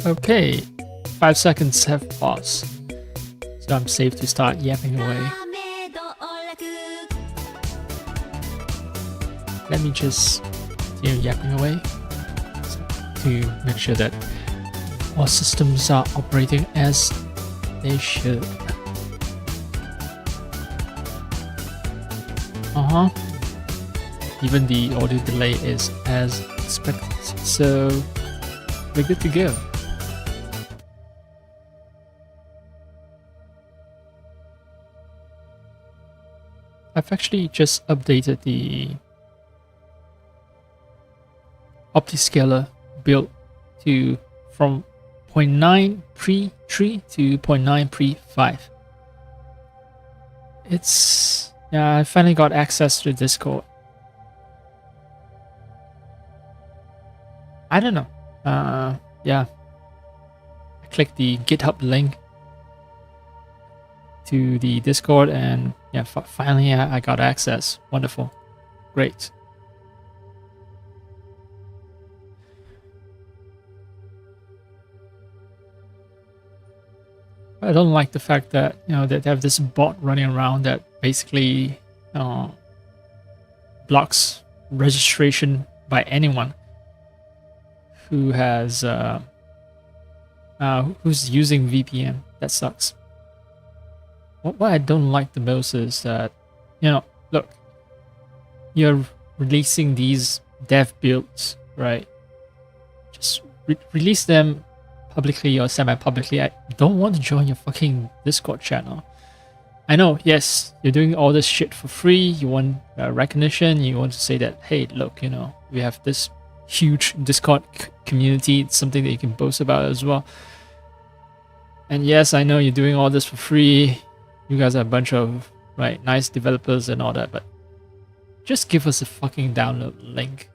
Okay, 5 seconds have passed, so I'm safe to start yapping away. Let me just continue yapping away to make sure that all systems are operating as they should. Even the audio delay is as expected, so we're good to go. I've actually just updated the OptiScaler build to from 0.9 pre-3 to 0.9 pre-5. I finally got access to Discord. I don't know. I clicked the GitHub link to the Discord, and finally I got access. Wonderful. Great. I don't like the fact that that they have this bot running around that basically blocks registration by anyone who has who's using VPN. That sucks. What I don't like the most is that look, you're releasing these dev builds, right? Just release them publicly or semi-publicly. I don't want to join your fucking Discord channel. I know, yes, you're doing all this shit for free. You want recognition. You want to say that, hey, look, we have this huge Discord community. It's something that you can boast about as well. And yes, I know you're doing all this for free. You guys are a bunch of nice developers and all that, but just give us a fucking download link.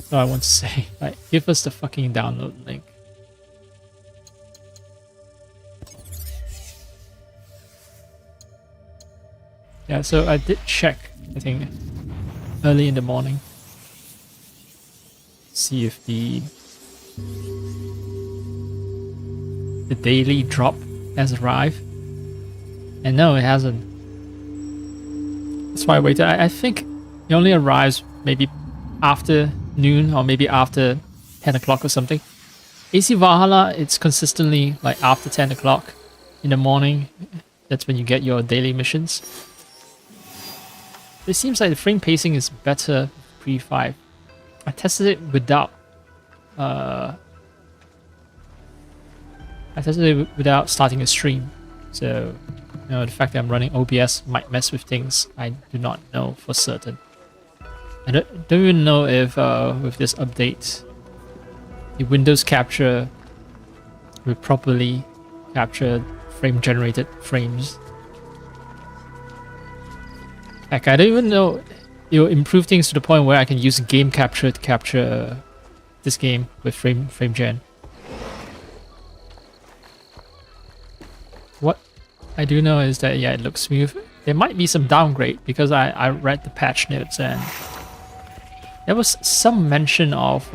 So I want to say, give us the fucking download link. Yeah, so I did check, I think, early in the morning. See if the daily drop has arrived. And no, it hasn't. That's why I waited. I think it only arrives maybe after noon or maybe after 10 o'clock or something. AC Valhalla, it's consistently after 10 o'clock in the morning. That's when you get your daily missions. It seems like the frame pacing is better pre-5. I tested it without starting a stream. So the fact that I'm running OBS might mess with things. I do not know for certain. I don't even know if with this update the Windows capture will properly capture frame generated frames. Heck, I don't even know it will improve things to the point where I can use game capture to capture this game with frame gen. What I do know is that it looks smooth. There might be some downgrade because I read the patch notes and there was some mention of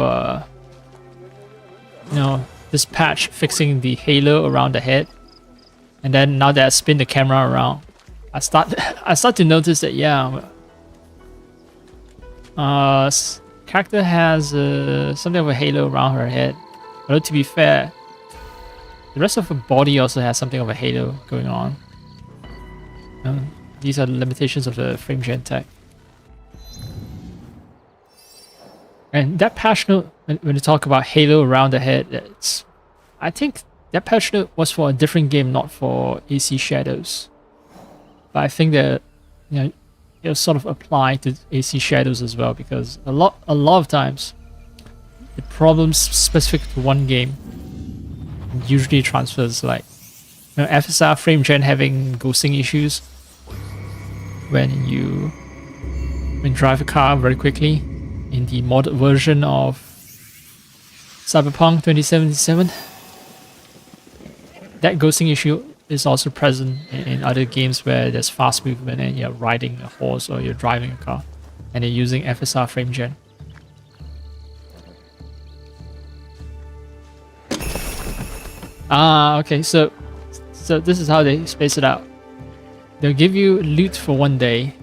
this patch fixing the halo around the head, and then now that I spin the camera around, I start to notice that character has something of a halo around her head. Although to be fair, the rest of her body also has something of a halo going on. These are the limitations of the frame gen tech. And that patch note, when you talk about halo around the head, I think that patch note was for a different game, not for AC Shadows. But I think that it'll sort of apply to AC Shadows as well, because a lot of times the problems specific to one game usually transfers, FSR frame gen having ghosting issues when you drive a car very quickly in the modded version of Cyberpunk 2077. That ghosting issue is also present in other games where there's fast movement and you're riding a horse or you're driving a car and you're using FSR frame gen. Okay. So this is how they space it out. They'll give you loot for one day,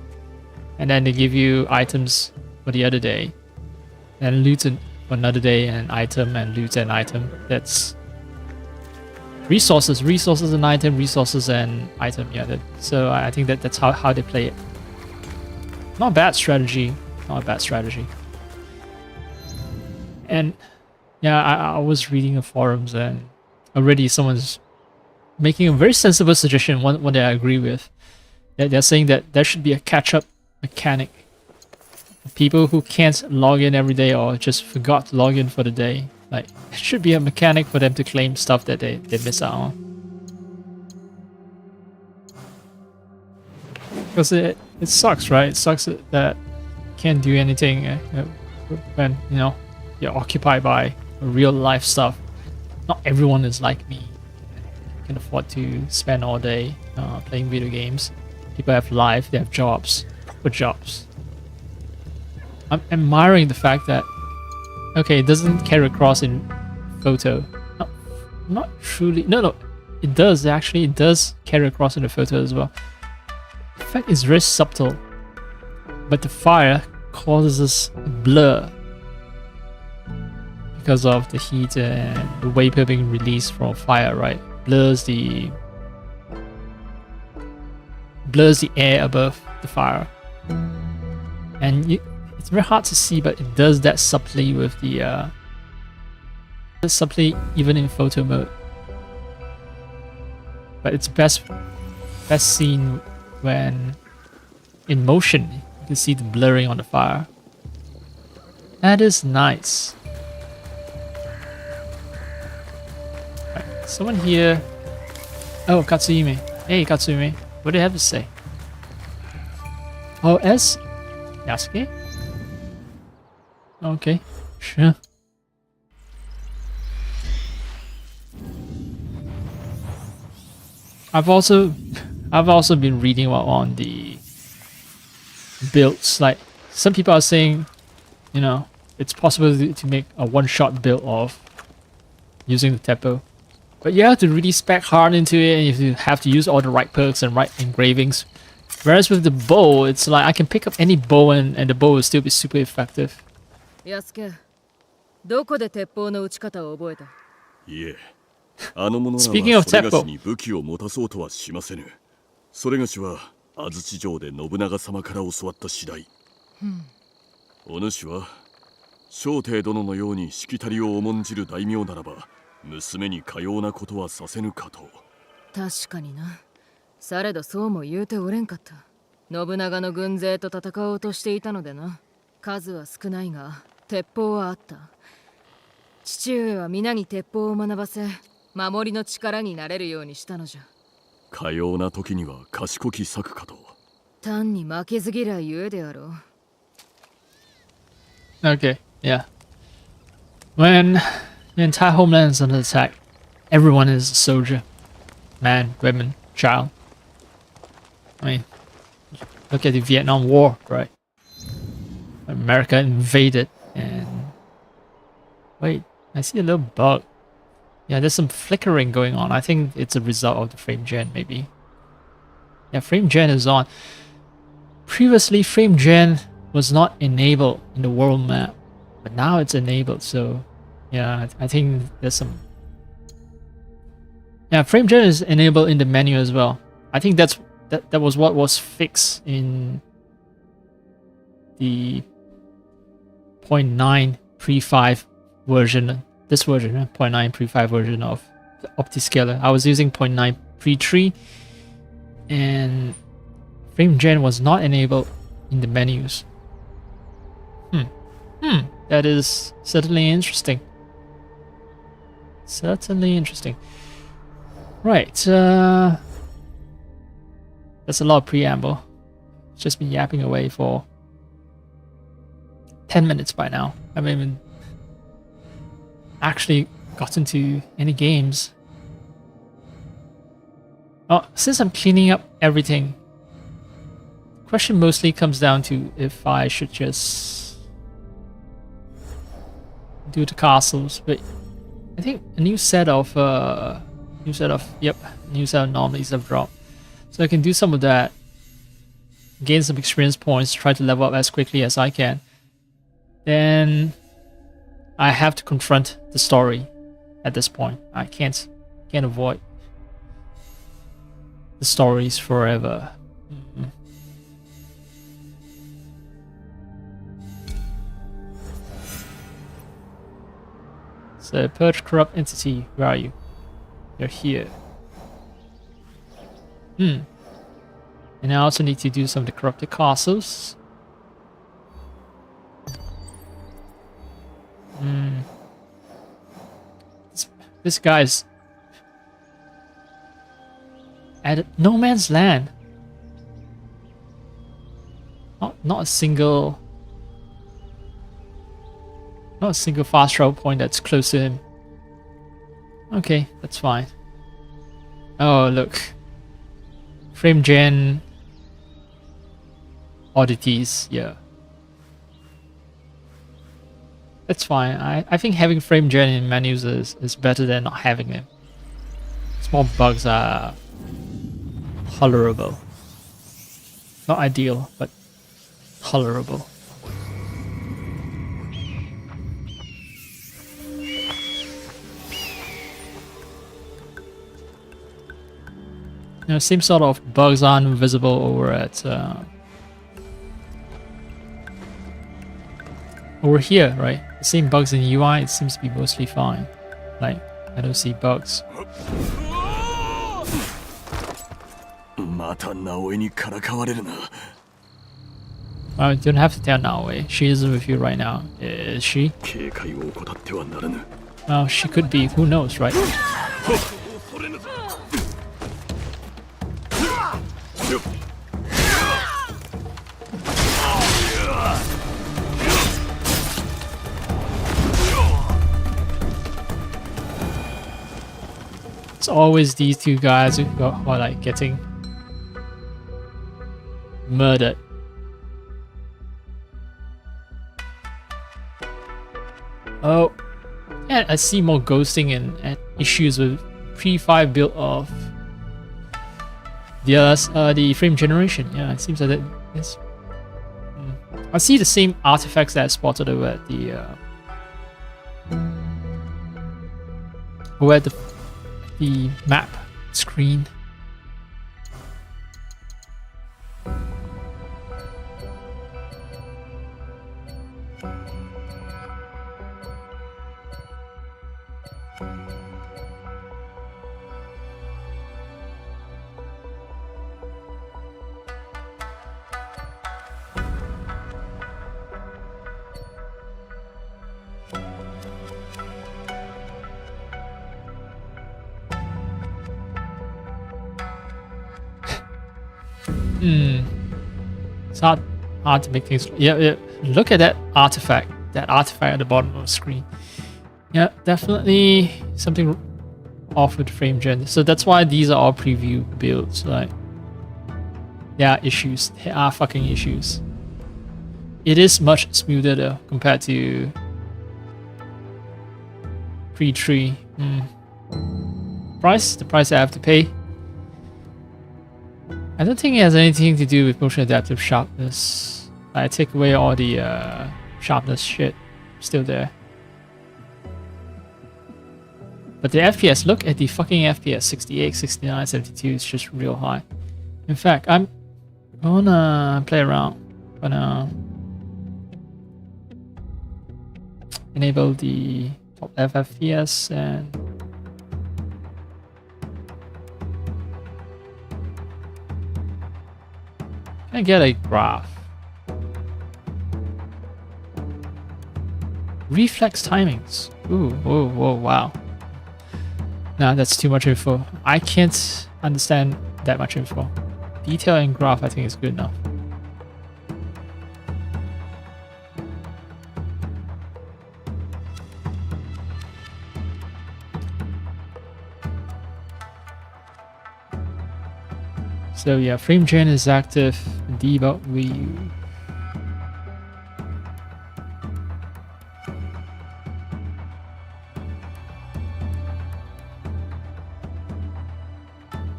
and then they give you items for the other day, and loot for another day, and item and loot and item. That's resources and item, resources and item. Yeah. So I think that's how they play it. Not a bad strategy. Not a bad strategy. And yeah, I was reading the forums, and already someone's making a very sensible suggestion, one that I agree with. They're saying that there should be a catch-up mechanic. People who can't log in every day or just forgot to log in for the day. Like, it should be a mechanic for them to claim stuff that they miss out on. Because it sucks, right? It sucks that you can't do anything when, you know, you're occupied by real life stuff. Not everyone is like me. Can afford to spend all day playing video games. People have life, they have jobs, proper jobs. I'm admiring the fact that, okay, it doesn't carry across in photo. Not truly. No, it does actually. It does carry across in the photo as well. In fact, it's very subtle, but the fire causes a blur because of the heat and the vapor being released from fire, right? Blurs the air above the fire, and it's very hard to see, but it does that subtly with the subtly even in photo mode. But it's best seen when in motion. You can see the blurring on the fire. That is nice. Right, someone here. Oh, Katsuyume. Hey, Katsuyume. What do you have to say? Oh, S? Yasuke? Okay, sure. I've also been reading on the builds. Like, some people are saying, you know, it's possible to make a one-shot build of using the Teppo. But you have to really spec hard into it, and you have to use all the right perks and right engravings. Whereas with the bow, it's like I can pick up any bow and the bow will still be super effective. Yasuke, どこで鉄砲の撃ち方を覚えた? いえ、あの者らは Speaking of それがし Teppo に武器を持たそうとはしませぬ。それがしは安土城で信長様から教わった次第。お主は正帝殿のようにしきたりを重んじる大名ならば、娘にかようなことはさせぬかと。確かにな。されどそうも言うておれんかった。信長の軍勢と戦おうとしていたのでな。数は少ないが鉄砲はあった。父上は皆に鉄砲を学ばせ、守りの力になれるようにしたのじゃ。かような時には賢き策かと。単に負けず嫌いゆえであろう。Okay, yeah. When the entire homeland is under attack, everyone is a soldier. Man, women, child. I mean, look at the Vietnam War, right? America invaded and... Wait, I see a little bug. Yeah, there's some flickering going on. I think it's a result of the frame gen, maybe. Yeah, frame gen is on. Previously, frame gen was not enabled in the world map, but now it's enabled, so yeah, I think there's some... Yeah, frame gen is enabled in the menu as well. I think that was what was fixed in the 0.9 pre-5 version, this version, 0.9 pre-5 version of the OptiScaler. I was using 0.9 pre-3, and frame gen was not enabled in the menus. That is certainly interesting. Certainly interesting. Right, that's a lot of preamble. Just been yapping away for 10 minutes by now. I haven't even actually gotten to any games. Oh, since I'm cleaning up everything, the question mostly comes down to if I should just do the castles. But I think a new set of New set of, yep, new set of anomalies have dropped. So I can do some of that. Gain some experience points, try to level up as quickly as I can. Then I have to confront the story at this point. I can't avoid the stories forever. So purge corrupt entity, where are you? You're here. And I also need to do some of the corrupted castles. This guy's at no man's land. Not a single fast travel point that's close to him. Okay, that's fine. Oh look. Frame gen oddities, yeah. That's fine. I think having frame gen in menus is better than not having them. Small bugs are tolerable. Not ideal, but tolerable. You know, same sort of bugs aren't visible over at over here, right? The same bugs in UI, it seems to be mostly fine. Like, I don't see bugs. Well, you don't have to tell Naoe. She isn't with you right now. Is she? Well, she could be. Who knows, right? It's always these two guys who are like getting murdered. Oh, yeah, I see more ghosting and issues with pre-5 build of the frame generation. Yeah, it seems like that. Yes. I see the same artifacts that I spotted over at the map screen. It's hard to make things. Yeah, look at that artifact. That artifact at the bottom of the screen. Yeah, definitely something off with frame gen. So that's why these are all preview builds. Like, there are issues. There are fucking issues. It is much smoother though compared to pre-tree. The price I have to pay. I don't think it has anything to do with motion adaptive sharpness. I take away all the sharpness shit. Still there. But the FPS, look at the fucking FPS. 68, 69, 72 is just real high. In fact, I'm gonna play around. Gonna enable the top left FPS and I get a graph. Reflex timings. Ooh, whoa, whoa, wow. Nah, that's too much info. I can't understand that much info. Detail and graph, I think, is good enough. So yeah, frame gen is active. Debug view.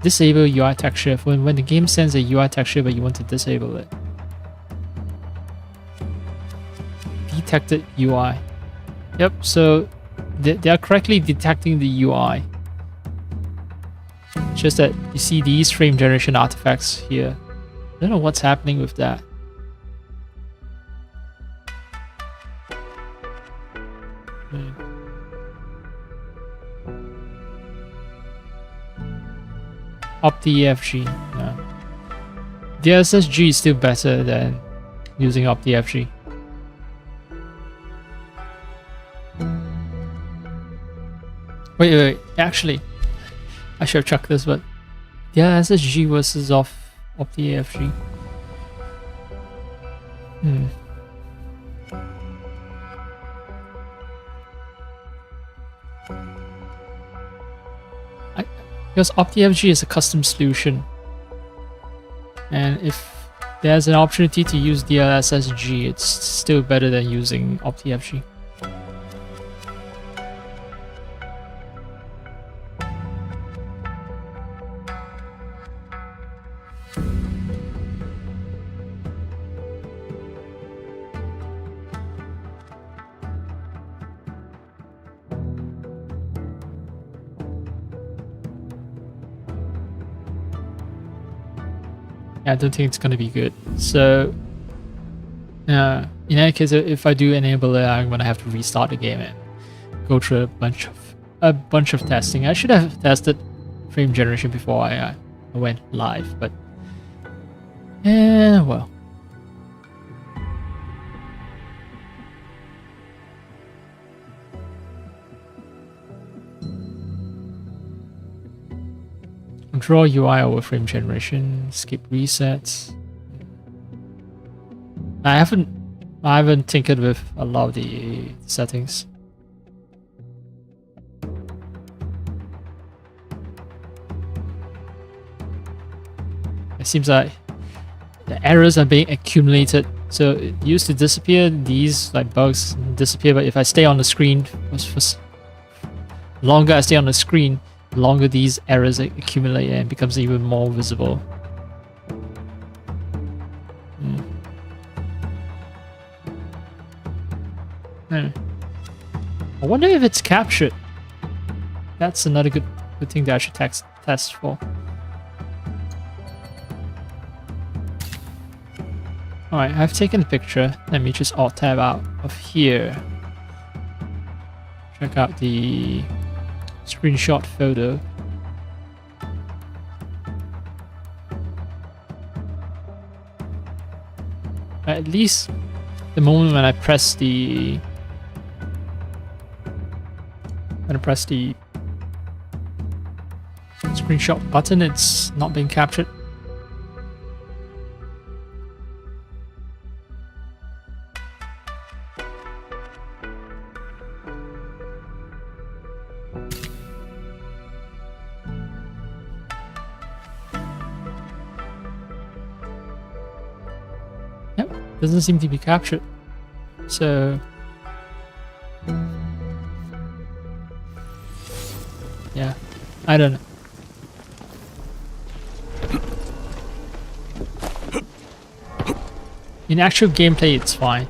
disable UI texture when the game sends a UI texture but you want to disable it. Detected UI. Yep, so they are correctly detecting the UI. It's just that you see these frame generation artifacts here. I don't know what's happening with that. OptiFG. Yeah. The SSG is still better than using OptiFG. Wait. Actually, I should have checked this, but yeah, SSG versus OptiFG. Because OptiFG is a custom solution, and if there's an opportunity to use DLSSG, it's still better than using OptiFG. I don't think it's going to be good. So, in any case, if I do enable it, I'm going to have to restart the game and go through a bunch of testing. I should have tested frame generation before I went live, but well. Draw UI over frame generation, skip resets. I haven't tinkered with a lot of the settings. It seems like the errors are being accumulated. So it used to disappear, these like bugs disappear, but if I stay on the screen for longer I stay on the screen, the longer these errors accumulate and it becomes even more visible. I wonder if it's captured. That's another good thing that I should test for. Alright, I've taken a picture. Let me just alt tab out of here. Check out the screenshot photo. At least the moment when I press the screenshot button, it's not being captured. Yep, doesn't seem to be captured. So yeah, I don't know. In actual gameplay, it's fine.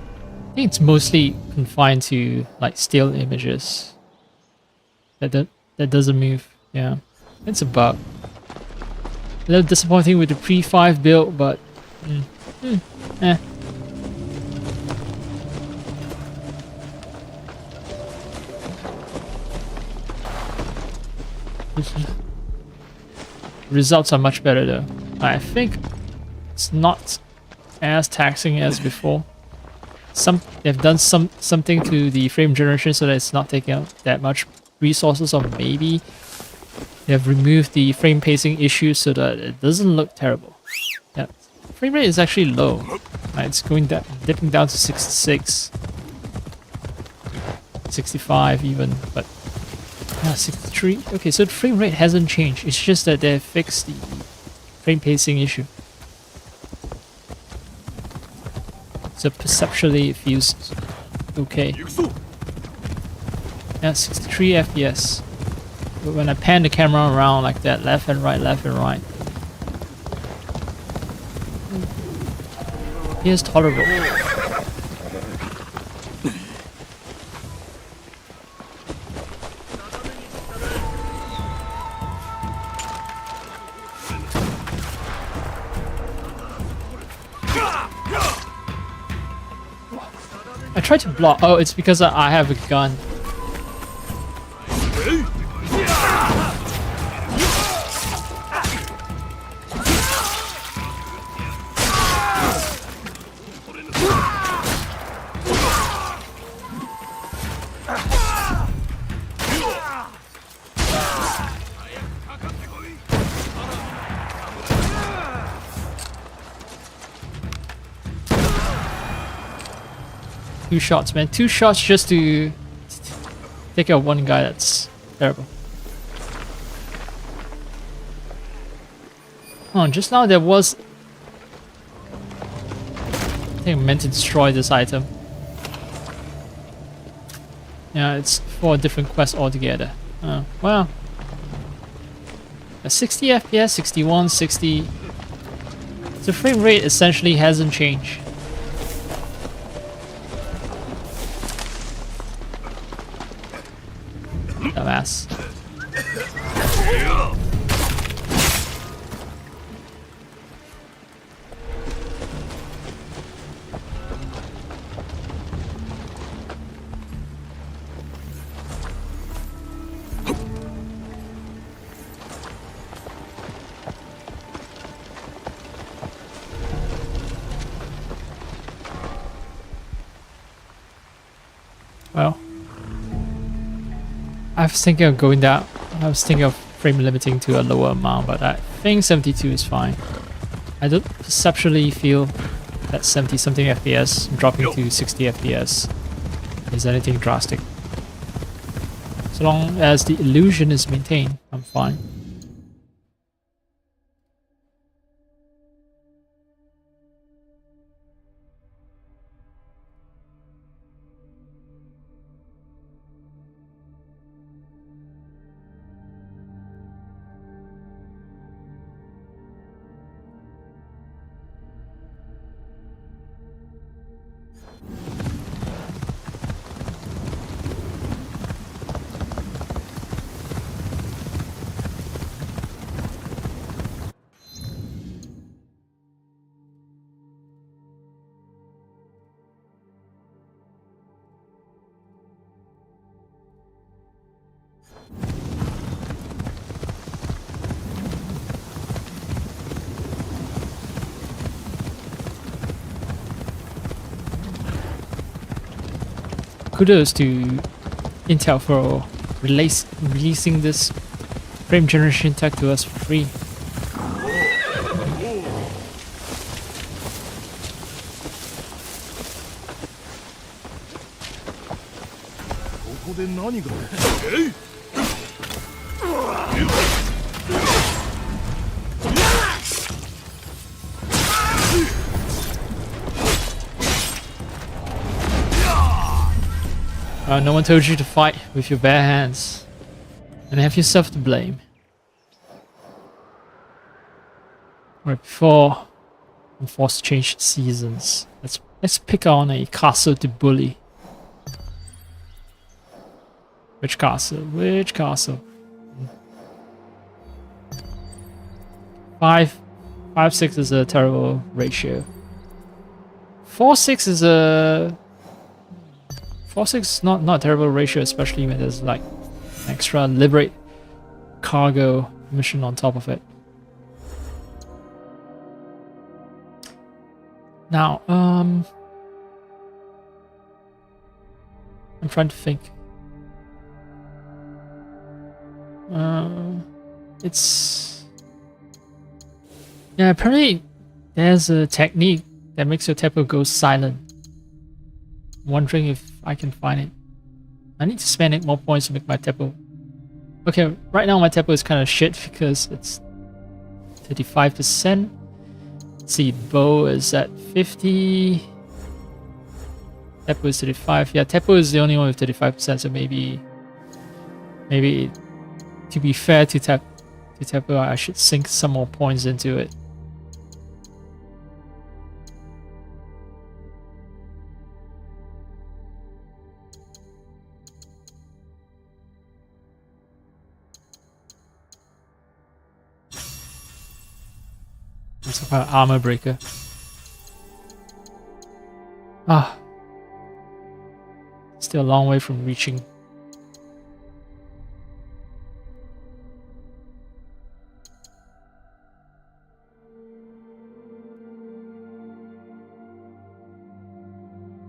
I think it's mostly confined to like still images. That doesn't move. Yeah, it's a bug. A little disappointing with the pre-5 build, but Results are much better though. I think it's not as taxing as before. They've done something to the frame generation so that it's not taking out that much resources, or maybe they've removed the frame pacing issues so that it doesn't look terrible. Yeah, frame rate is actually low. It's going dipping down to 66, 65 even, but 63. Okay, so the frame rate hasn't changed. It's just that they fixed the frame pacing issue. So perceptually it feels okay. Yeah, 63 FPS. when I pan the camera around like that, left and right, it is tolerable. I tried to block. Oh, it's because I have a gun. Two shots, man. 2 shots just to take out one guy. That's terrible. Oh, just now there was... I think I meant to destroy this item. Yeah, it's for a different quest altogether. Oh, well. A 60 FPS, 61, 60... The frame rate essentially hasn't changed. Dumbass. Well, I was thinking of going down. I was thinking of frame limiting to a lower amount, but I think 72 is fine. I don't perceptually feel that 70 something FPS dropping to 60 FPS is anything drastic. So long as the illusion is maintained, I'm fine. Kudos to Intel for releasing this frame generation tech to us for free. No one told you to fight with your bare hands, and have yourself to blame. Right before I'm forced to change seasons, let's pick on a castle to bully. Which castle? Which castle? 5-6 is a terrible ratio. 4-6 is a 4-6 is not a terrible ratio, especially when there's like an extra liberate cargo mission on top of it. Now, I'm trying to think. Yeah, apparently there's a technique that makes your tempo go silent. Wondering if I can find it. I need to spend 8 more points to make my tempo. Okay, right now my tempo is kind of shit because it's 35%. Let's see, bow is at 50. Tempo is 35. Yeah, tempo is the only one with 35%, so maybe to be fair to Tepu, I should sink some more points into it. It's about armor breaker. Ah, still a long way from reaching.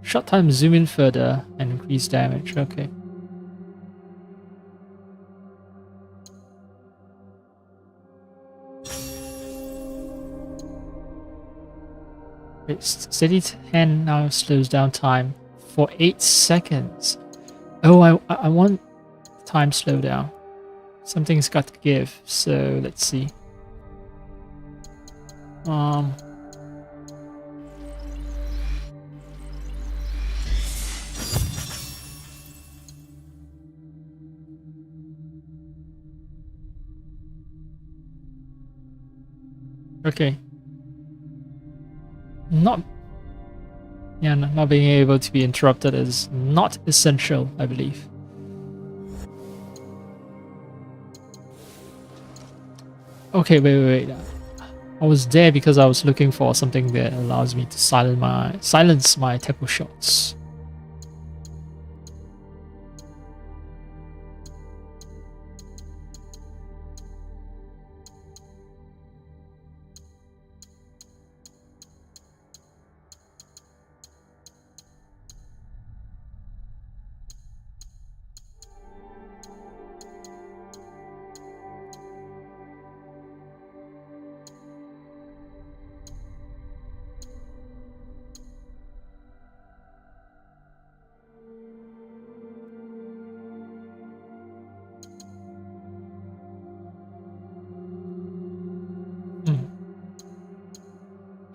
Short time, zoom in further and increase damage. Okay. Steady hand now slows down time for 8 seconds. Oh, I want time slow down. Something's got to give. So let's see. Okay. Not being able to be interrupted is not essential, I believe. Okay, wait. I was there because I was looking for something that allows me to silence my Tepu shots.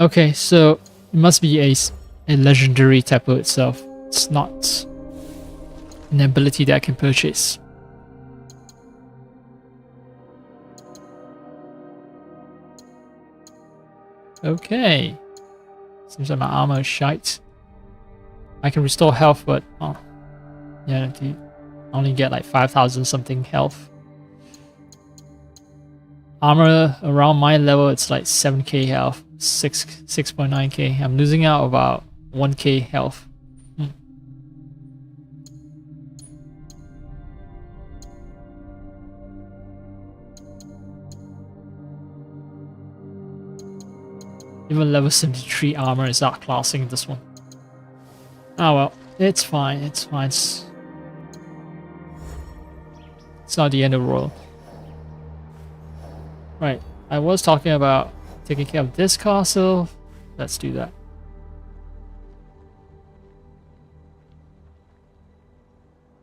Okay, so it must be a legendary Tepu itself. It's not an ability that I can purchase. Okay. Seems like my armor is shite. I can restore health, but yeah, I only get like 5,000 something health. Armor around my level, it's like 7k health, 6.9k. I'm losing out about 1k health. Even level 73 armor is outclassing this one. Oh well, it's fine, it's fine. It's not the end of the world. Right, I was talking about taking care of this castle. Let's do that.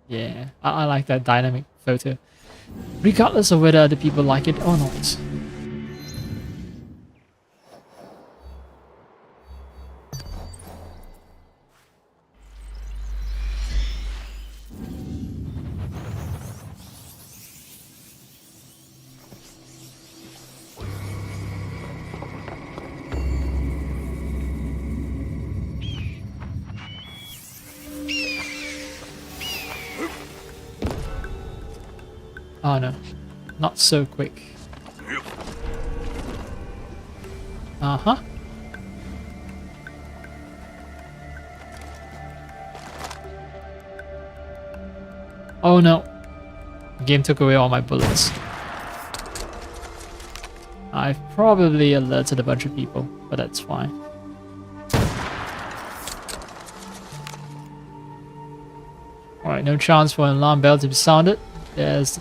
Yeah, I like that dynamic photo. Regardless of whether other people like it or not. Oh no, not so quick. Uh-huh. Oh no. The game took away all my bullets. I've probably alerted a bunch of people, but that's fine. Alright, no chance for an alarm bell to be sounded. There's...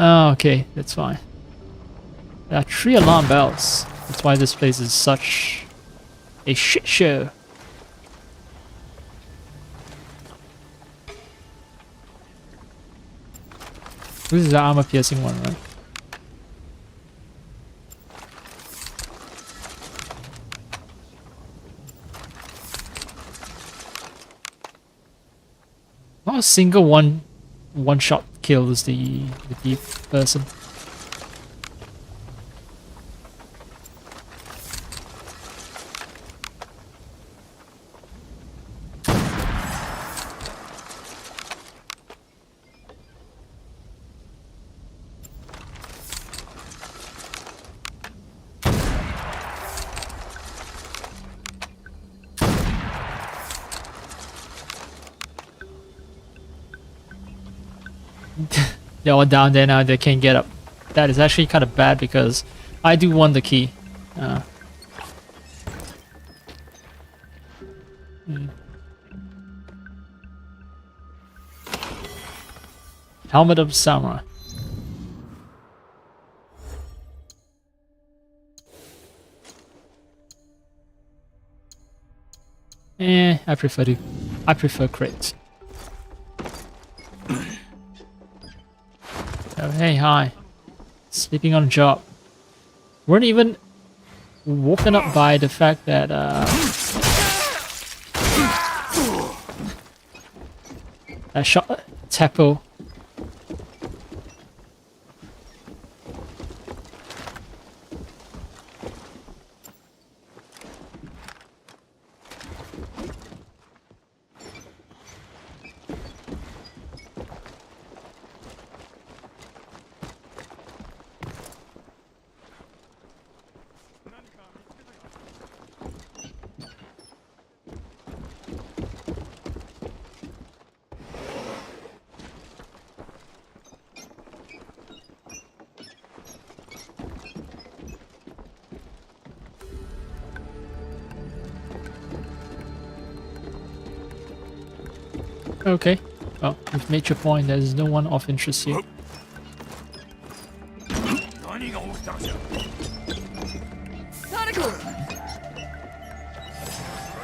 Oh, okay, that's fine. There are 3 alarm bells. That's why this place is such a shit show. This is the armor piercing one, right? Not a single one one shot kills the thief person. They're all down there now, they can't get up. That is actually kind of bad because I do want the key. Helmet of Samurai. I prefer crates. Oh, hey, hi. Sleeping on a job. Weren't even woken up by the fact that I shot Teppo. Okay. Well, you've made your point. There's no one of interest here.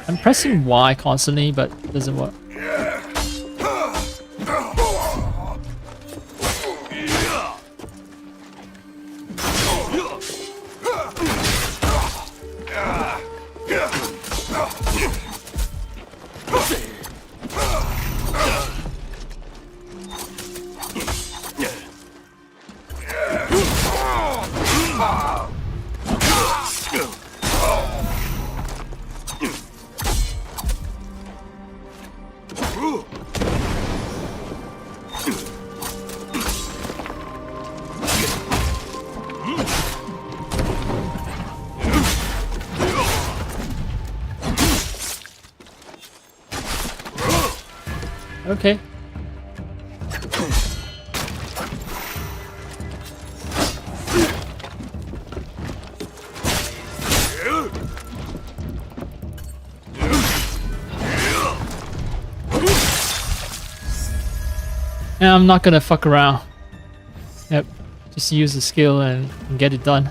I'm pressing Y constantly, but it doesn't work. Okay. And I'm not gonna fuck around. Yep, just use the skill and get it done.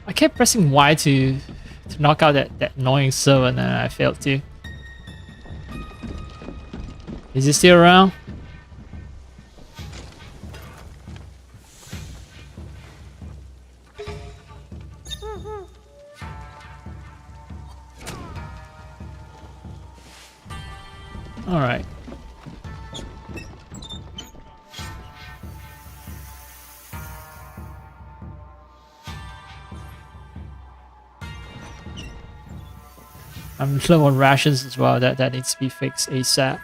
I kept pressing Y to knock out that annoying servant and I failed to. Is he still around? Alright. I'm low on rations as well. That needs to be fixed ASAP.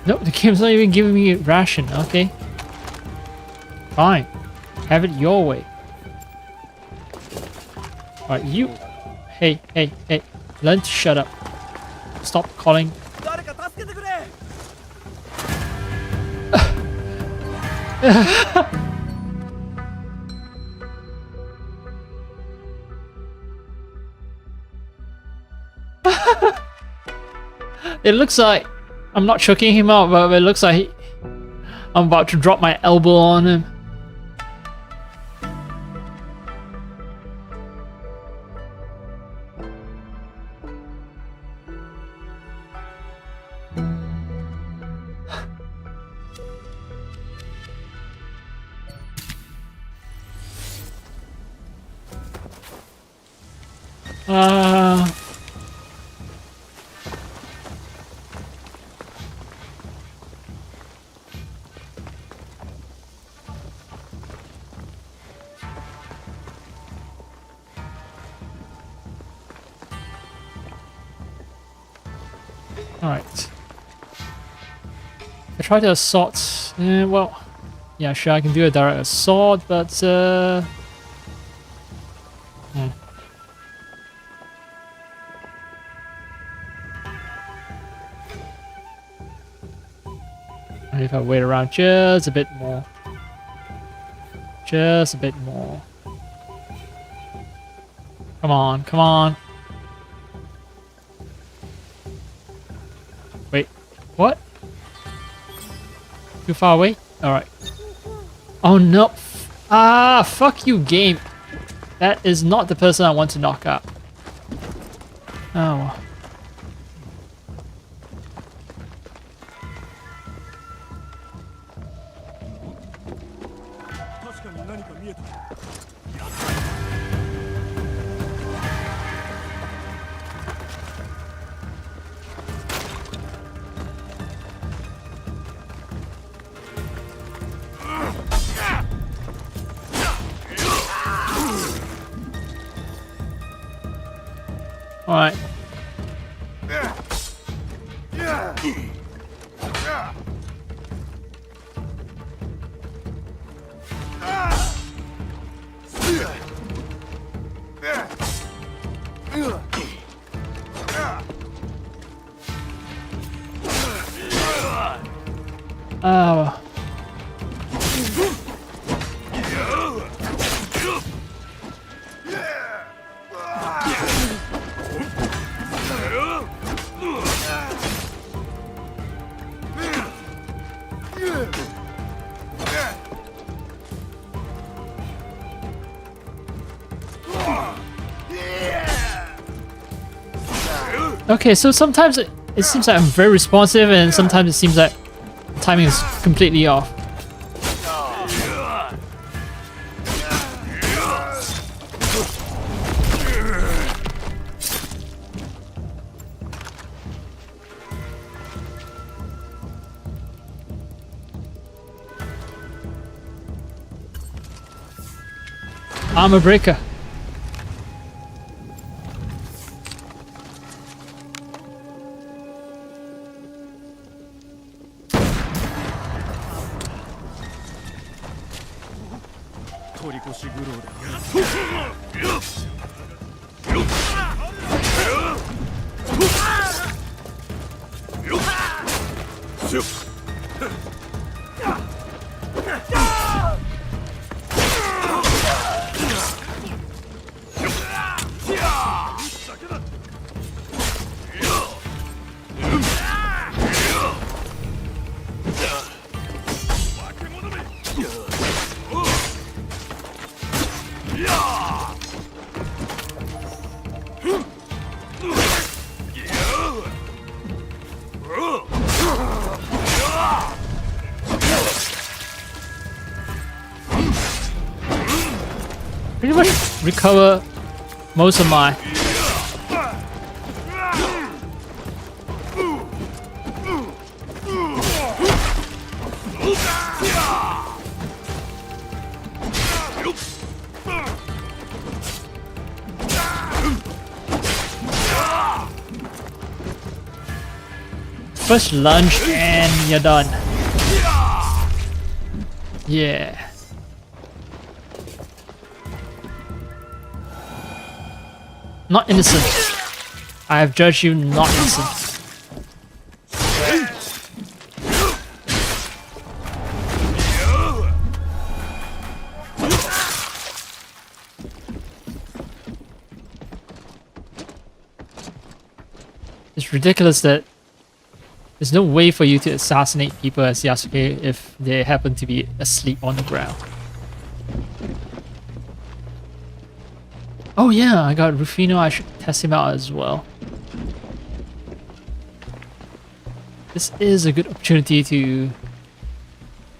No, the game's not even giving me a ration. Okay. Fine. Have it your way. Alright, you. Hey, hey, hey. Learn to shut up. Stop calling. It looks like I'm not choking him out, but it looks like I'm about to drop my elbow on him. Alright. I try to assault. Well, yeah, sure, I can do a direct assault, but if I wait around just a bit more. Just a bit more. Come on, come on. Wait, what? Too far away? Alright. Oh no. Ah, fuck you, game. That is not the person I want to knock out. Oh. Alright. Oh. Okay, so sometimes it seems like I'm very responsive, and sometimes it seems like timing is completely off. Armor breaker. Pretty much recover most of my First lunge and you're done. Yeah. Not innocent. I have judged you not innocent. It's ridiculous that there's no way for you to assassinate people as Yasuke if they happen to be asleep on the ground. Oh yeah, I got Rufino, I should test him out as well. This is a good opportunity to...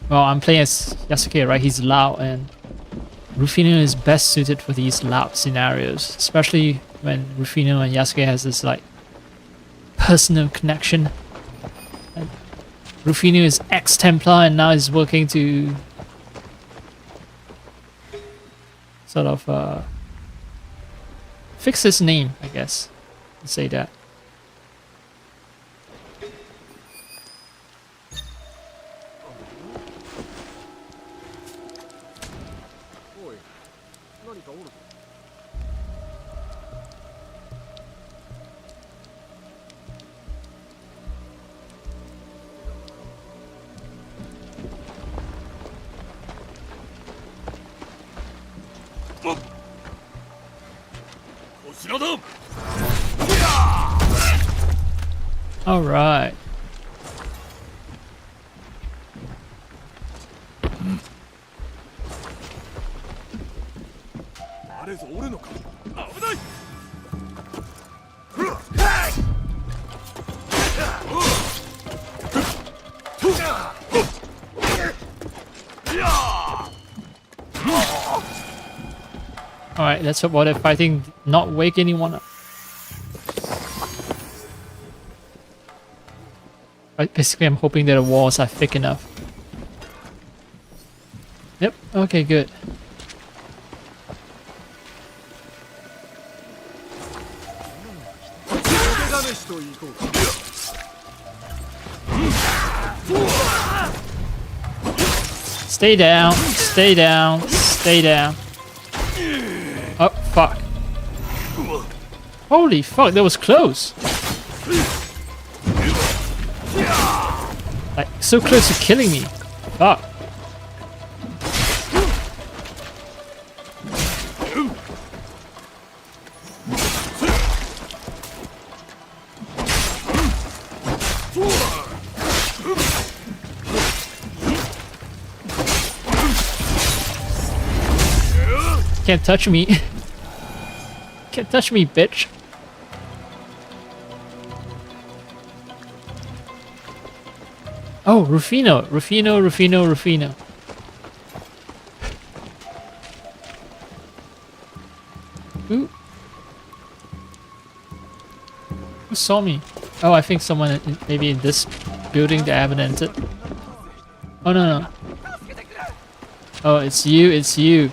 Well, I'm playing as Yasuke, right? He's loud, and Rufino is best suited for these loud scenarios, especially when Rufino and Yasuke has this like personal connection. And Rufino is ex-Templar and now is working to sort of fix his name, I guess. Let's say that. All right. Alright, let's hope while they're fighting not wake anyone up. Right, basically I'm hoping that the walls are thick enough. Yep, okay, good. Stay down, stay down, stay down. Oh, fuck. Holy fuck, that was close. Like, so close to killing me. Fuck. Can't touch me. Can't touch me, bitch. Oh, Rufino. Rufino, Rufino, Rufino. Who saw me? Oh, I think someone maybe in this building that I haven't entered. Oh, no, no. Oh, it's you, it's you.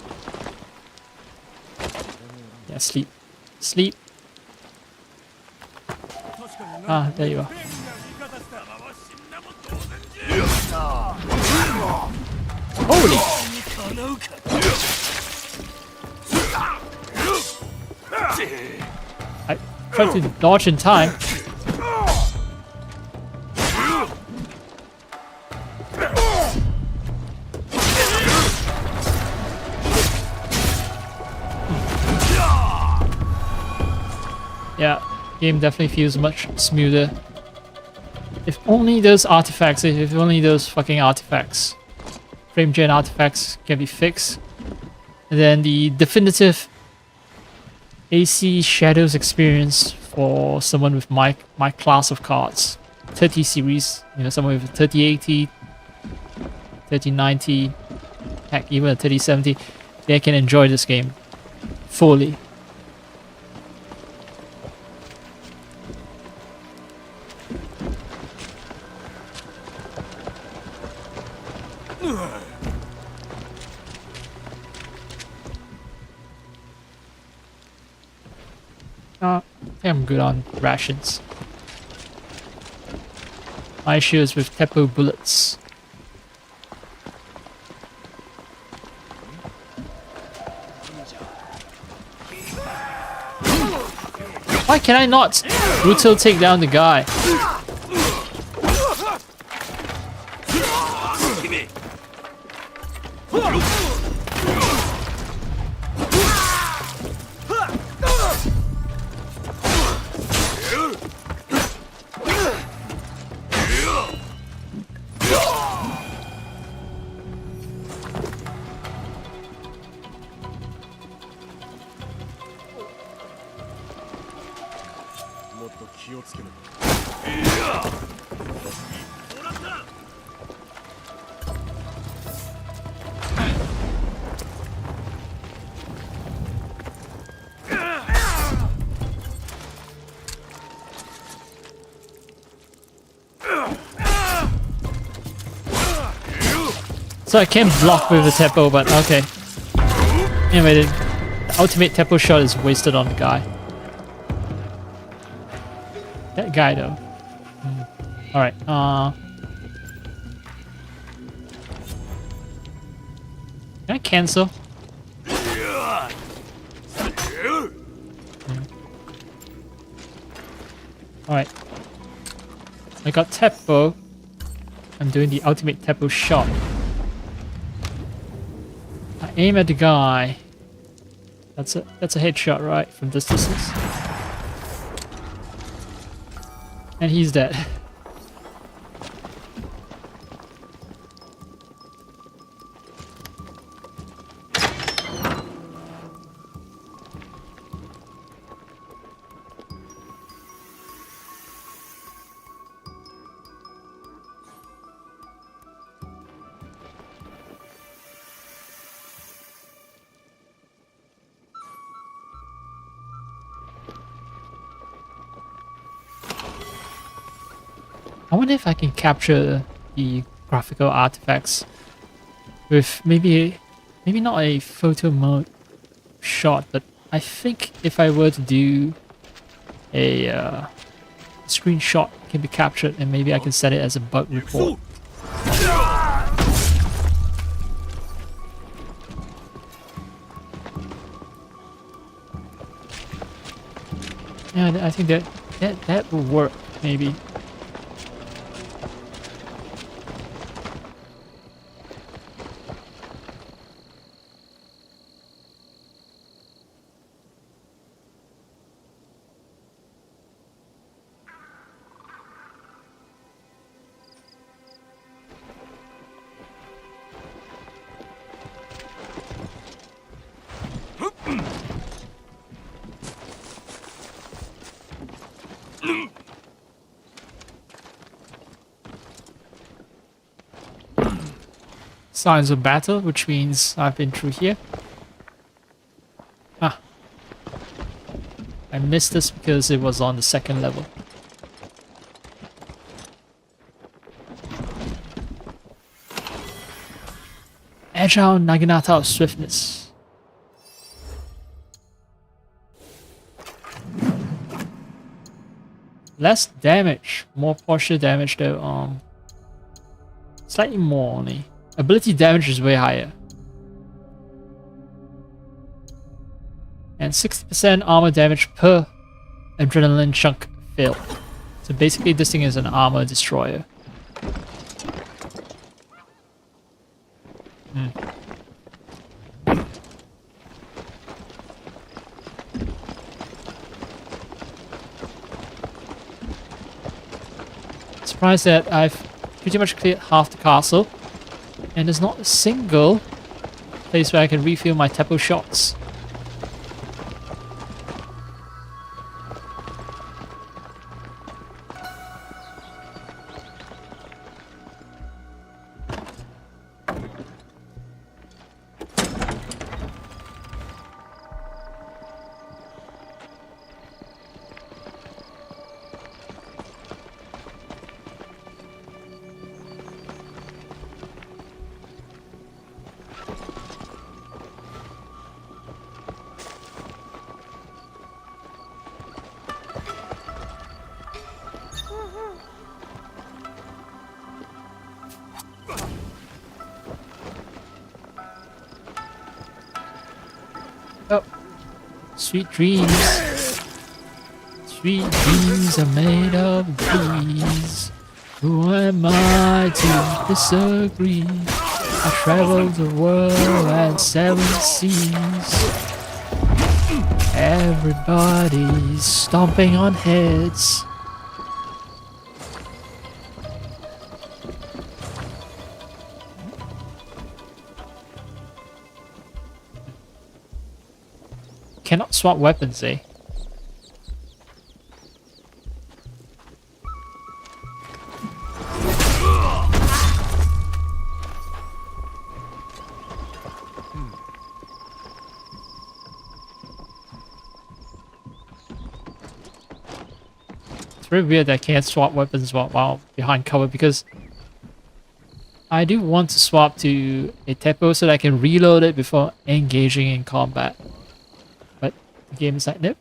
Yeah, sleep. Sleep. Ah, there you are. Holy! I tried to dodge in time. Yeah, game definitely feels much smoother. If only those artifacts, if only those fucking artifacts, frame gen artifacts can be fixed, and then the definitive AC Shadows experience for someone with my class of cards, 30 series, you know, someone with a 3080, 3090, heck, even a 3070, they can enjoy this game fully. I think I'm good on rations. my shields with Teppo bullets. Why can I not brutal take down the guy? So I can't block with the Teppo, but okay. Anyway, the ultimate Teppo shot is wasted on the guy. That guy though. Alright, can I cancel? Alright. I got Teppo. I'm doing the ultimate Teppo shot. I aim at the guy. That's a headshot, right? From this distance. And he's dead. I wonder if I can capture the graphical artifacts with maybe not a photo mode shot, but I think if I were to do a screenshot can be captured and maybe I can set it as a bug report. Yeah, I think that will work maybe. Signs of battle, which means I've been through here. Ah. I missed this because it was on the second level. Agile Naginata of Swiftness. Less damage, more partial damage though. Slightly more only. Ability damage is way higher. And 60% armor damage per adrenaline chunk filled. So basically this thing is an armor destroyer. Surprised that I've pretty much cleared half the castle. And there's not a single place where I can refill my Teppo shots. Sweet dreams. Sweet dreams are made of these. Who am I to disagree? I traveled the world and 7 seas. Everybody's stomping on heads. Cannot swap weapons, eh? It's very weird that I can't swap weapons while behind cover, because I do want to swap to a Teppo so that I can reload it before engaging in combat. But the game is like, nope.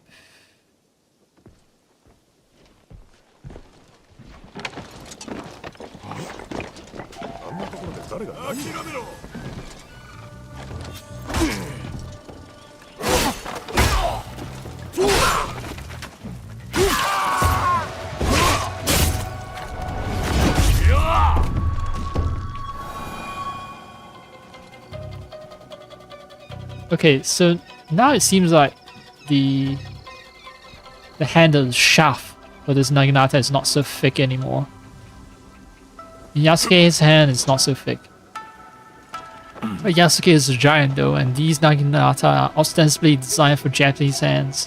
Okay, so now it seems like the handle shaft for this Naginata is not so thick anymore. In Yasuke's hand is not so thick. But Yasuke is a giant though, and these Naginata are ostensibly designed for Japanese hands.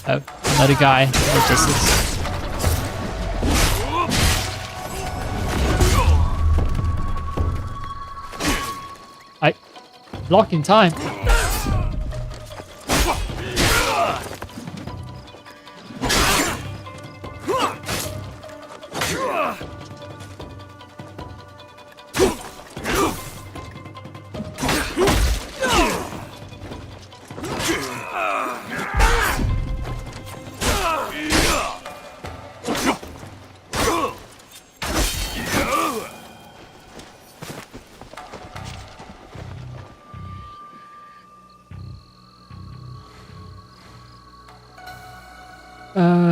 Oh, another guy. Oh, just this. Block in time.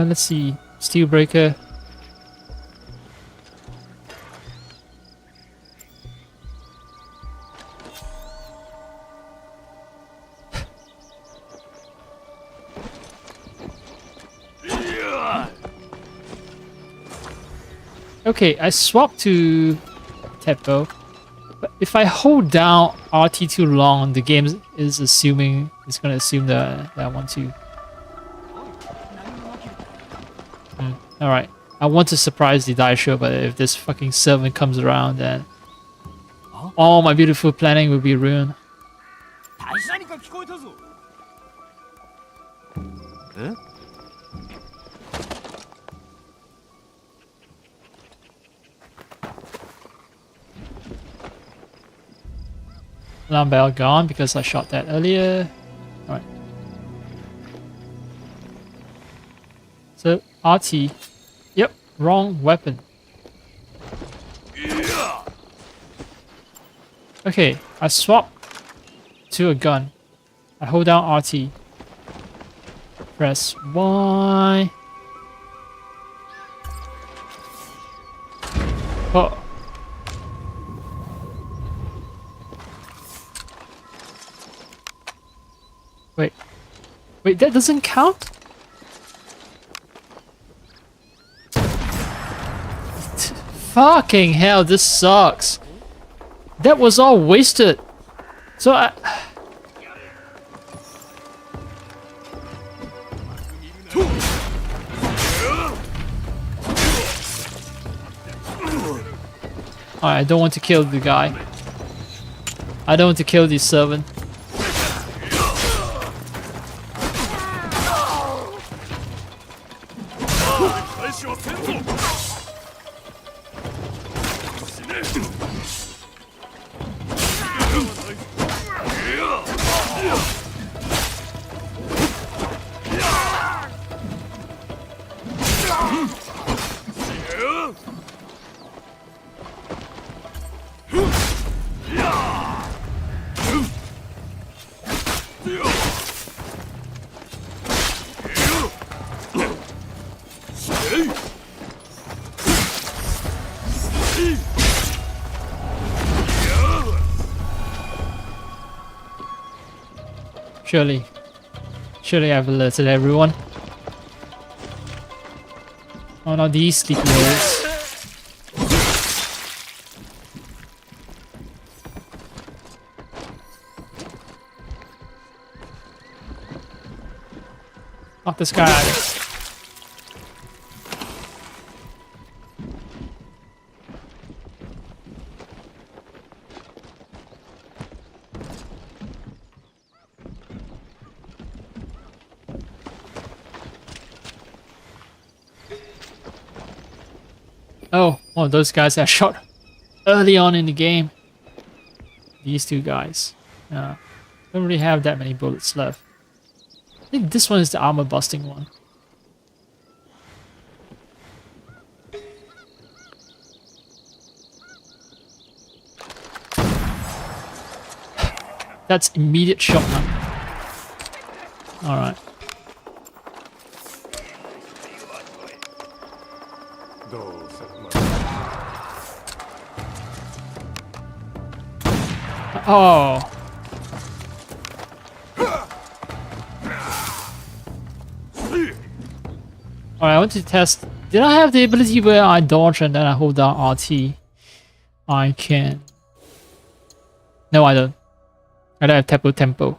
Let's see. Steel breaker. Okay, I swapped to Teppo, but if I hold down RT too long, the game is assuming it's gonna assume that I want to. Alright, I want to surprise the Daisho, but if this fucking servant comes around, then all my beautiful planning will be ruined. Alarm bell gone because I shot that earlier. Alright. So, RT. Yep, wrong weapon. Okay, I swap to a gun. I hold down RT. Press Y. Oh. Wait, that doesn't count? Fucking hell, this sucks. That was all wasted. So I don't want to kill the guy. I don't want to kill the servant. Surely I've alerted everyone. Oh no, these sleepy holes. Knock this guy out. Oh, one of those guys that shot early on in the game. These two guys. Don't really have that many bullets left. I think this one is the armor busting one. That's immediate shot, man. Alright. Oh. Alright, I want to test. Did I have the ability where I dodge and then I hold down RT? I can. No, I don't. I don't have tempo.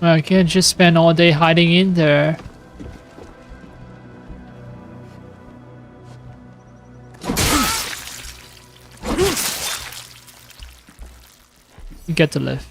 I can't just spend all day hiding in there. You get to live.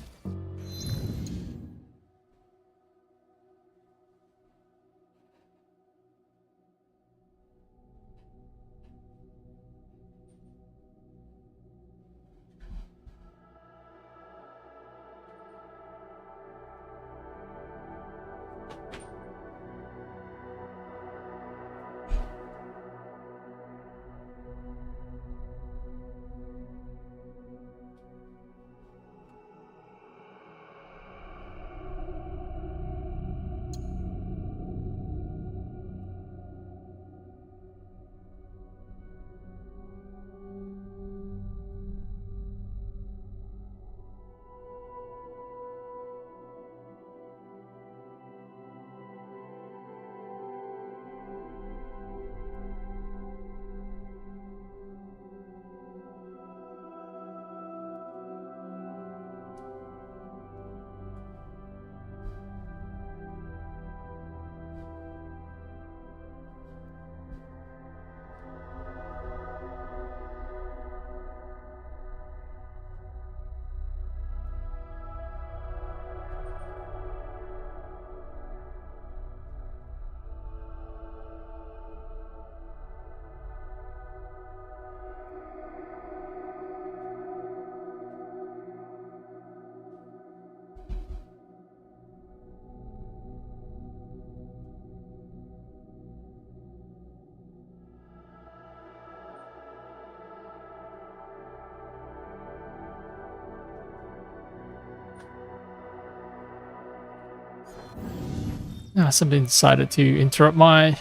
Somebody decided to interrupt my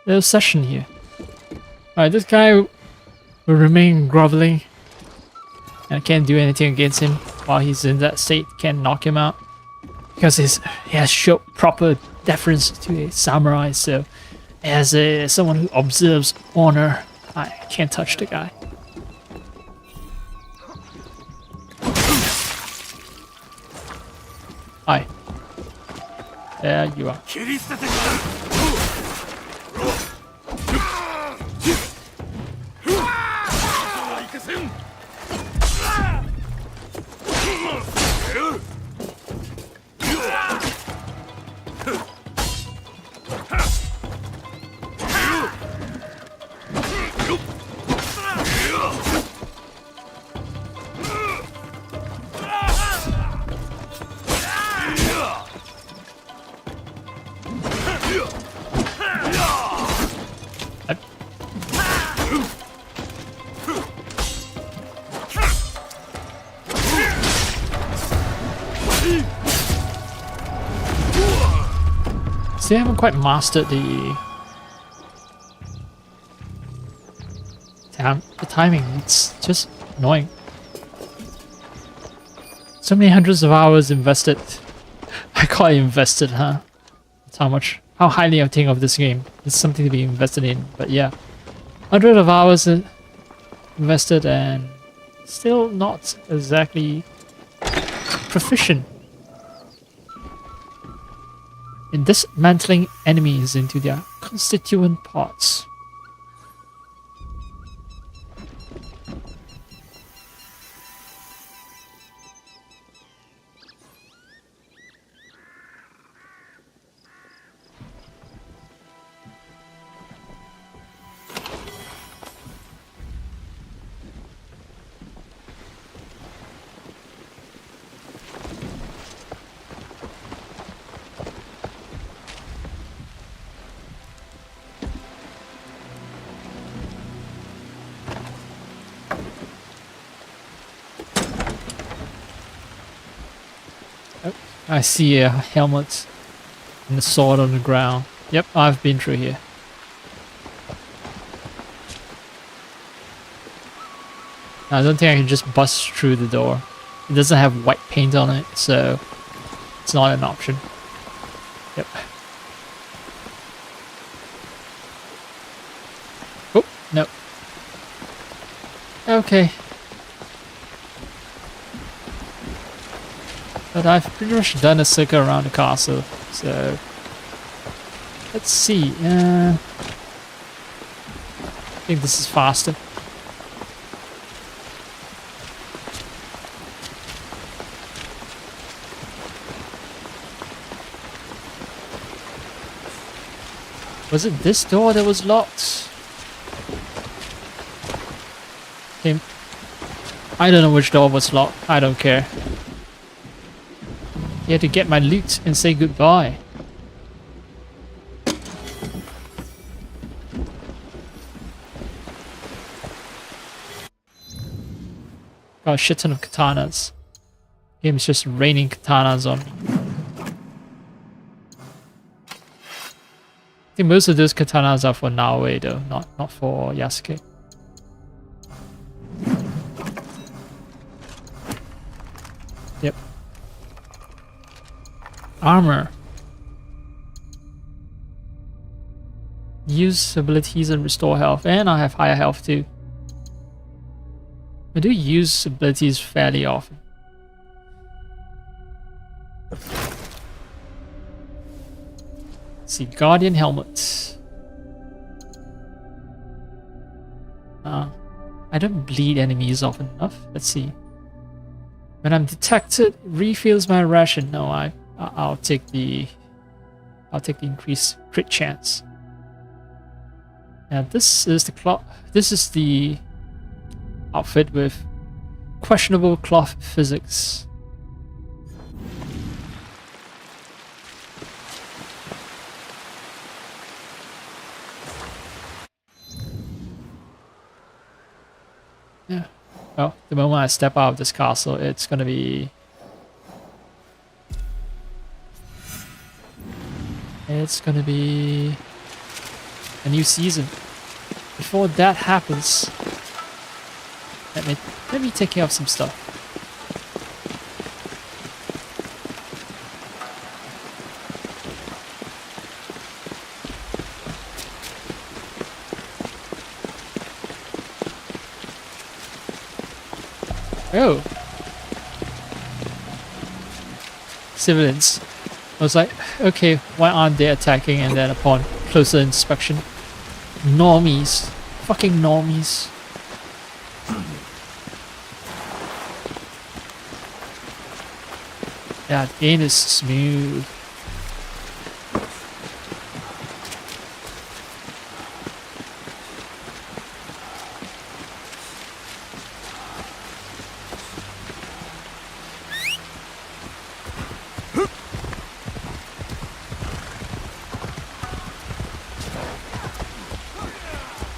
little session here. Alright, this guy will remain groveling. And I can't do anything against him while he's in that state. Can't knock him out. Because he has shown proper deference to a samurai, so as someone who observes honor, I can't touch the guy. Hi. There you are. Still haven't quite mastered the timing. It's just annoying. So many hundreds of hours invested. I call it invested, huh? That's how highly I think of this game. It's something to be invested in. But yeah, hundreds of hours invested and still not exactly proficient in dismantling enemies into their constituent parts. I see a helmet and a sword on the ground. Yep, I've been through here. I don't think I can just bust through the door. It doesn't have white paint on it, so it's not an option. Yep. Oh, no. Okay. But I've pretty much done a circle around the castle, so let's see. I think this is faster. Was it this door that was locked? Okay. I don't know which door was locked. I don't care. Here to get my loot and say goodbye. Got a shit ton of katanas. Game's just raining katanas on me. I think most of those katanas are for Naoe though, not for Yasuke. Yep. Armor. Use abilities and restore health, and I have higher health too. I do use abilities fairly often. Let's see, Guardian Helmet. I don't bleed enemies often enough. Let's see. When I'm detected, refills my ration. No, I'll take the increased crit chance. Now this is the outfit with questionable cloth physics. Yeah. Well, the moment I step out of this castle, it's gonna be a new season. Before that happens, let me take care of some stuff. Oh, civilians. I was like, okay, why aren't they attacking? And then upon closer inspection, normies, fucking normies. Yeah, the game is smooth.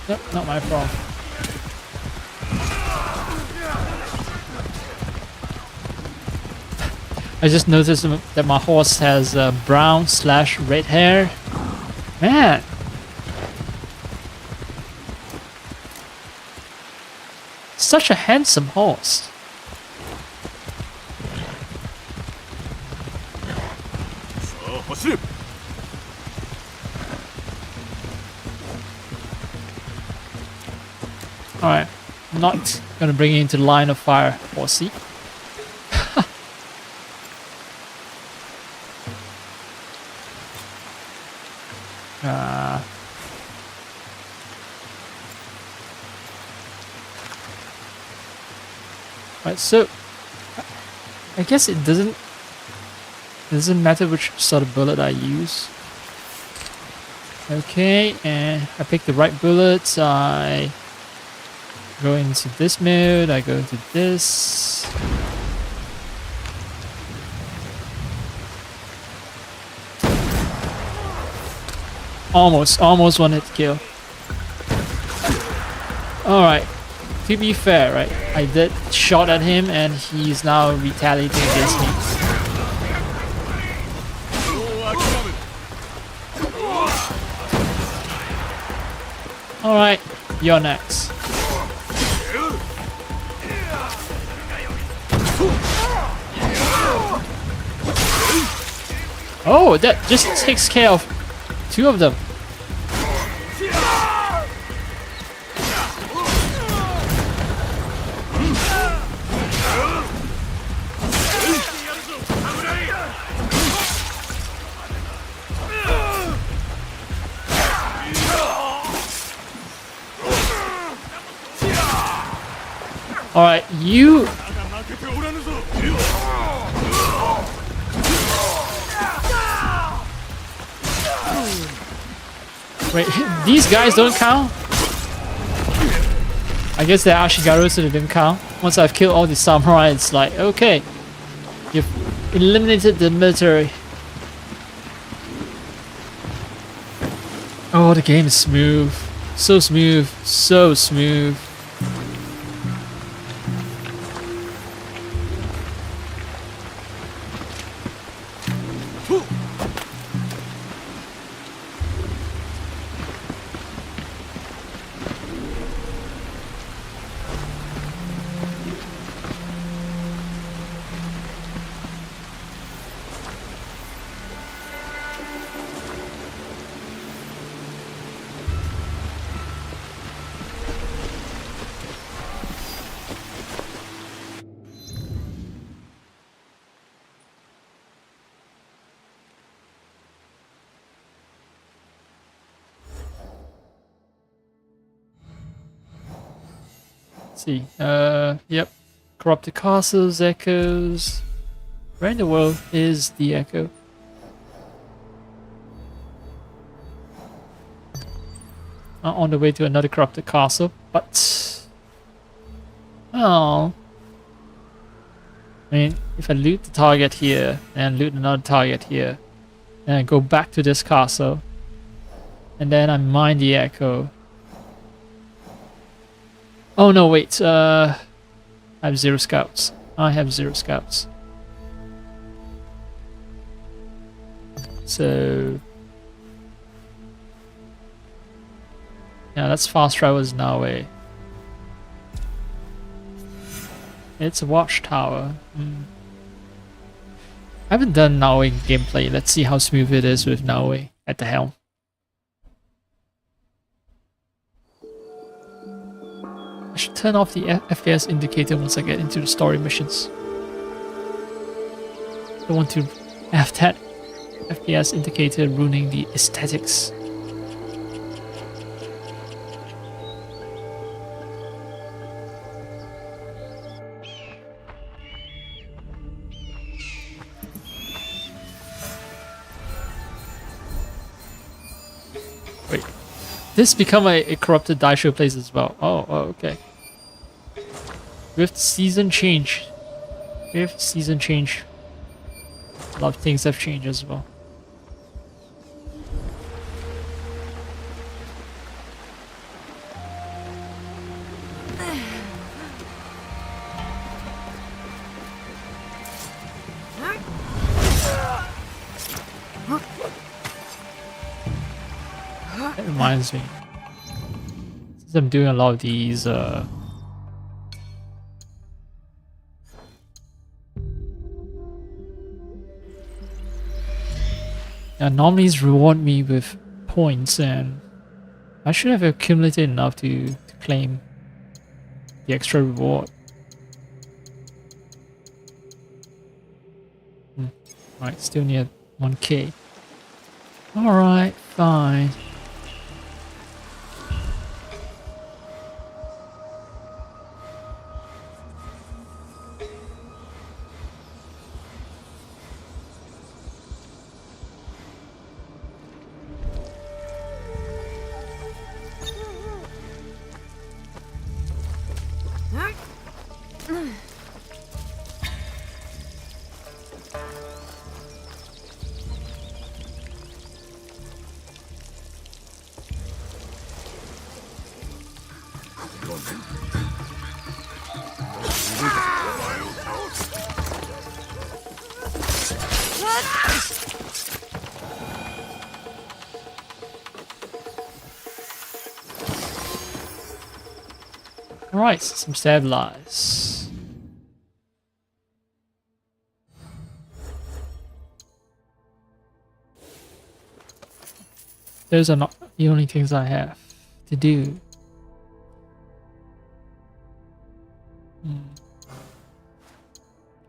Nope, not my problem. I just noticed that my horse has brown/red hair. Man. Such a handsome horse. Alright, I'm not gonna bring it into the line of fire, horsey. Right, so I guess it doesn't matter which sort of bullet I use. Okay, and I pick the right bullets. I go into this mode. I go into this. Almost one hit kill. Alright, to be fair, right, I did shot at him and he's now retaliating against me. Alright, you're next. Oh, that just takes care of two of them. Alright, you... Wait, these guys don't count? I guess they're Ashigaru, so they didn't count. Once I've killed all the samurai, it's like, okay, you've eliminated the military. Oh, the game is smooth. So smooth. So smooth. See, yep. Corrupted castles, echoes. Where in the world is the echo? On the way to another corrupted castle, but... Oh... I mean, if I loot the target here, and loot another target here, and I go back to this castle, and then I mine the echo... Oh no, wait, I have 0 scouts. I have 0 scouts. So... Yeah, that's fast travels Naue. It's a watchtower. I haven't done Naue gameplay. Let's see how smooth it is with Naue at the helm. I should turn off the FPS indicator once I get into the story missions. Don't want to have that FPS indicator ruining the aesthetics. Wait, this become a corrupted Daisho place as well. Oh, okay. With season change. A lot of things have changed as well. That reminds me. Since I'm doing a lot of these, anomalies reward me with points, and I should have accumulated enough to claim the extra reward. Right, still near 1k. Alright, fine. Alright, some stabilize. Those are not the only things I have to do.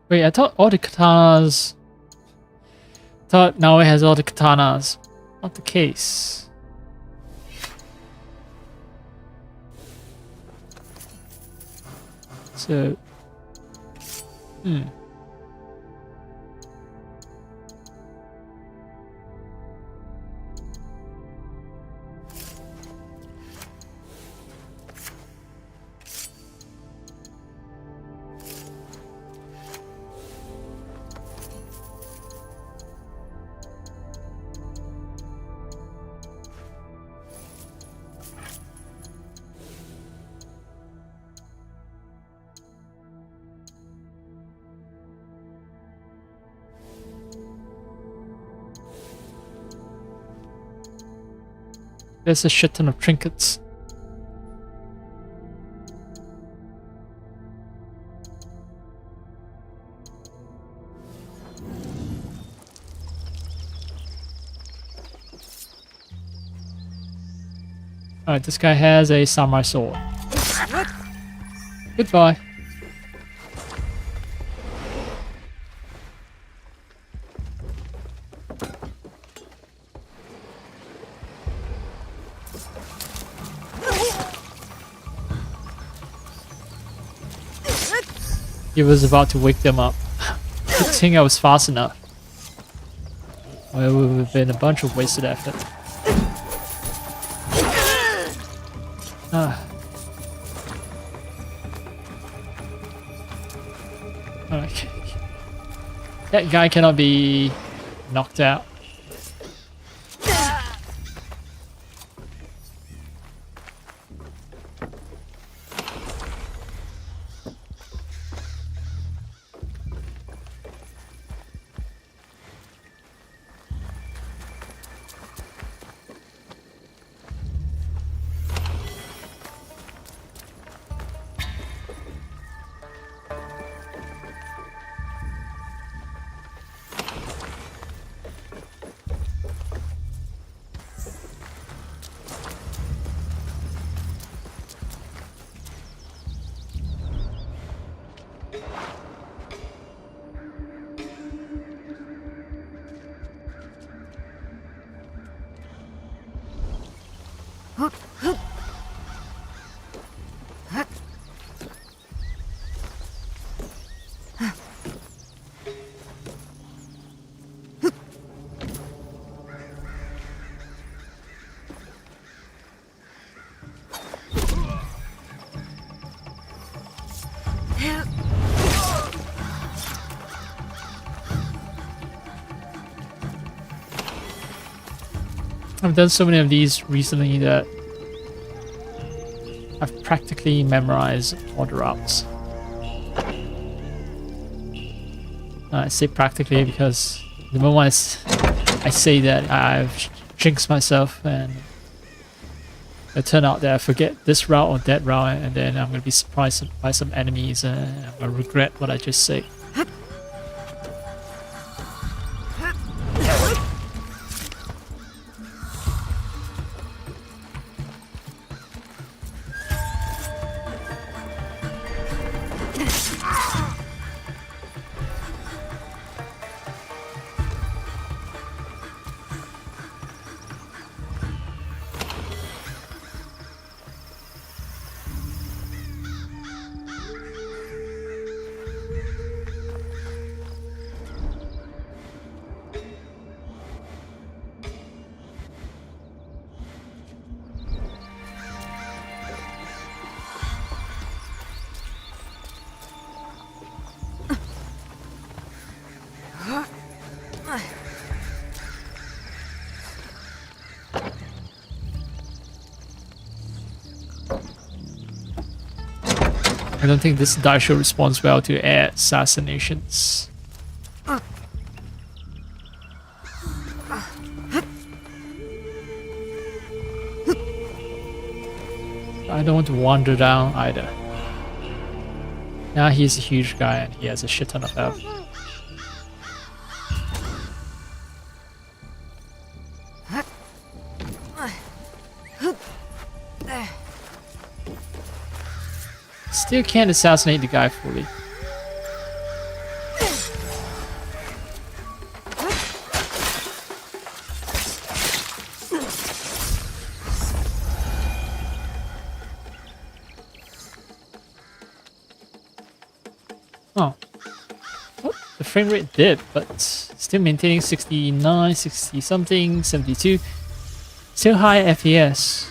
Wait, I thought all the katanas... thought now it has all the katanas. Not the case. So... there's a shit ton of trinkets. Alright, this guy has a samurai sword. Goodbye. He was about to wake them up. Good thing I was fast enough. Well, it would have been a bunch of wasted effort. Okay. That guy cannot be knocked out. I've done so many of these recently that I've practically memorized all the routes. I say practically because the moment I say that, I've jinxed myself and it turn out that I forget this route or that route, and then I'm gonna be surprised by some enemies, and I'm gonna regret what I just said. I don't think this Daisho responds well to air assassinations. I don't want to wander down either. Now he's a huge guy and he has a shit ton of health. Still can't assassinate the guy fully. Oh. Well, the frame rate dipped, but still maintaining 69, 60 something, 72. Still high FPS.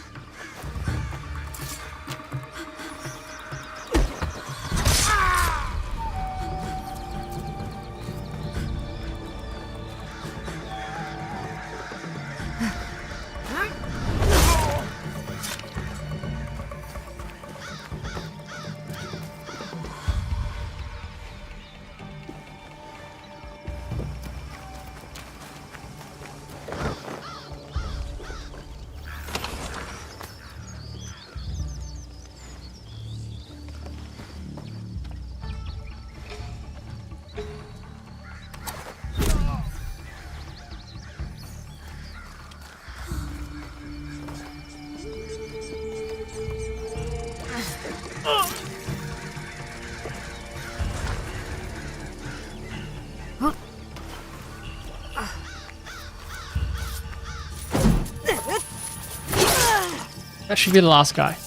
That should be the last guy.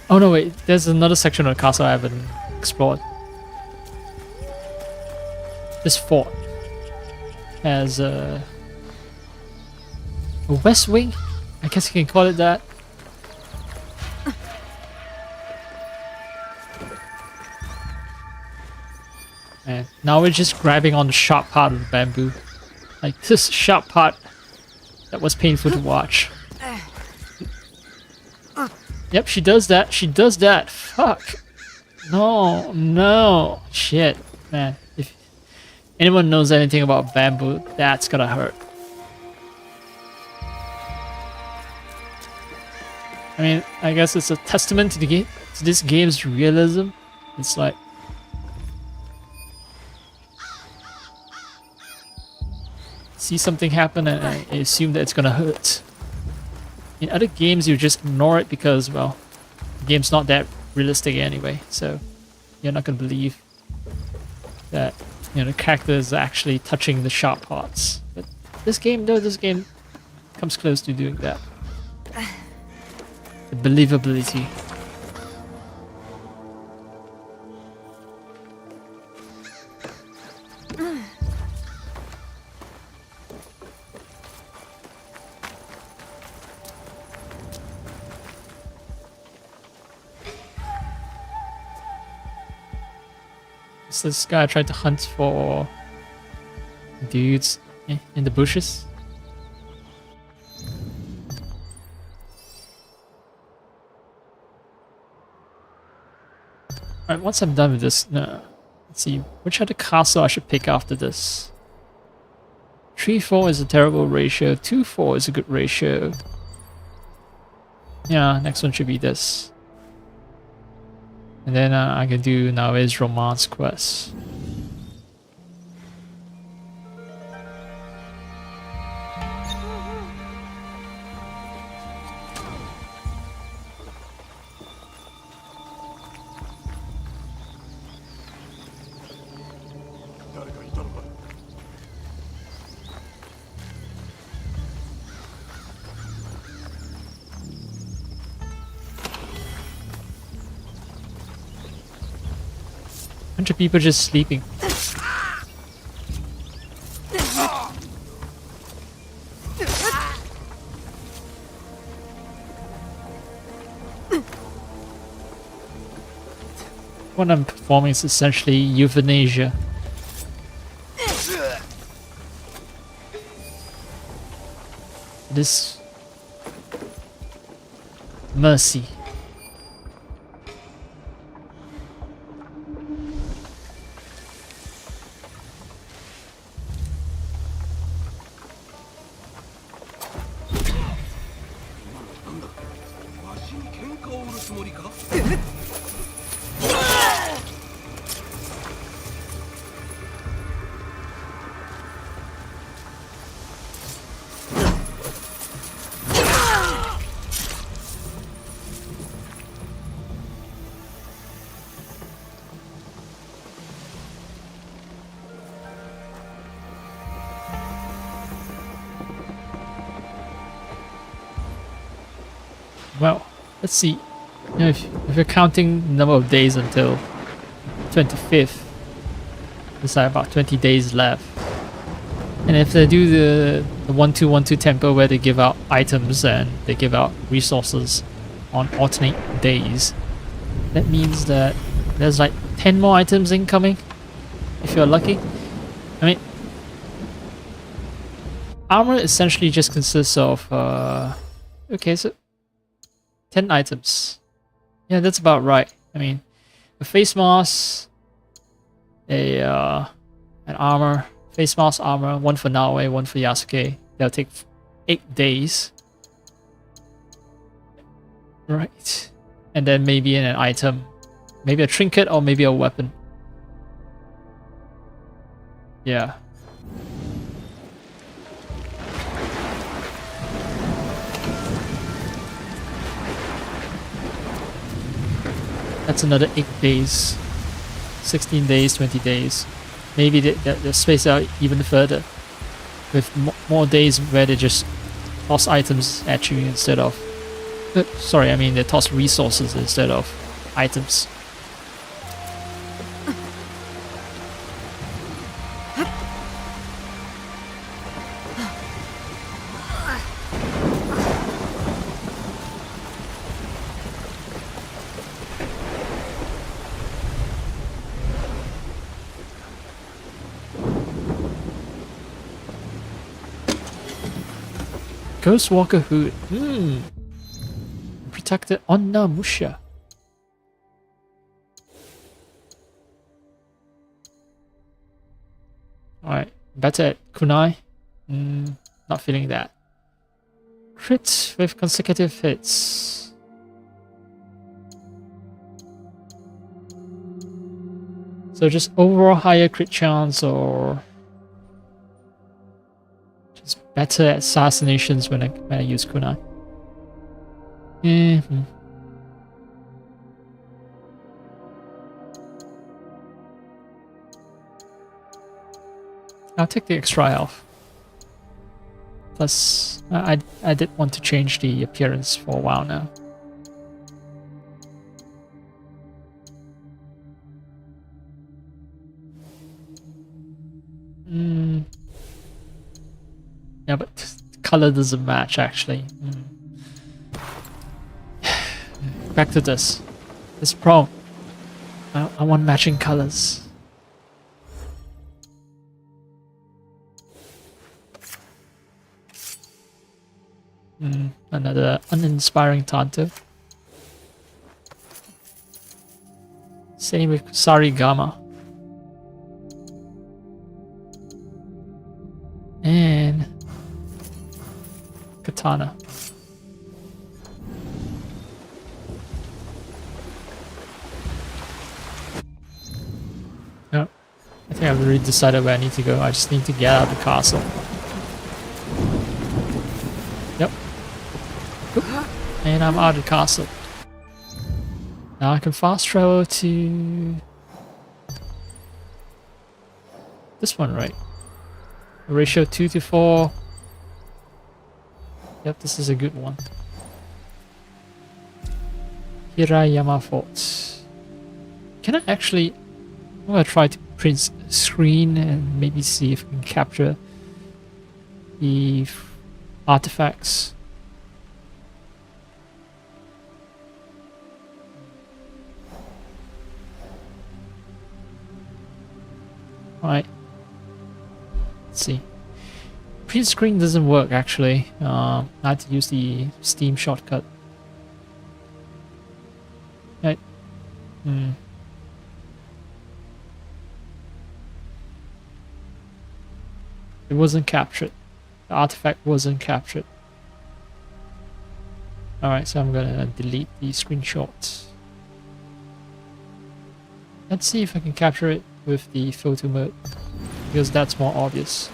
Oh no, wait, there's another section of the castle I haven't explored. This fort has a west wing? I guess you can call it that. And now we're just grabbing on the sharp part of the bamboo. Like this sharp part that was painful to watch. Yep, she does that. She does that. Fuck. No, no. Shit, man. If anyone knows anything about bamboo, that's gonna hurt. I mean, I guess it's a testament to the game, to this game's realism. It's like see something happen and I assume that it's gonna hurt. In other games, you just ignore it because, well, the game's not that realistic anyway, so you're not gonna believe that, you know, the character is actually touching the sharp parts. But this game, though, this game comes close to doing that. The believability. So this guy tried to hunt for dudes in the bushes. Alright, once I'm done with this, let's see, which other castle I should pick after this? 3-4 is a terrible ratio, 2-4 is a good ratio. Yeah, next one should be this. And then I can do now is romance quest. Bunch of people just sleeping. What I'm performing is essentially euthanasia. This mercy. Well, let's see. You know, if you're counting the number of days until 25th, there's like about 20 days left. And if they do the 1212 temple where they give out items and they give out resources on alternate days, that means that there's like 10 more items incoming if you're lucky. I mean, armor essentially just consists of okay, so 10 items. Yeah, that's about right. I mean, a face mask, an armor, face mask, armor, one for Naoe, one for Yasuke. That'll take 8 days. Right. And then maybe an item. Maybe a trinket or maybe a weapon. Yeah. That's another 8 days. 16 days, 20 days. Maybe they space out even further. With more days where they just toss items at you instead of... sorry, I mean they toss resources instead of items. Ghostwalker hood. Protected Onna Musha. Alright, better at kunai. Not feeling that. Crit with consecutive hits. So just overall higher crit chance or just better at assassinations when I use kunai. I'll take the extra health. Plus, I did want to change the appearance for a while now. Yeah, but the color doesn't match actually. Back to this. This problem. I want matching colors. Another uninspiring Tanto. Same with Sarigama. And Katana. already decided where I need to go. I just need to get out of the castle. Yep. Oop. And I'm out of the castle. Now I can fast travel to this one, right? Ratio 2 to 4. Yep, this is a good one. Hirayama Fort. Can I actually... I'm gonna try to print screen and maybe see if I can capture the artifacts. Right. Let's see. Print screen doesn't work actually. I had to use the Steam shortcut. Right. It wasn't captured. The artifact wasn't captured. Alright, so I'm gonna delete the screenshot. Let's see if I can capture it with the photo mode, because that's more obvious.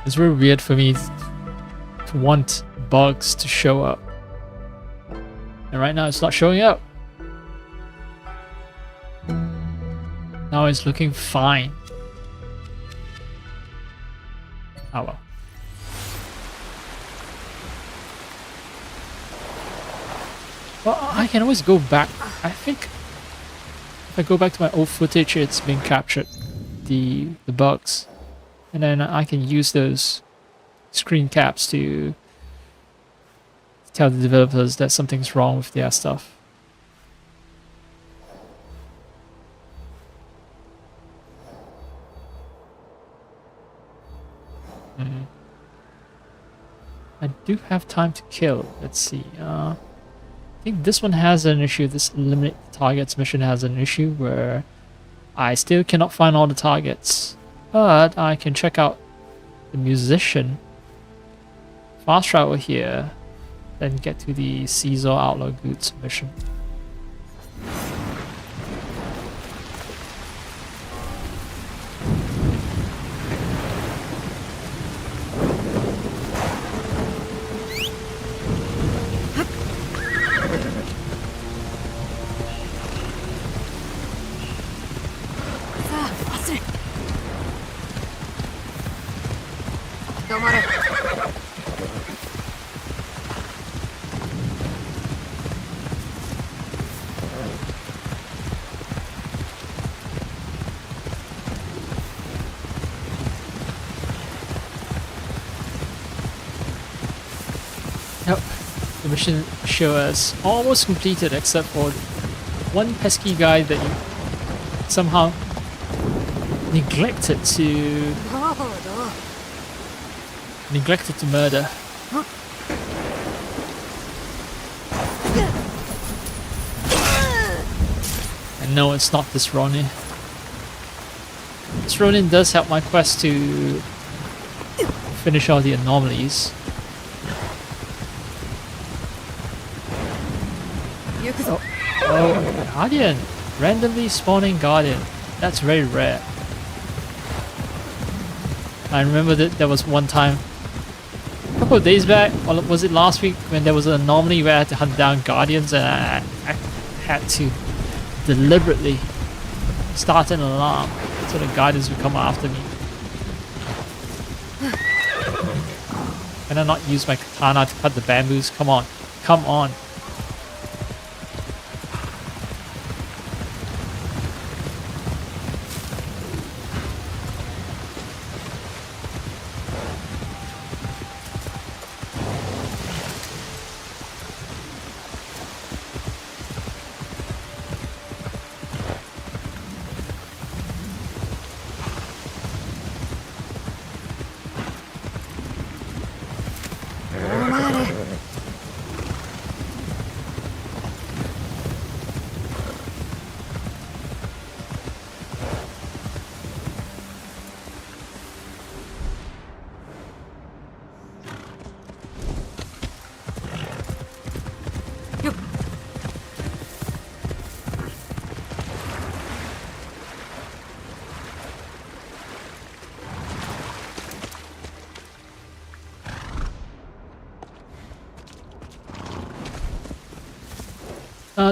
It's very weird for me to want bugs to show up. And right now it's not showing up. Now it's looking fine. Oh well. Well, I can always go back. I think if I go back to my old footage, it's been captured. The bugs. And then I can use those screen caps to tell the developers that something's wrong with their stuff. I do have time to kill. Let's see. I think this one has an issue. This eliminate targets mission has an issue where I still cannot find all the targets. But I can check out the musician, fast travel here, then get to the Caesar Outlaw Goods mission. Yep, the mission show us almost completed except for one pesky guy that you somehow neglected to murder. And no, it's not this Ronin. This Ronin does help my quest to finish all the anomalies. Oh, Guardian! Randomly spawning Guardian. That's very rare. I remember that there was one time, a couple of days back, or was it last week, when there was an anomaly where I had to hunt down Guardians and I had to deliberately start an alarm so the Guardians would come after me. Can I not use my katana to cut the bamboos? Come on. Come on.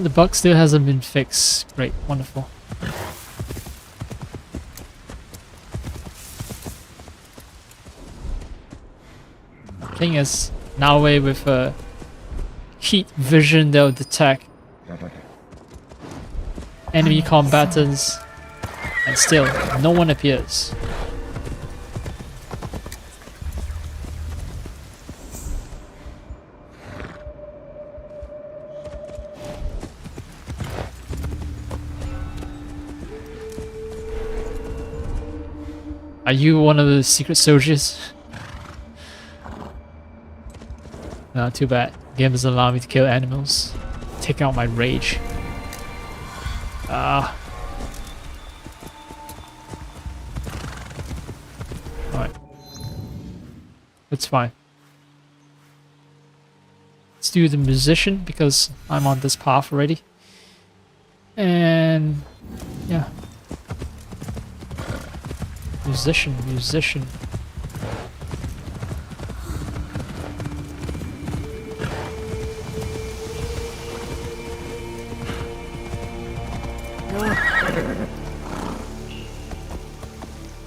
The bug still hasn't been fixed. Great, wonderful. Thing is, now with a heat vision that will detect enemy combatants, and still no one appears. Are you one of the secret soldiers? No, too bad. Game doesn't allow me to kill animals. Take out my rage. Ah. Alright. It's fine. Let's do the musician because I'm on this path already. And yeah. Musician.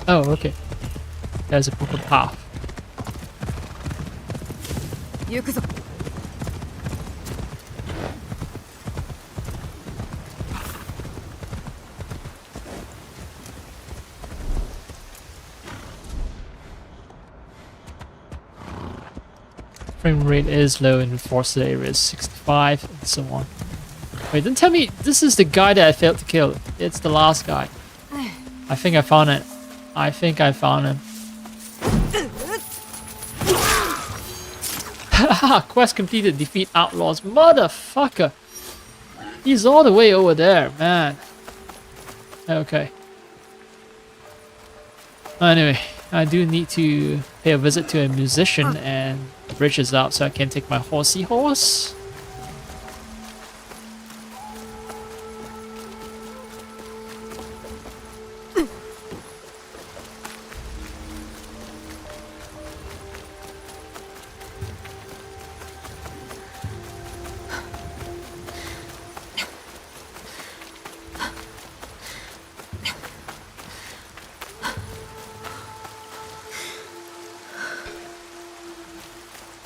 Oh, okay. There's a proper path. Frame rate is low in forested areas, 65 and so on. Wait, don't tell me this is the guy that I failed to kill. It's the last guy. I think I found it. I think I found him. Haha, quest completed, defeat outlaws. Motherfucker! He's all the way over there, man. Okay. Anyway, I do need to pay a visit to a musician, and the bridge is out so I can take my horsey horse.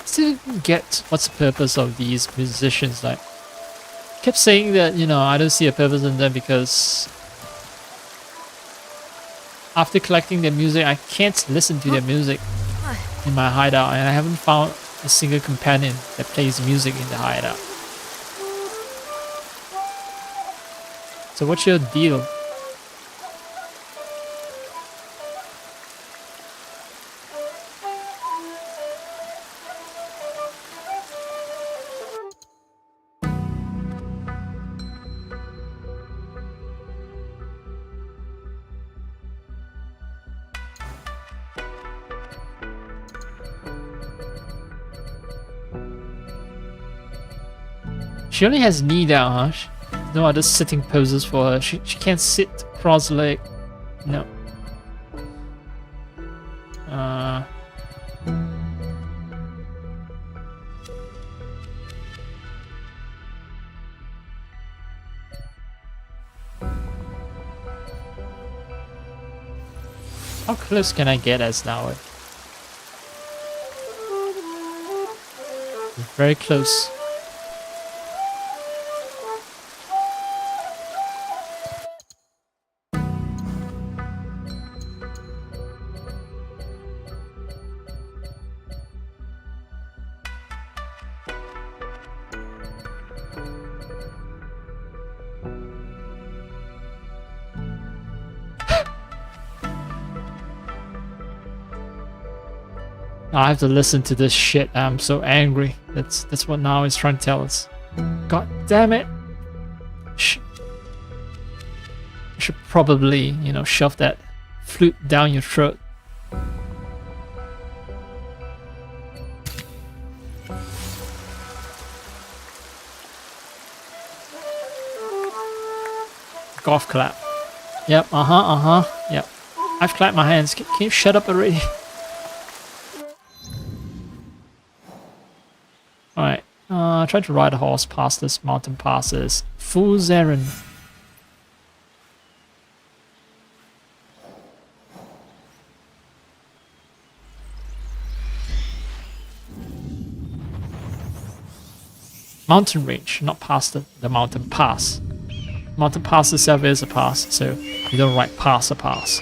Still didn't get what's the purpose of these musicians. Like, kept saying that, you know, I don't see a purpose in them because after collecting their music, I can't listen to their music in my hideout, and I haven't found a single companion that plays music in the hideout. So what's your deal? She only has knee down, huh? No other sitting poses for her. She can't sit cross-legged. No. How close can I get as now? Very close. I have to listen to this shit. I'm so angry. That's what now is trying to tell us. God damn it! I should probably, you know, shove that flute down your throat. Golf clap. Yep. Yep. I've clapped my hands. Can you shut up already? Alright, try to ride a horse past this mountain passes. Fool's errand. Mountain range, not past the mountain pass. Mountain pass itself is a pass, so you don't ride past a pass.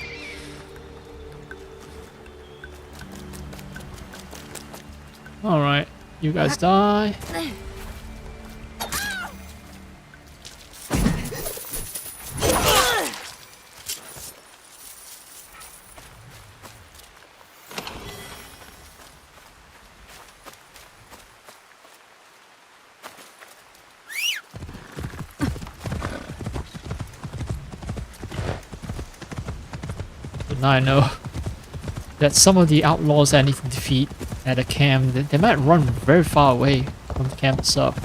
Alright, you guys die. But now I know that some of the outlaws I need to defeat at a camp, they might run very far away from the camp itself.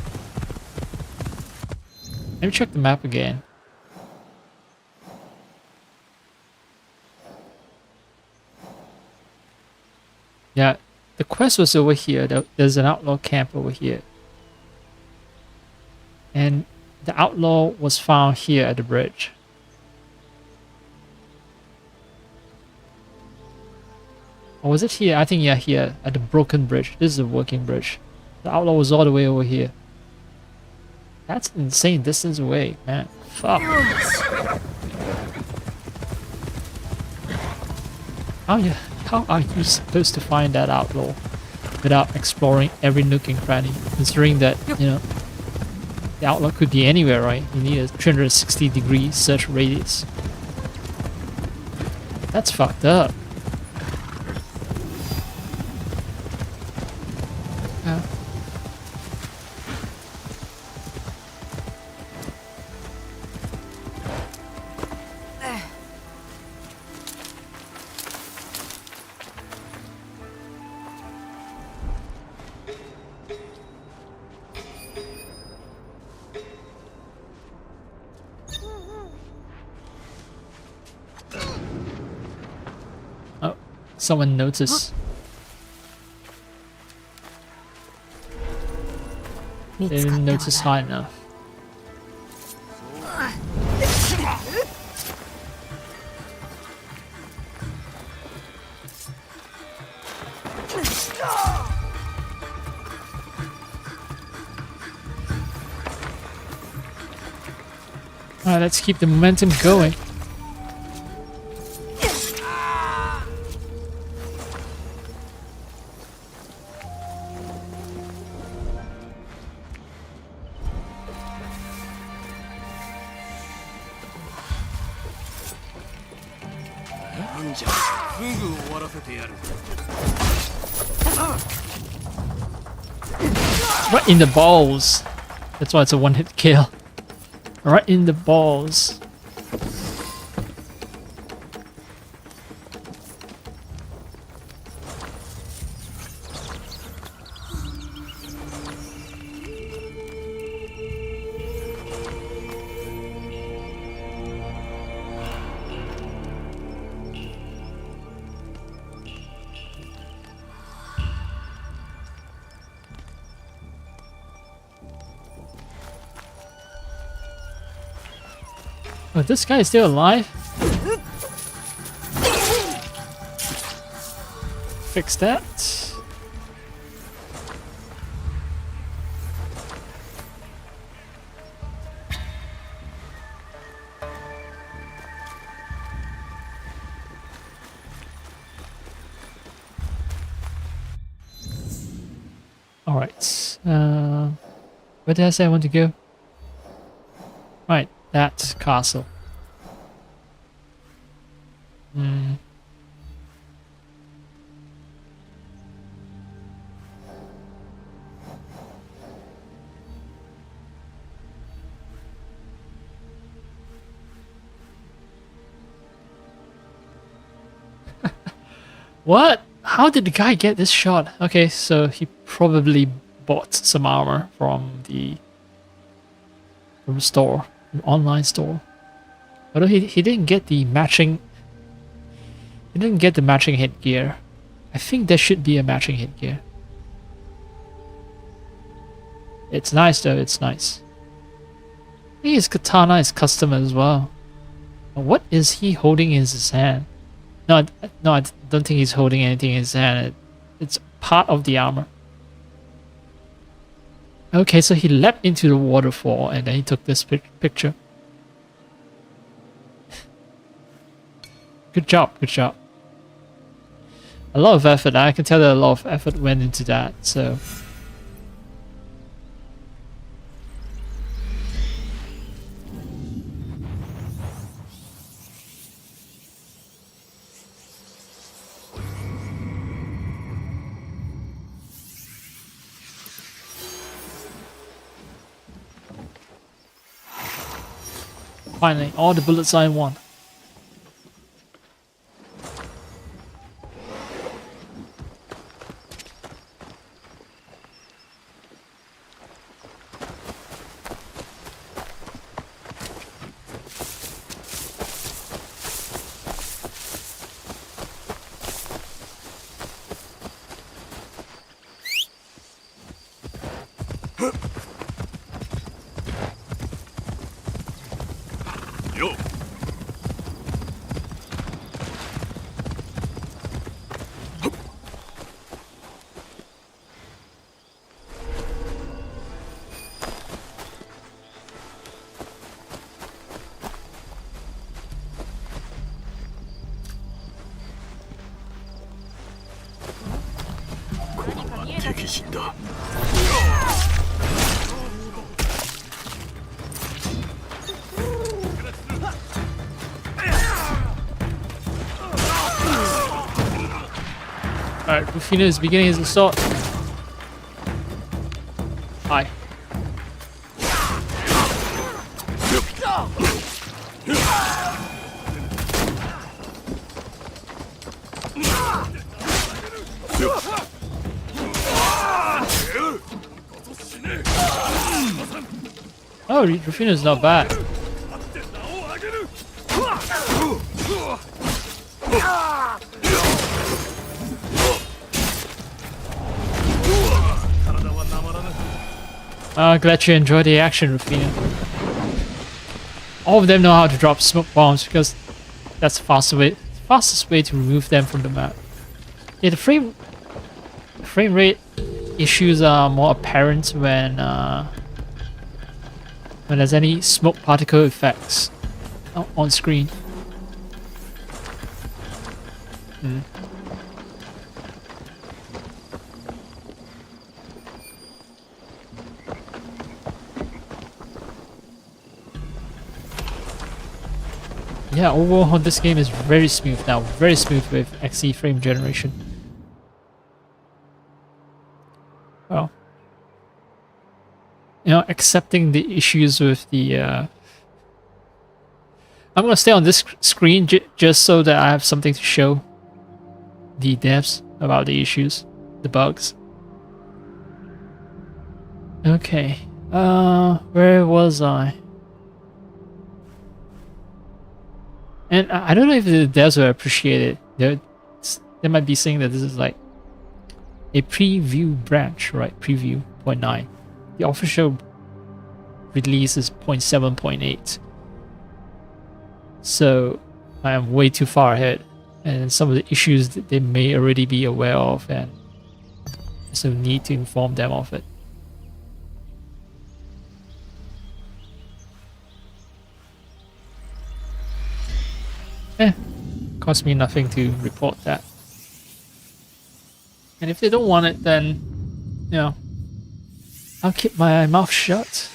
Let me check the map again. Yeah, the quest was over here. There's an outlaw camp over here. And the outlaw was found here at the bridge. Or was it here? I think, yeah, here at the broken bridge. This is a working bridge. The outlaw was all the way over here. That's an insane distance away, man. Fuck. How are you supposed to find that outlaw without exploring every nook and cranny? Considering that, you know, the outlaw could be anywhere, right? You need a 360-degree search radius. That's fucked up. Oh, someone noticed. They didn't notice high enough. Alright, let's keep the momentum going. Right in the balls. That's why it's a one-hit kill. Right in the balls. Oh, this guy is still alive? Fix that. Alright. Where did I say I want to go? Right. That castle. What? How did the guy get this shot? Okay, so he probably bought some armor from the store. Online store. Although he didn't get the matching. He didn't get the matching headgear. I think there should be a matching headgear. It's nice though, it's nice. I think his katana is custom as well. What is he holding in his hand? No, I don't think he's holding anything in his hand. It's part of the armor. Okay, so he leapt into the waterfall and then he took this picture. Good job, good job. A lot of effort. I can tell that a lot of effort went into that, so... Finally, all the bullets I want. Yo. Alright, Rufino is beginning his assault. Hi. Oh, Rufino's not bad. Glad you enjoyed the action, Rufino. All of them know how to drop smoke bombs because that's the fastest way to remove them from the map. Yeah, the frame rate issues are more apparent when there's any smoke particle effects on screen. Yeah, overall this game is very smooth now, very smooth with XE frame generation. Well, you know, accepting the issues with the I'm gonna stay on this screen just so that I have something to show the devs about the issues, the bugs. Okay, where was I? And I don't know if the devs will appreciate it. They might be saying that this is like a preview branch, right? Preview 0.9. The official release is 0.7, 0.8. So I am way too far ahead. And some of the issues that they may already be aware of, and so need to inform them of it. Cost me nothing to report that. And if they don't want it, then, you know, I'll keep my mouth shut.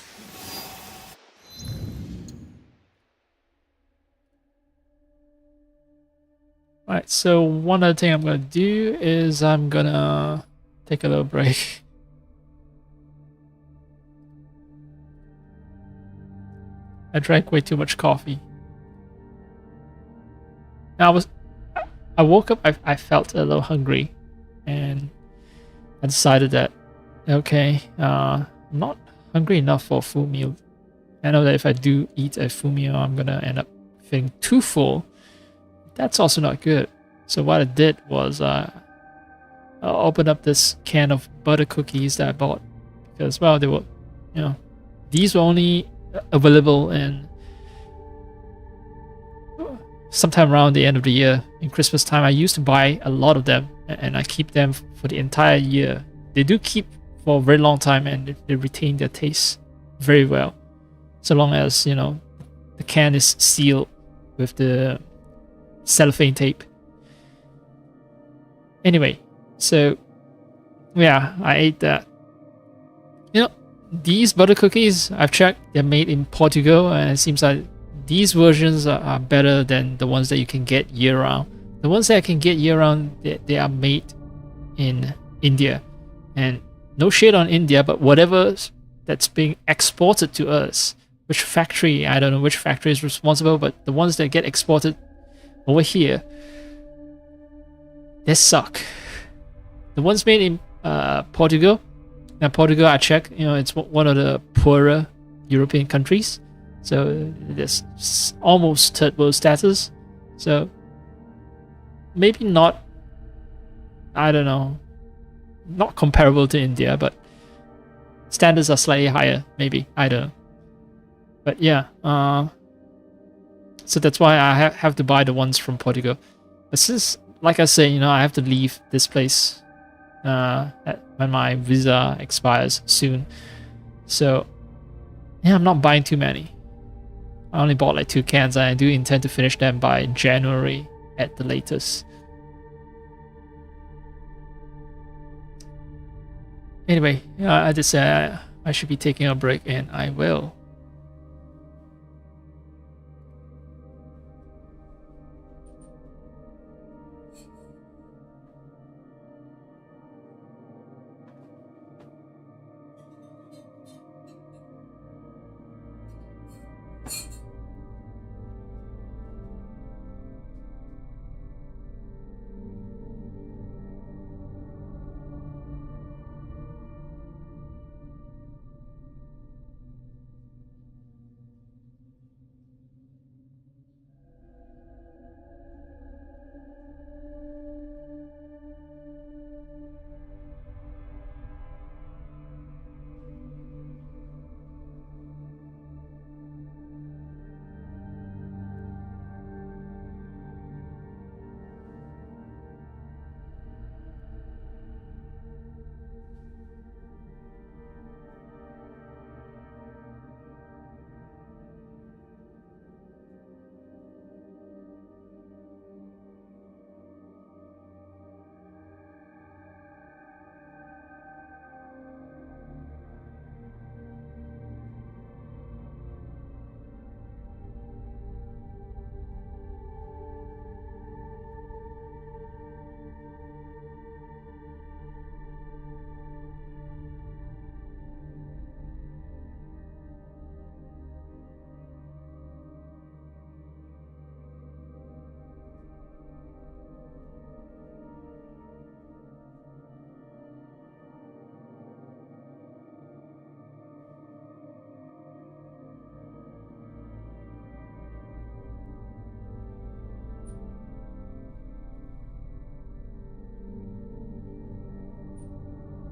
Right, so one other thing I'm gonna do is I'm gonna take a little break. I drank way too much coffee. I woke up, I felt a little hungry, and I decided that, okay, I'm not hungry enough for a full meal. I know that if I do eat a full meal, I'm gonna end up feeling too full. That's also not good. So what I did was I opened up this can of butter cookies that I bought, because, well, they were you know, these were only available in sometime around the end of the year in Christmas time. I used to buy a lot of them, and I keep them for the entire year. They do keep for a very long time, and they retain their taste very well, so long as, you know, the can is sealed with the cellophane tape. Anyway, so yeah, I ate that. You know, these butter cookies, I've checked, they're made in Portugal, and it seems like these versions are better than the ones that you can get year round. The ones that I can get year round, they are made in India. And no shade on India, but whatever that's being exported to us, which factory, I don't know which factory is responsible, but the ones that get exported over here, they suck. The ones made in Portugal, now Portugal, I checked, you know, it's one of the poorer European countries, so there's almost third world status, so maybe not, I don't know, not comparable to India, but standards are slightly higher, maybe, I don't know. But yeah, so that's why I have to buy the ones from Portugal. But since, like I say, you know, I have to leave this place when my visa expires soon, so yeah, I'm not buying too many. I only bought like 2 cans, and I do intend to finish them by January at the latest. Anyway, I just said I should be taking a break, and I will.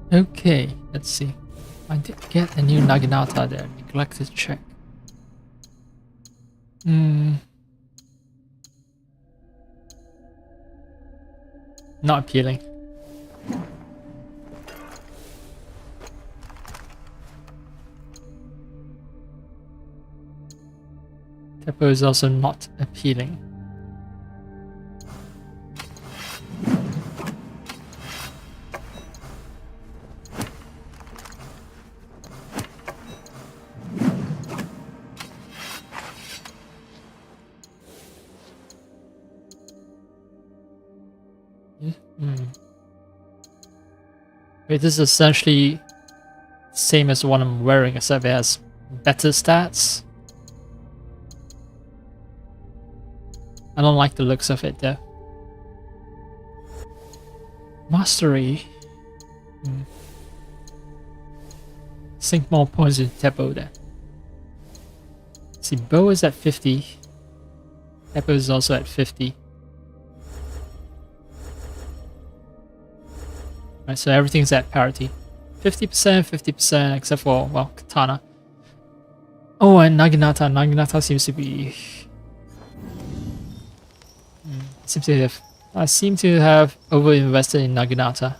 Okay, let's see. I did get a new Naginata there. Neglected check. Not appealing. Teppo is also not appealing. Wait, this is essentially the same as the one I'm wearing, except it has better stats. I don't like the looks of it though. Mastery. Sink more points with Teppo there. See, Bo is at 50. Teppo is also at 50. Right, so everything's at parity. 50%, 50%, except for, well, Katana. Oh, and Naginata. Naginata seems to be... I seem to have over-invested in Naginata.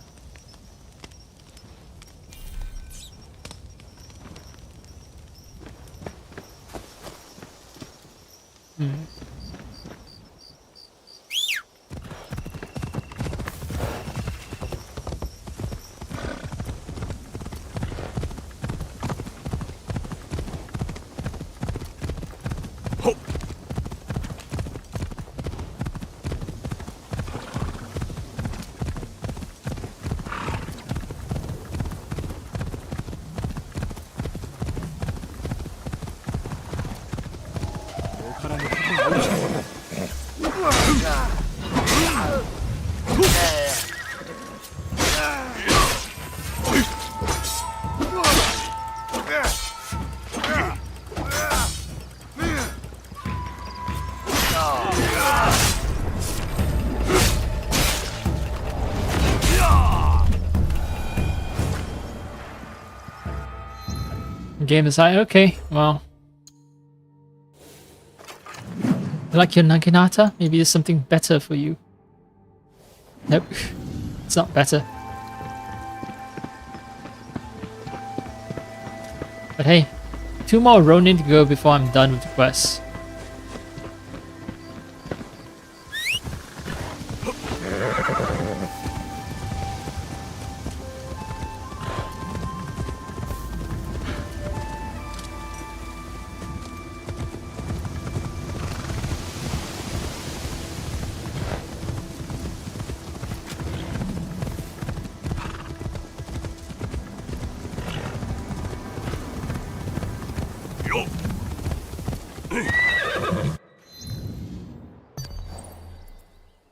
Game design, okay, well. You like your Naginata? Maybe there's something better for you. Nope, it's not better. But hey, 2 more Ronin to go before I'm done with the quest.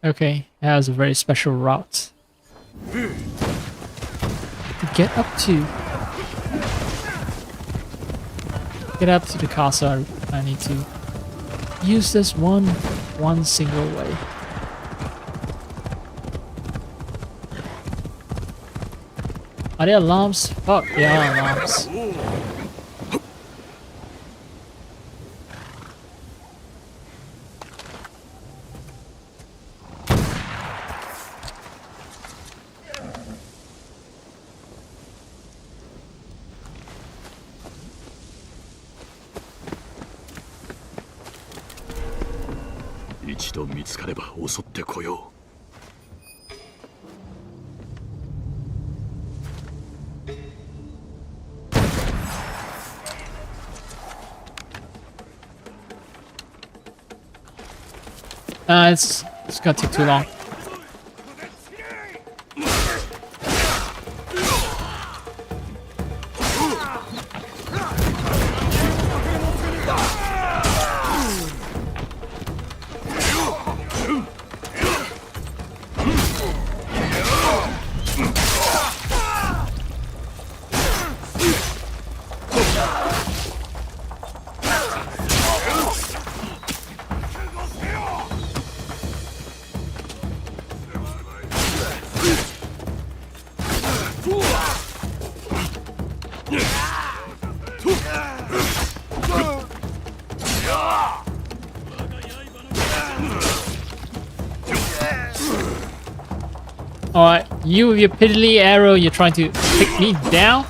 Okay, it has a very special route to get up to. Get up to the castle. I need to use this one single way. Are there alarms? Fuck, there are alarms. It's gonna take too long. Alright, you with your piddly arrow, you're trying to pick me down?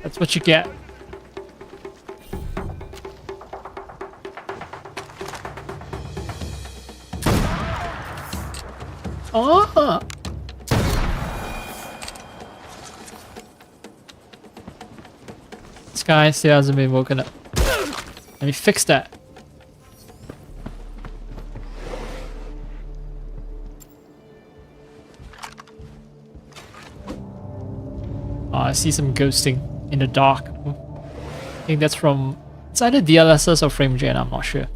That's what you get. Oh! This guy still hasn't been woken up. Let me fix that. Oh, I see some ghosting in the dark. I think that's from... It's either DLSS or FrameJN, I'm not sure.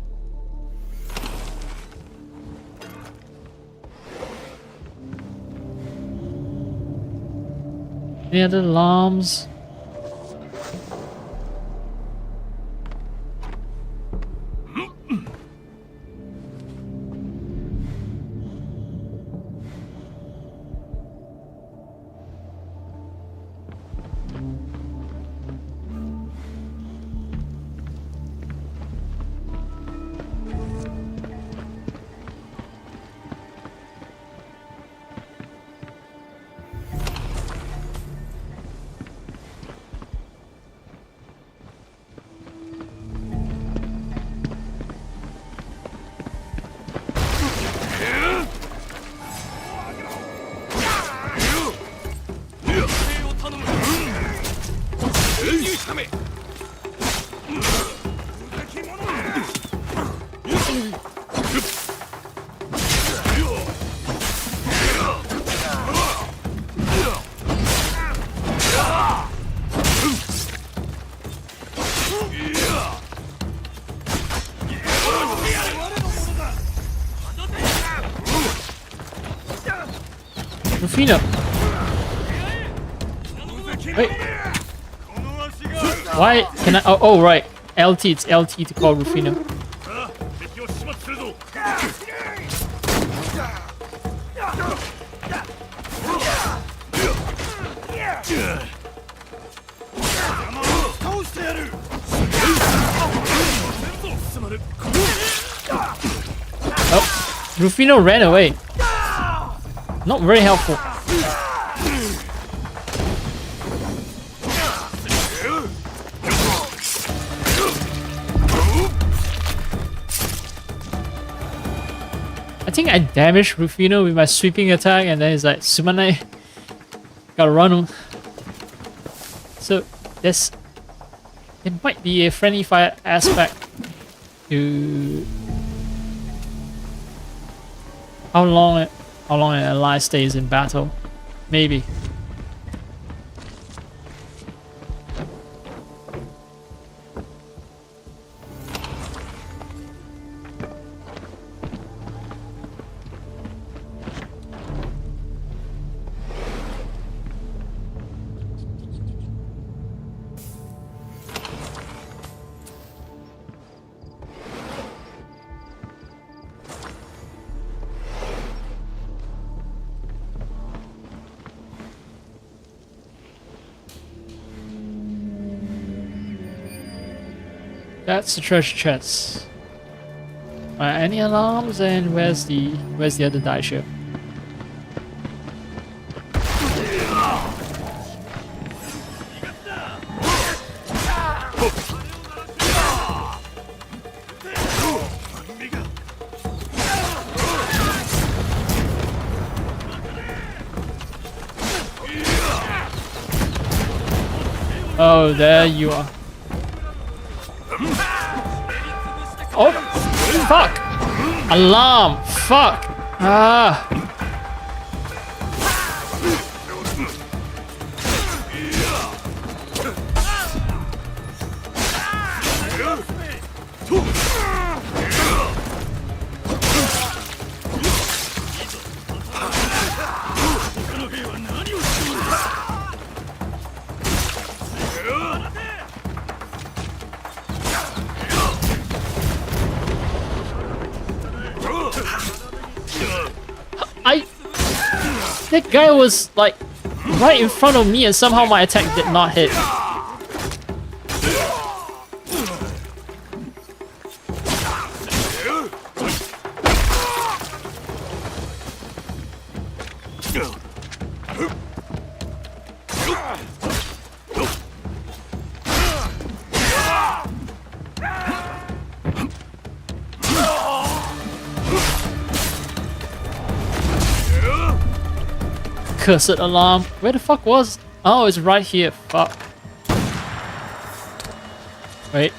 Any other alarms? Rufino. Wait. Why can I? Oh, right. LT. It's LT to call Rufino. Oh, Rufino ran away. Not very helpful. I think I damaged Rufino with my sweeping attack, and then he's like, Sumane, gotta run him. So there's, it might be a friendly fire aspect to how long an ally stays in battle, maybe. That's the treasure chest. Any alarms? And where's the other die show? Oh, there you are. Oh, fuck! Alarm! Fuck! Ah! That guy was like right in front of me and somehow my attack did not hit. Cursed alarm. Where the fuck was? Oh, it's right here. Fuck. Wait.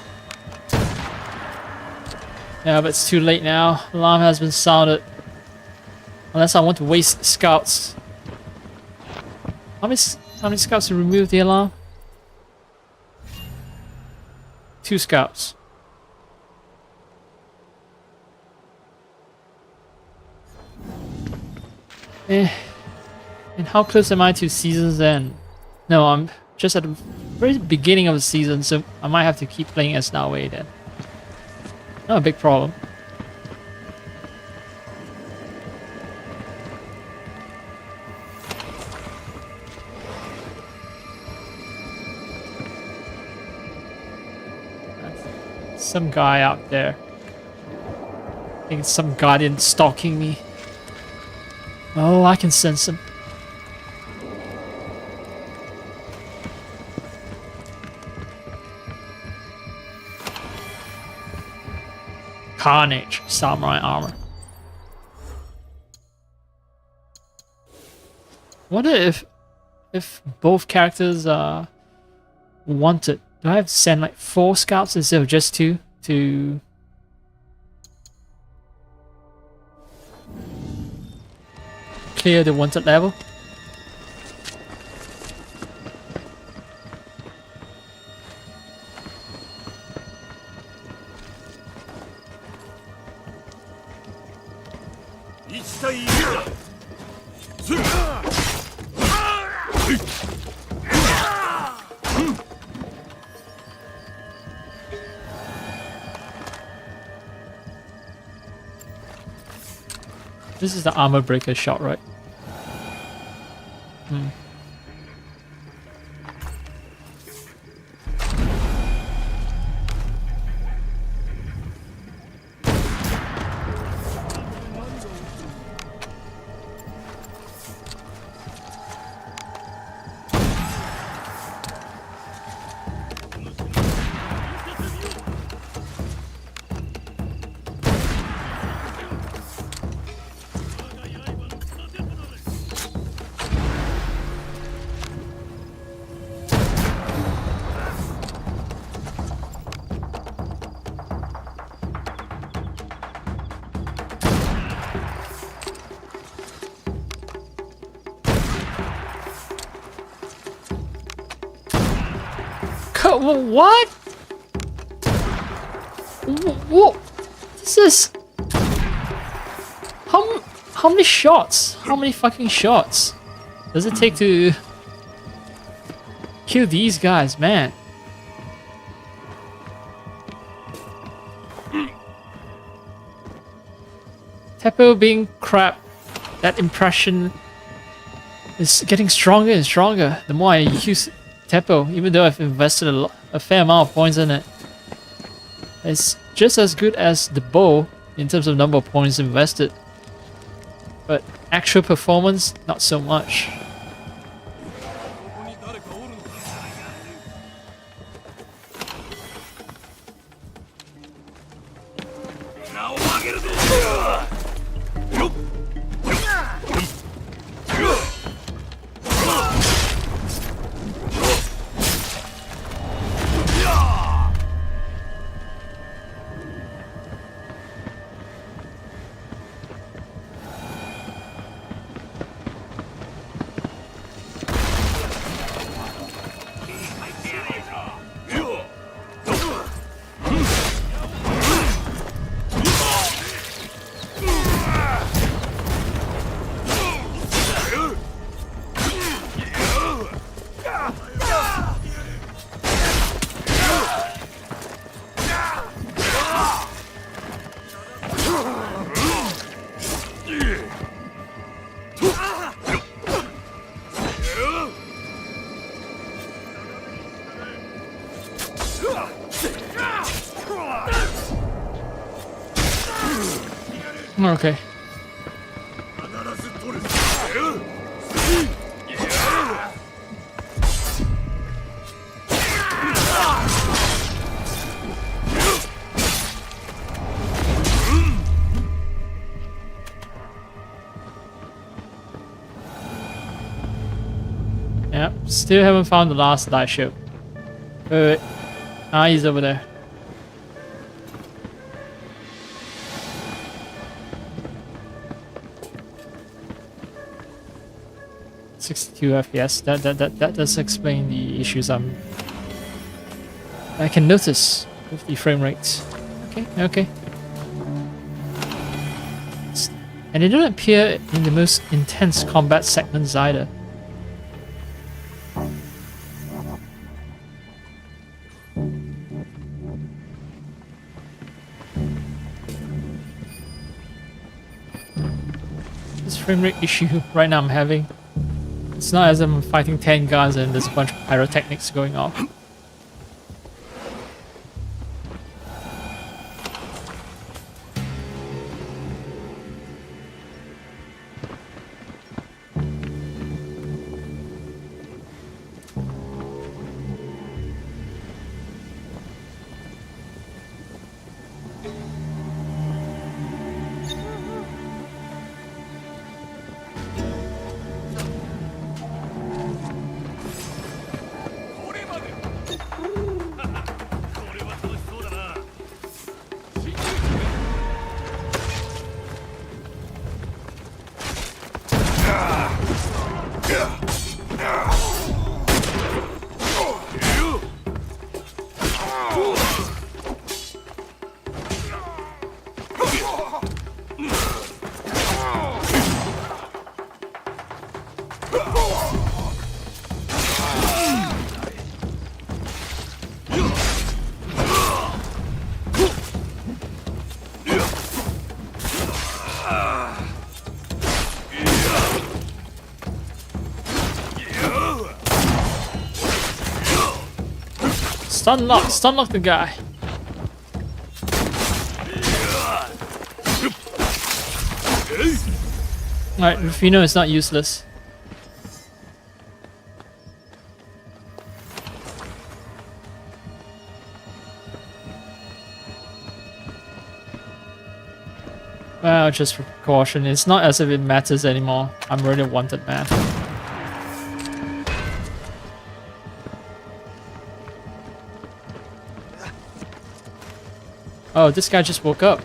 Yeah, but it's too late now. Alarm has been sounded. Unless I want to waste scouts. How many scouts to remove the alarm? 2 scouts. And how close am I to season's end? No, I'm just at the very beginning of the season, so I might have to keep playing as Naoe then. Not a big problem. That's some guy out there. I think it's some guardian stalking me. Oh, I can sense him. Carnage, samurai armor. Wonder if both characters wanted Do I have to send like 4 scouts instead of just 2 to clear the wanted level? This is the armor breaker shot, right? What? What? This is... How many shots? How many fucking shots does it take to kill these guys, man? Teppo being crap, that impression is getting stronger and stronger the more I use Teppo, even though I've invested a fair amount of points in it. It's just as good as the bow in terms of number of points invested, but actual performance, not so much. Okay. Yep, still haven't found the last light ship. Wait. Ah, he's over there. 62 FPS. That does explain the issues I can notice with the frame rates. Okay. And they don't appear in the most intense combat segments either. This frame rate issue right now I'm having. It's not as I'm fighting 10 guns and there's a bunch of pyrotechnics going off. Stun lock the guy. Alright, Rufino is not useless. Well, just for precaution, it's not as if it matters anymore. I'm really a wanted man. Oh, this guy just woke up.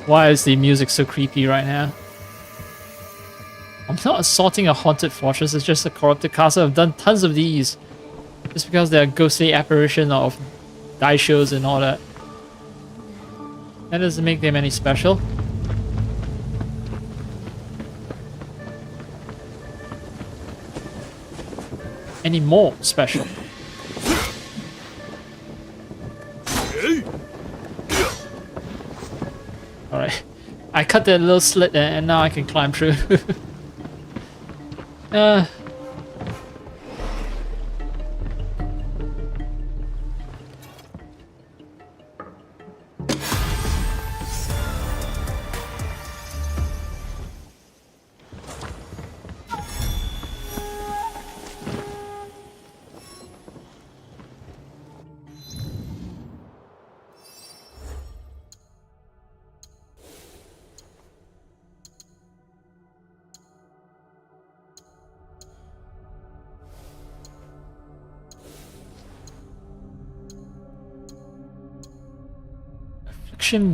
Why is the music so creepy right now? I'm not assaulting a haunted fortress, it's just a corrupted castle. I've done tons of these. Just because they're ghostly apparition of die shows and all that. That doesn't make them any special. Any more special. Alright. I cut that little slit there and now I can climb through.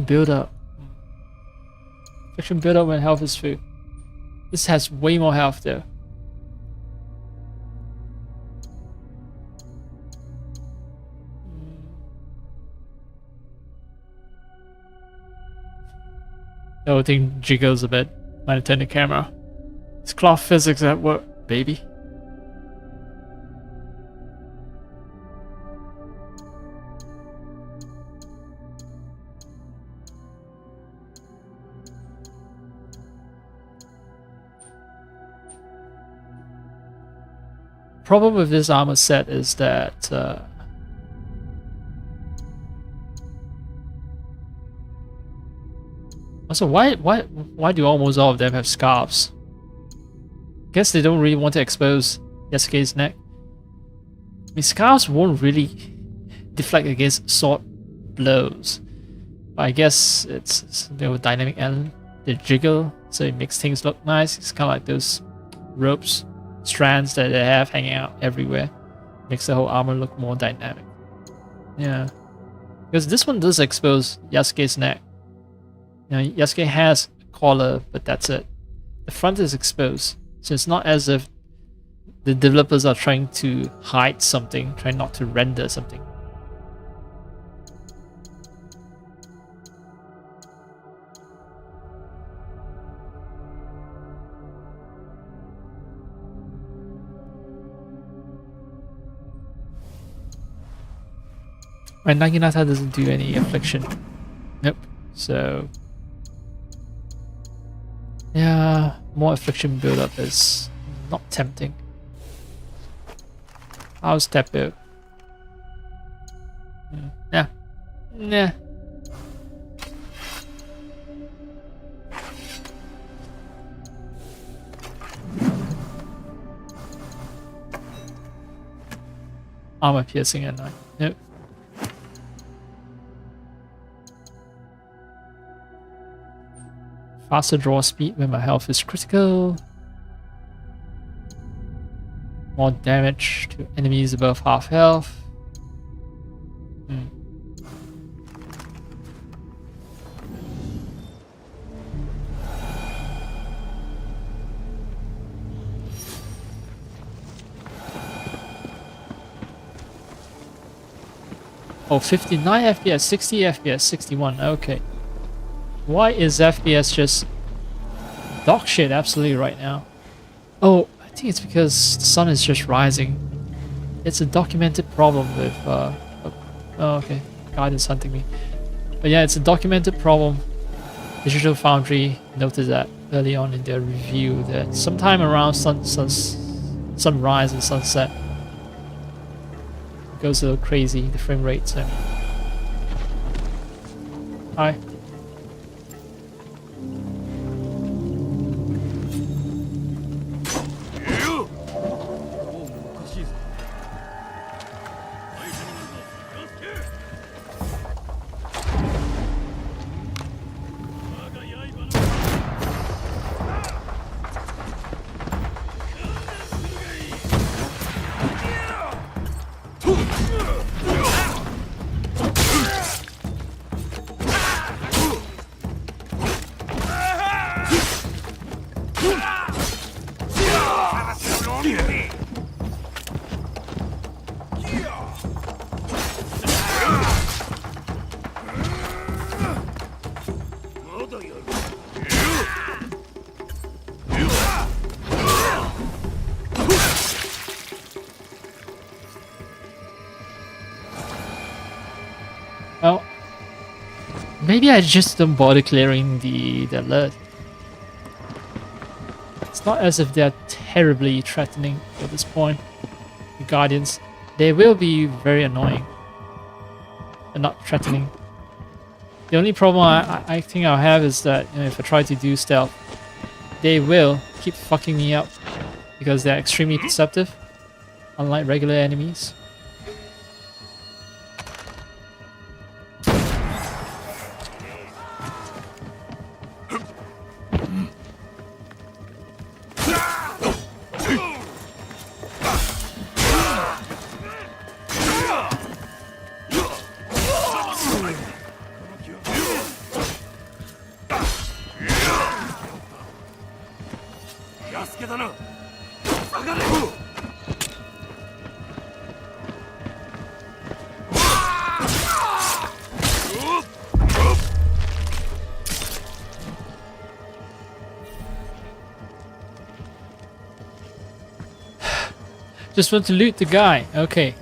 Build up. Affliction build up when health is full. This has way more health though. The whole thing jiggles a bit when I turn the camera. It's cloth physics at work, baby. Problem with this armor set is that also why do almost all of them have scarves? Guess they don't really want to expose Yasuke's neck. I mean, scarves won't really deflect against sword blows, but I guess it's dynamic element. They jiggle, so it makes things look nice. It's kind of like those ropes. Strands that they have hanging out everywhere makes the whole armor look more dynamic. Yeah, because this one does expose Yasuke's neck. You know, Yasuke has a collar, but that's it. The front is exposed, so it's not as if the developers are trying to hide something, trying not to render something. My Naginata doesn't do any affliction. Nope. So yeah, more affliction build-up is not tempting. How's that build? Yeah. Nah. Armor piercing at 9. Nope. Faster draw speed when my health is critical. More damage to enemies above half health. Oh, 59 FPS, 60 FPS, 61. Okay. Why is FPS just dog shit absolutely right now? Oh, I think it's because the sun is just rising. It's a documented problem with oh, okay. God is hunting me. But yeah, it's a documented problem. Digital Foundry noted that early on in their review that sometime around sunrise and sunset it goes a little crazy, the frame rate. So. Hi. Well, maybe I just don't bother clearing the alert. It's not as if they're terribly threatening at this point. The Guardians, they will be very annoying. They're not threatening. The only problem I think I'll have is that if I try to do stealth, they will keep fucking me up because they're extremely perceptive, unlike regular enemies. Just want to loot the guy. Okay.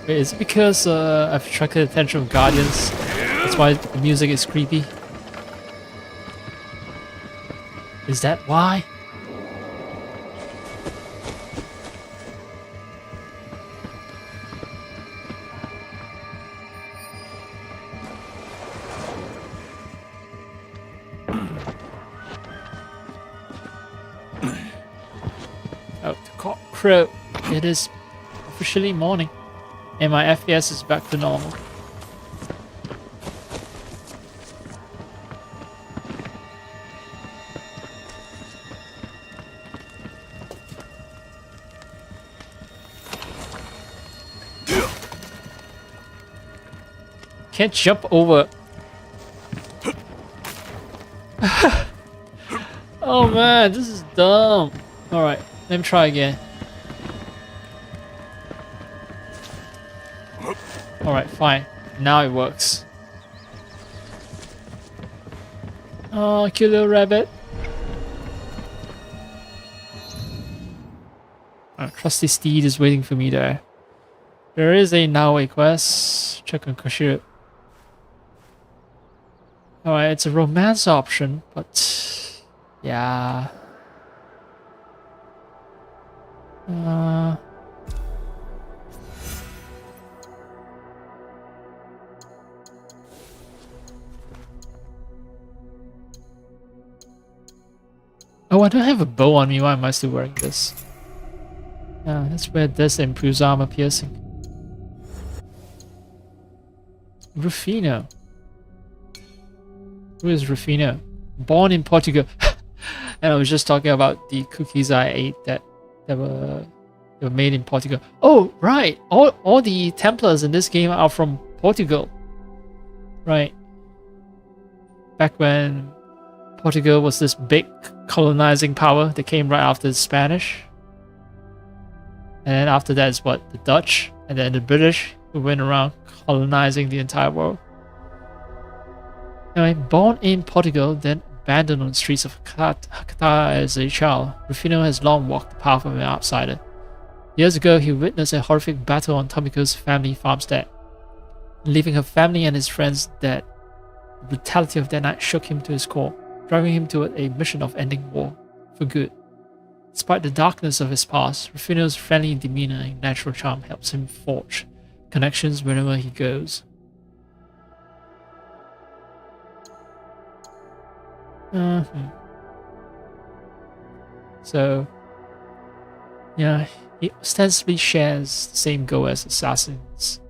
Wait, is it because I've attracted the attention of Guardians? That's why the music is creepy? Is that why? Oh, the cock crow. It is officially morning. And my FPS is back to normal. Can't jump over. Oh man, this is dumb. Alright, let me try again. Alright, fine. Now it works. Oh, cute little rabbit. Our trusty steed is waiting for me there. There is a now a quest. Check on Kashir. Alright, it's a romance option, but yeah. Oh, I don't have a bow on me. Why am I still wearing this? Yeah, let's wear this and improves armor piercing. Rufino. Who is Rufino? Born in Portugal. And I was just talking about the cookies I ate that were made in Portugal. Oh, right. All the Templars in this game are from Portugal. right? Back when Portugal was this big colonizing power that came right after the Spanish. And then after that is what? The Dutch and then the British who went around colonizing the entire world. Anyway, born in Portugal, then abandoned on the streets of Qatar as a child, Rufino has long walked the path of an outsider. Years ago, he witnessed a horrific battle on Tomiko's family farmstead. Leaving her family and his friends dead, the brutality of that night shook him to his core, driving him toward a mission of ending war for good. Despite the darkness of his past, Rufino's friendly demeanor and natural charm helps him forge connections wherever he goes. So, yeah, he ostensibly shares the same goal as assassins.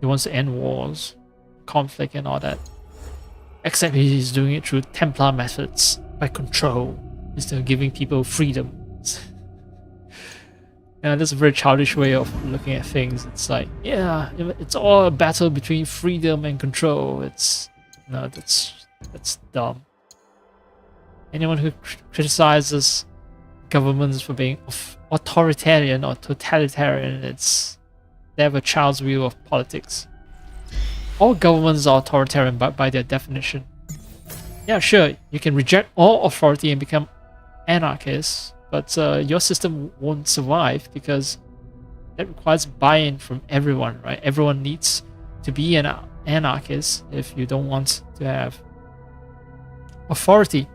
He wants to end wars, conflict, and all that. Except he's doing it through Templar methods, by control, instead of giving people freedom. Yeah, that's a very childish way of looking at things. It's like, yeah, it's all a battle between freedom and control. It's no, that's dumb. Anyone who criticizes governments for being authoritarian or totalitarian, they have a child's view of politics. All governments are authoritarian by their definition. Yeah, sure, you can reject all authority and become anarchist, but your system won't survive because that requires buy-in from everyone, right? Everyone needs to be an anarchist if you don't want to have authority.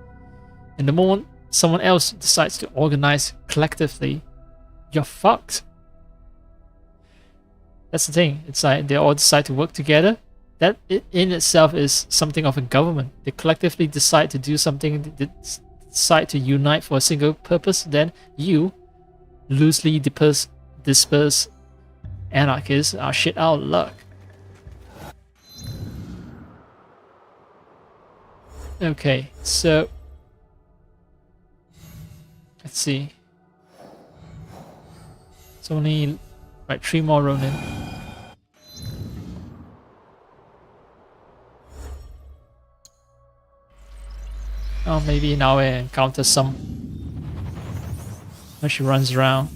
And the moment someone else decides to organize collectively, you're fucked. That's the thing. It's like they all decide to work together. That in itself is something of a government. They collectively decide to do something, they decide to unite for a single purpose, then you loosely disperse anarchists are shit out of luck. Okay, so let's see. It's only right 3 more Ronin. Oh, maybe now I encounter some when she runs around.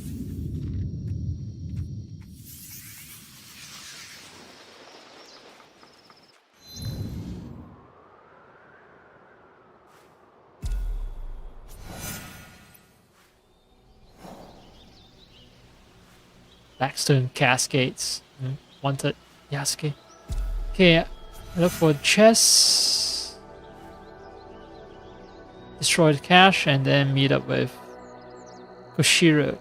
Blackstone Cascades. Wanted Yasuke. Okay, I look for chests. Destroy the cache and then meet up with Koshiro.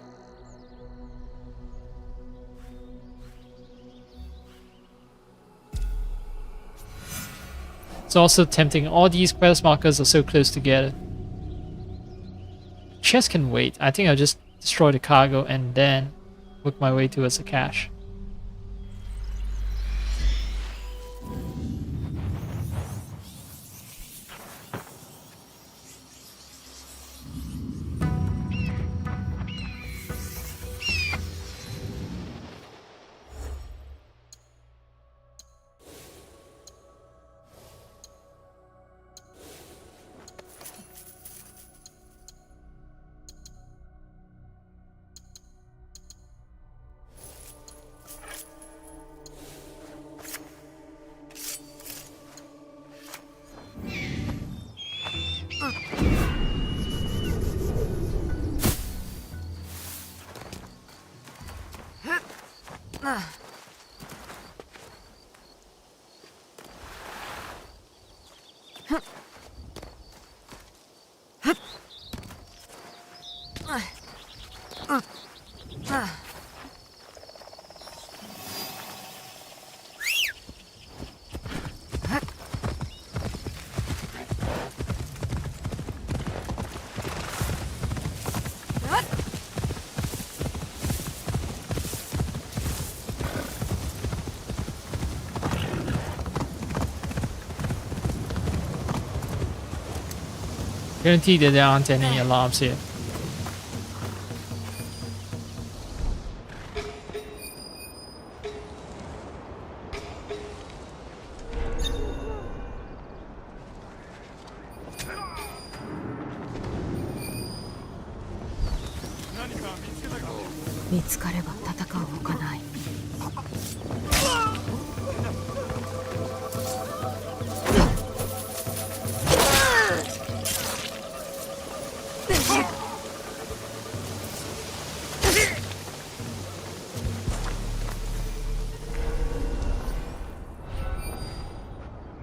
It's also tempting. All these quest markers are so close together. Chest can wait. I think I'll just destroy the cargo and then work my way towards the cache. Guaranteed that there aren't any alarms here. 見つかれば戦うほかない。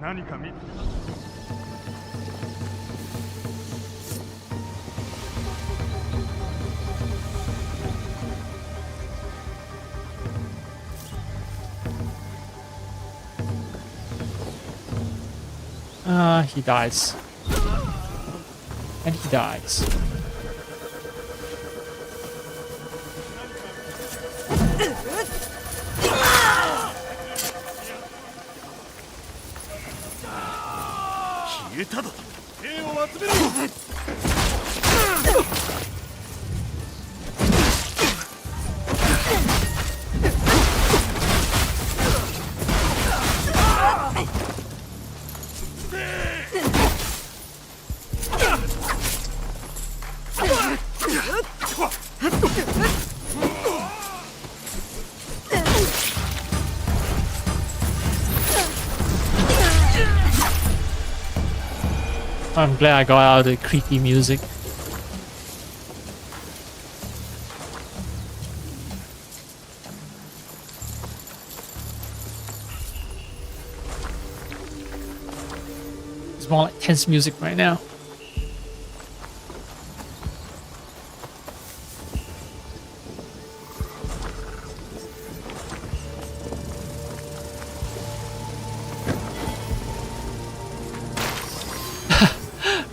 何か見つけた。He dies. And he dies. I'm glad I got out of the creepy music. It's more like tense music right now.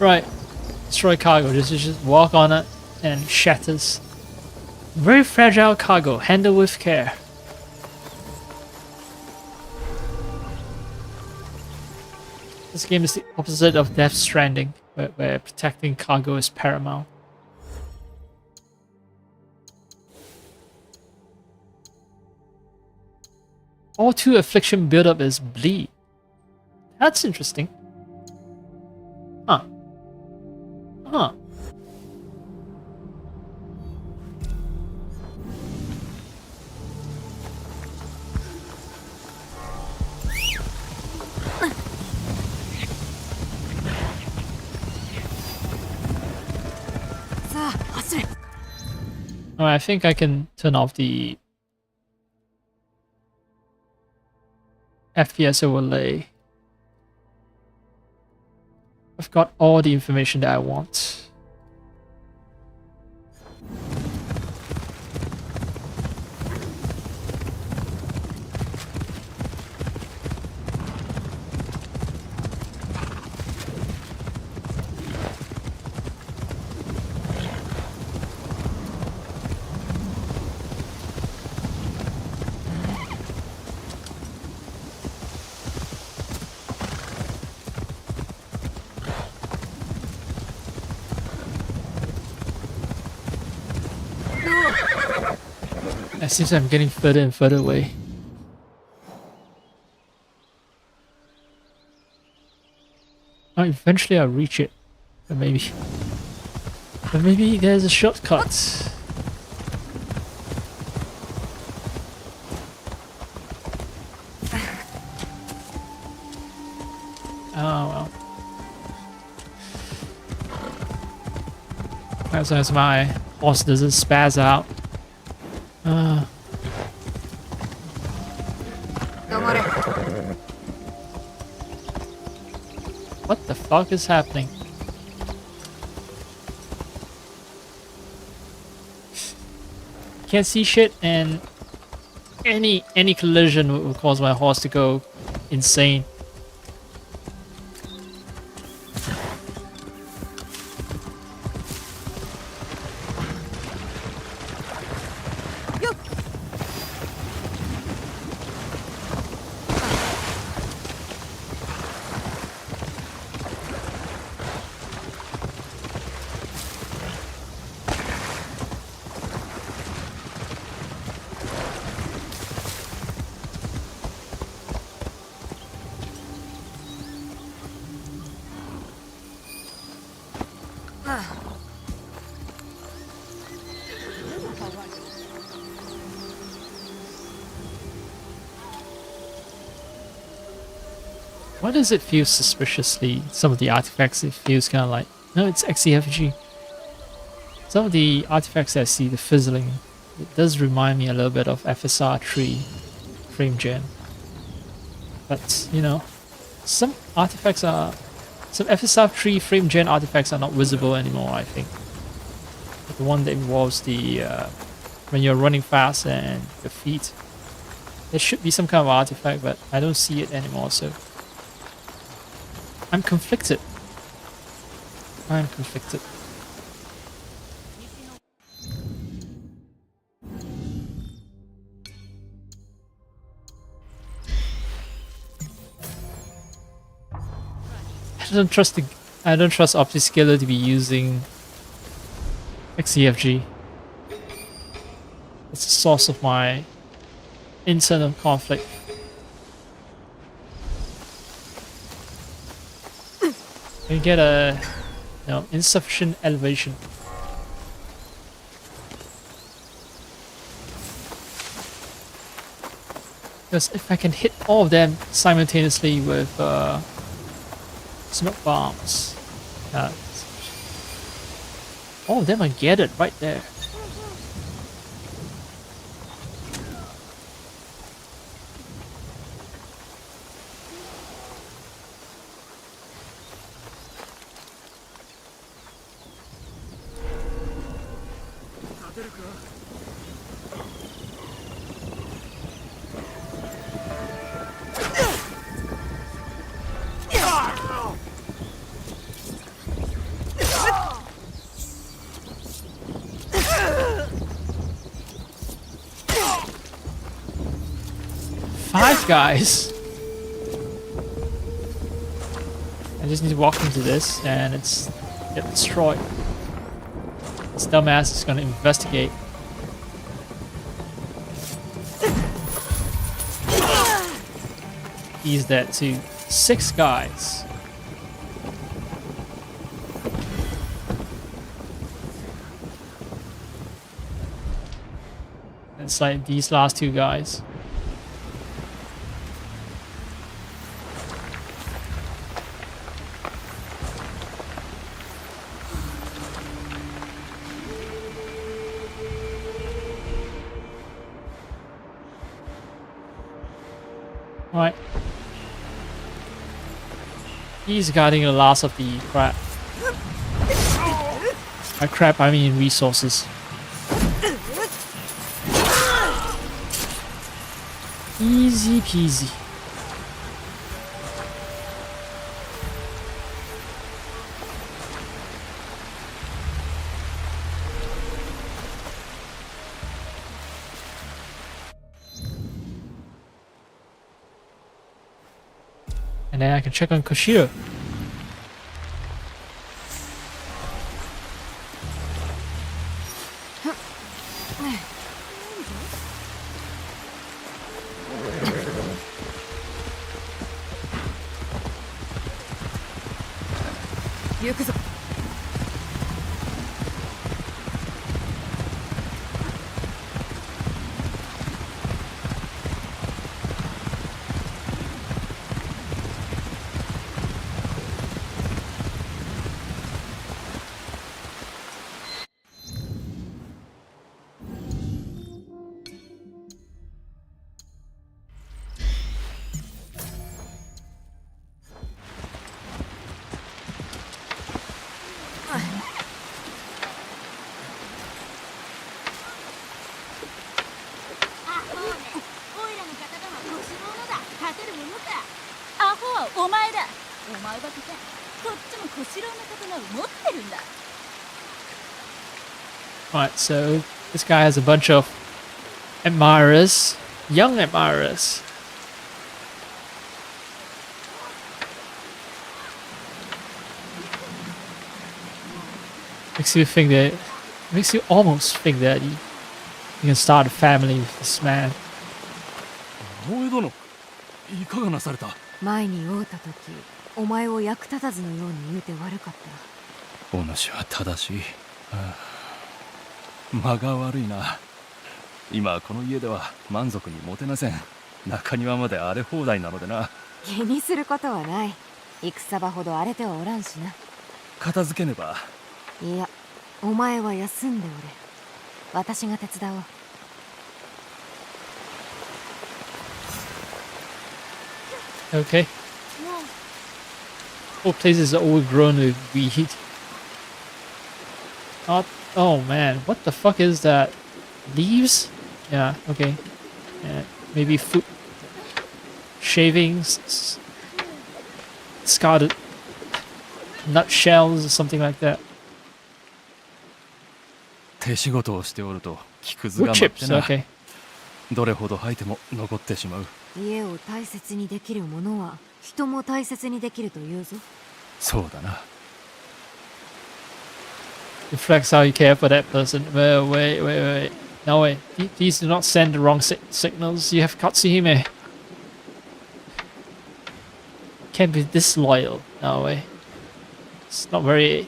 Right, destroy cargo. Just walk on it and shatters. Very fragile cargo. Handle with care. This game is the opposite of Death Stranding, where protecting cargo is paramount. All 2 affliction buildup is bleed. That's interesting. Huh. Huh. Oh, I think I can turn off the FPS overlay. I've got all the information that I want. It seems I'm getting further and further away. Oh, eventually I'll reach it. But maybe there's a shortcut. Oh well. As long as my horse doesn't spaz out. What the fuck is happening? Can't see shit, and any collision will cause my horse to go insane. Why does it feel suspiciously? Some of the artifacts, it feels kind of like, no, it's XEFG. Some of the artifacts I see, the fizzling, it does remind me a little bit of FSR3 frame gen. But, you know, some FSR3 frame gen artifacts are not visible anymore, I think. Like the one that involves the, when you're running fast and your feet. There should be some kind of artifact, but I don't see it anymore, so I'm conflicted. I'm conflicted. I don't trust Optiscaler to be using XEFG. It's the source of my internal conflict. You get a insufficient elevation. Because if I can hit all of them simultaneously with smoke bombs, all of them are gathered right there. Five guys. I just need to walk into this and it's get destroyed. This dumbass is gonna investigate. He's dead too. 6 guys. It's like these last 2 guys. Right. He's guarding the last of the crap. By crap, I mean resources. Easy peasy. And then I can check on Koshiro. Alright, so this guy has a bunch of admirers, young admirers. Makes you almost think that you can start a family with this man. 大江殿、いかがなされた？前に会うた時、お前を役立たずのように言うて悪かった。お主は正しい。間が悪いな。今この家では満足にもてなせん。中庭まで荒れ放題なのでな。気にすることはない。戦場ほど荒れてはおらんしな。片付けねば。いや、お前は休んでおれ。私が手伝おう。Okay. All places are overgrown with weed. Oh man, what the fuck is that? Leaves? Yeah, okay. Maybe food. Shavings. Discarded nutshells or something like that. 手仕事をしておると木くず Wood が舞って chips, な。 okay. どれほど吐いても残ってしまう。家を大切にできるものは人も大切にできるというぞ。そうだな。Reflects how you care for that person. Wait. No way. Please do not send the wrong signals. You have Katsuhime. Can't be disloyal. No way. It's not very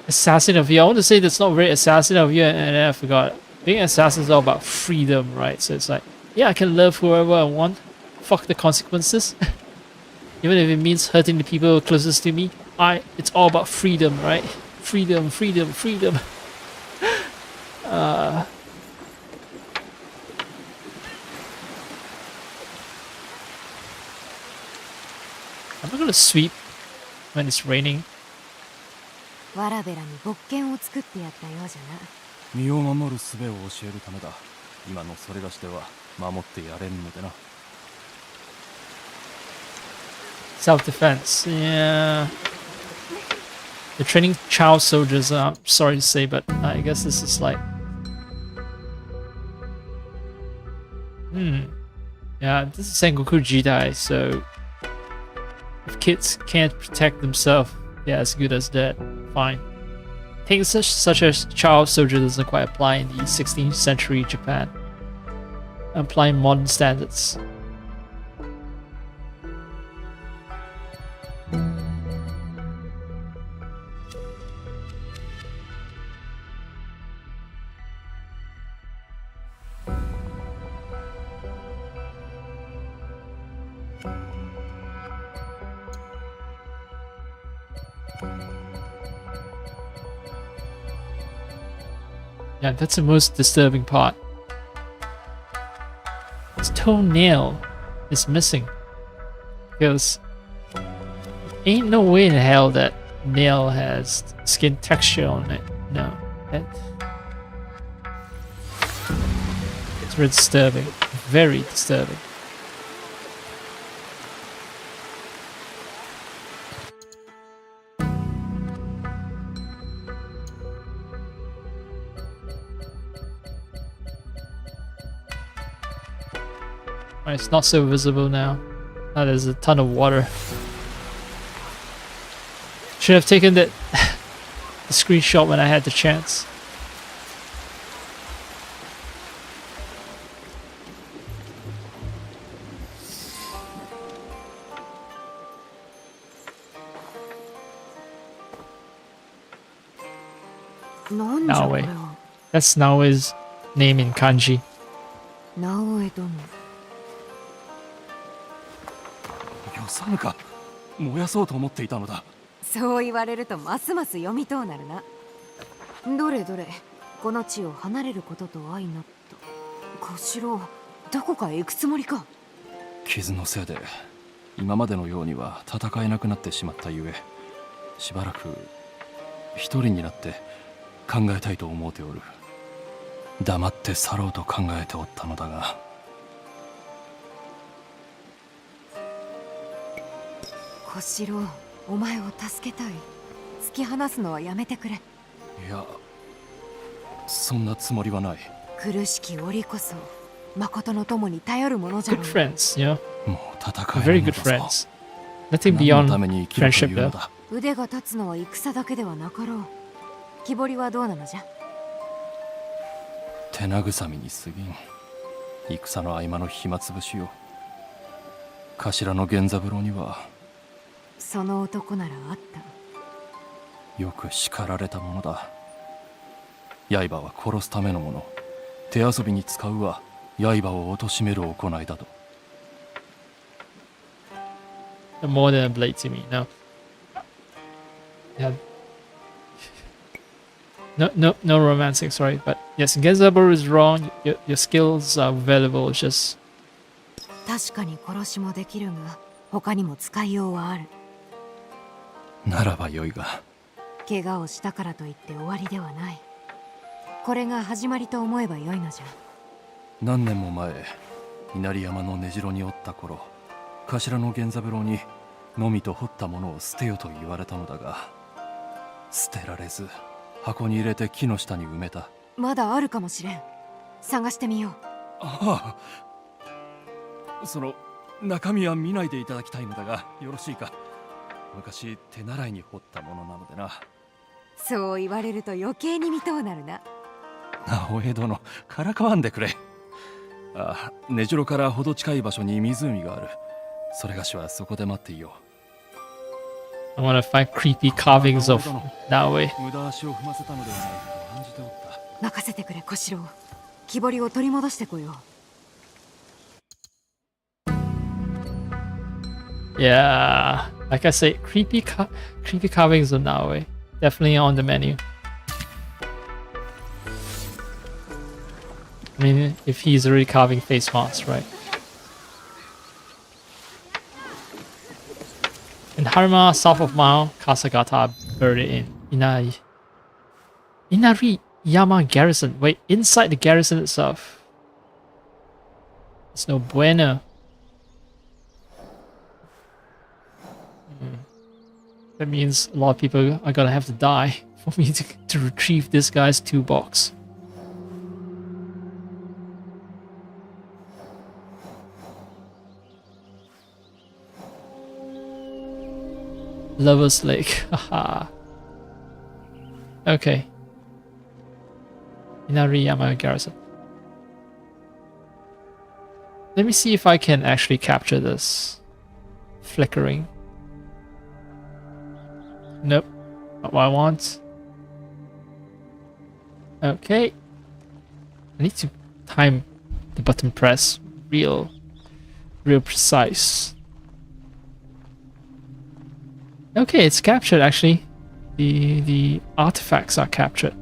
assassin of you. I want to say that's not very assassin of you, and then I forgot. Being an assassin is all about freedom, right? So it's like, yeah, I can love whoever I want. Fuck the consequences. Even if it means hurting the people closest to me. It's all about freedom, right? Freedom. I'm not gonna sweep when it's raining. わらべらに勃剣を作ってやったようじゃな。身を守る術を教えるためだ。今のそれがしでは守ってやれんのでな。Self-defense, yeah. They're training child soldiers, I'm sorry to say, but I guess this is like... Yeah, this is Sengoku Jidai, so... If kids can't protect themselves, they're as good as dead. Fine. Things such as child soldier doesn't quite apply in the 16th century Japan. Applying modern standards. Yeah, that's the most disturbing part. His toenail is missing. Because ain't no way in hell that nail has skin texture on it. No. It's very disturbing. Very disturbing. It's not so visible now. Now there's a ton of water. Should have taken the screenshot when I had the chance. Naoe. That's Naoe's name in kanji. 直江殿。よさぬか。燃やそうと思っていたのだ。そう言われるとますます読みとうなるな。どれどれ、この地を離れることと相なった。小四郎、どこかへ行くつもりか。傷のせいで今までのようには戦えなくなってしまったゆえ、しばらく一人になって考えたいと思うておる。黙って去ろうと考えておったのだが。小四郎、お前を助けたい。突き放すのはやめてくれ。いや、そんなつもりはない。苦しき折こそ誠の友に頼るものじゃろう。 Good friends, you know? もう戦え Very ぬの good だぞ。 friends. Nothing 何の beyond ために生きると friendship いうの though. だ。腕が立つのは戦だけではなかろう。木彫りはどうなのじゃ。手慰みに過ぎん。戦の合間の暇つぶしよ。頭の源三郎にはその男ならあった。よく叱られたものだ。刃は殺すためのもの。手遊びに使うは刃を貶める行いだと。more than a blade to me. No. Yeah. No romancing. Sorry, but yes, Genzabu is wrong. Your skills are valuable. It's just 確かに殺しもできるが、他にも使いようはある。ならばよいが。怪我をしたからといって終わりではない。これが始まりと思えばよいのじゃ。何年も前、稲荷山の根城におった頃、頭の源三郎にのみと掘ったものを捨てよと言われたのだが、捨てられず箱に入れて木の下に埋めた。まだあるかもしれん。探してみよう。ああ、その中身は見ないでいただきたいのだがよろしいか。昔手習いに掘ったものなのでな。そう言われると余計に見とうなるな。お江殿、からかわんでくれ。ああ、根城からほど近い場所に湖がある。それがしはそこで待っていよう。 I want to find creepy carvings of that way. 無駄足を踏ませたのではないかと案じておった。任せてくれ小四郎。木彫りを取り戻してこよう。Yeah, like I say, creepy carvings of Naue. Definitely on the menu. I mean, if he's already carving face masks, right? In Harima, south of Mao, Kasagata buried in Inari Yama Garrison. Wait, inside the garrison itself. It's no bueno. That means a lot of people are gonna have to die for me to retrieve this guy's toolbox. Lover's Lake, haha. Okay. Inariyama Garrison. Let me see if I can actually capture this. Flickering. Nope, not what I want. Okay. I need to time the button press real precise. Okay, it's captured actually. The artifacts are captured.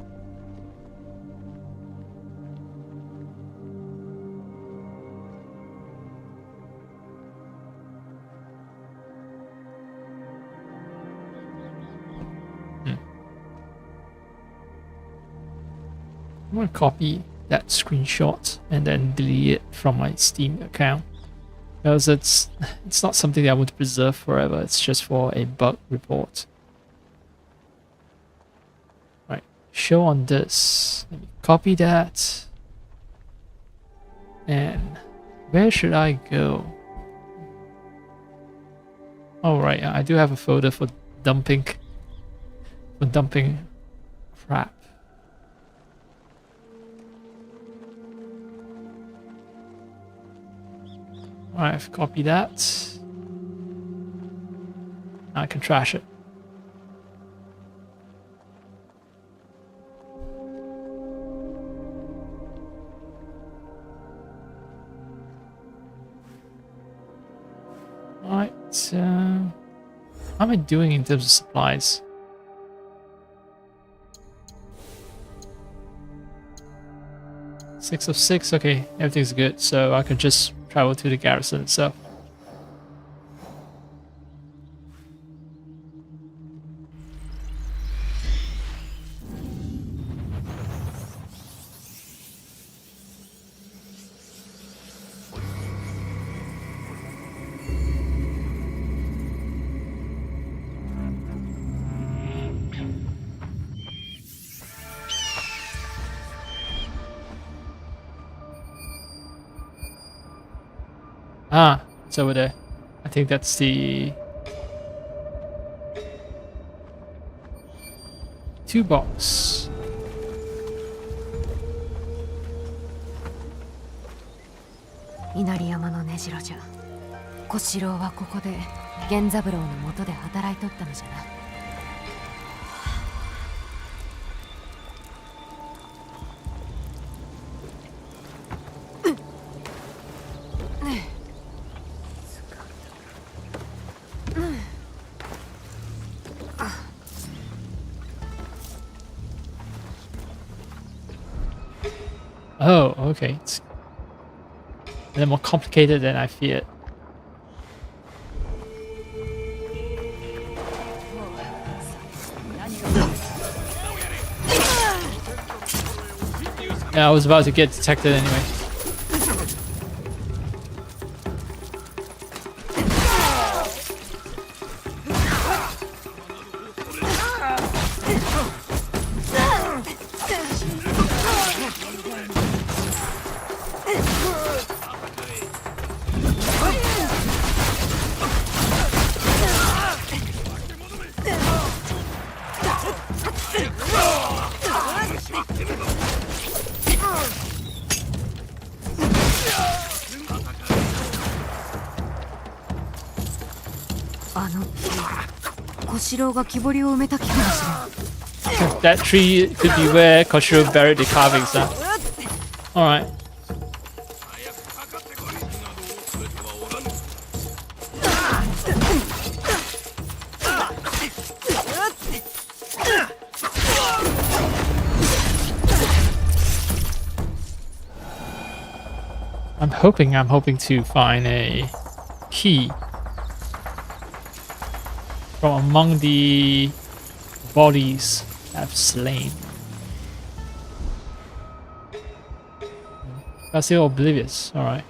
I'm gonna copy that screenshot and then delete it from my Steam account, because it's not something that I want to preserve forever. It's just for a bug report. Right, show on this. Let me copy that. And where should I go? Oh right, I do have a folder for dumping crap. Alright, I've copied that. Now I can trash it. Alright, how am I doing in terms of supplies? Six of 6, okay, everything's good, so I can just travel to the garrison itself. Ah, it's over there. I think that's the toolbox. Inari山の根城じゃ。小四郎はここで源三郎の下で働いとったのじゃな。Oh, okay. It's a little more complicated than I feared. Yeah, I was about to get detected anyway. That tree could be where Koshiro buried the carvings, huh? Alright. I'm hoping to find a key from among the bodies I've slain. That's still oblivious, alright.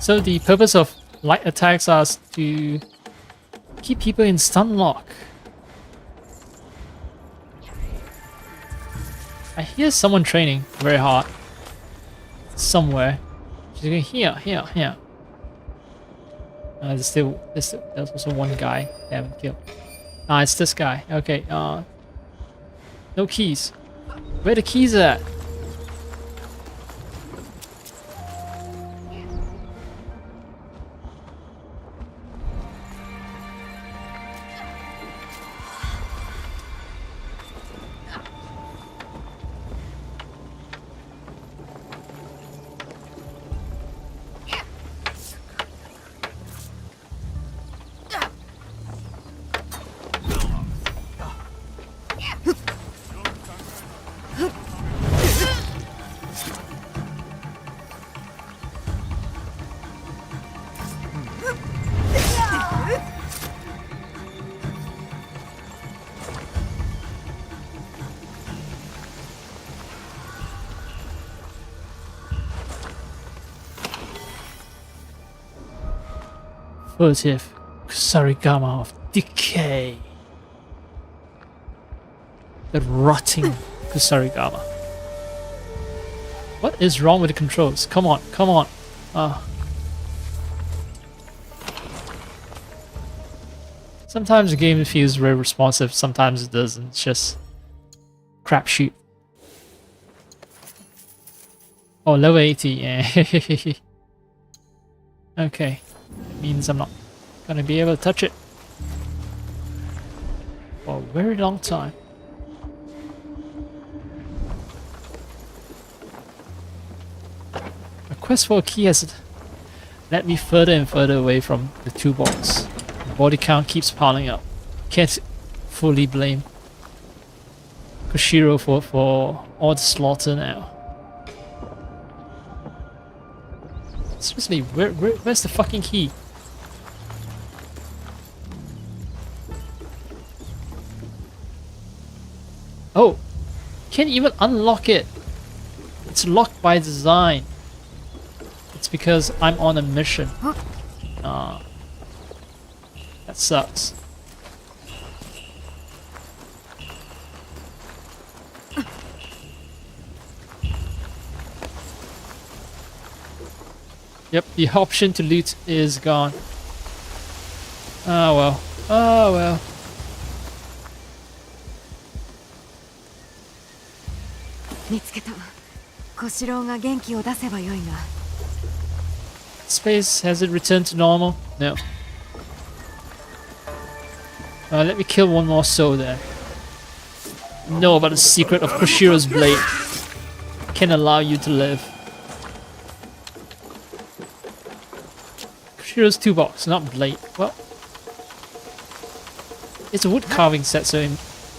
So the purpose of light attacks are to keep people in stun lock. I hear someone training very hard. Somewhere. Here. There's also one guy they haven't killed. Ah, it's this guy. Okay, no keys. Where the keys at? Furtive Kusarigama of decay. The rotting Kusarigama. What is wrong with the controls? Come on. Sometimes the game feels very responsive, sometimes it doesn't. It's just crapshoot. Oh, level 80, yeah. Okay. That means I'm not gonna be able to touch it for a very long time. A quest for a key has led me further and further away from the toolbox. The body count keeps piling up. Can't fully blame Koshiro for all the slaughter now. Seriously, where's the fucking key? Oh, can't even unlock it. It's locked by design. It's because I'm on a mission. That sucks. Yep, the option to loot is gone. Oh well. Oh well. Space, has it returned to normal? No. Let me kill one more soul there. Know about the secret of Koshiro's blade. Can allow you to live. Koshiro's toolbox, not blade. Well, it's a wood carving set, so it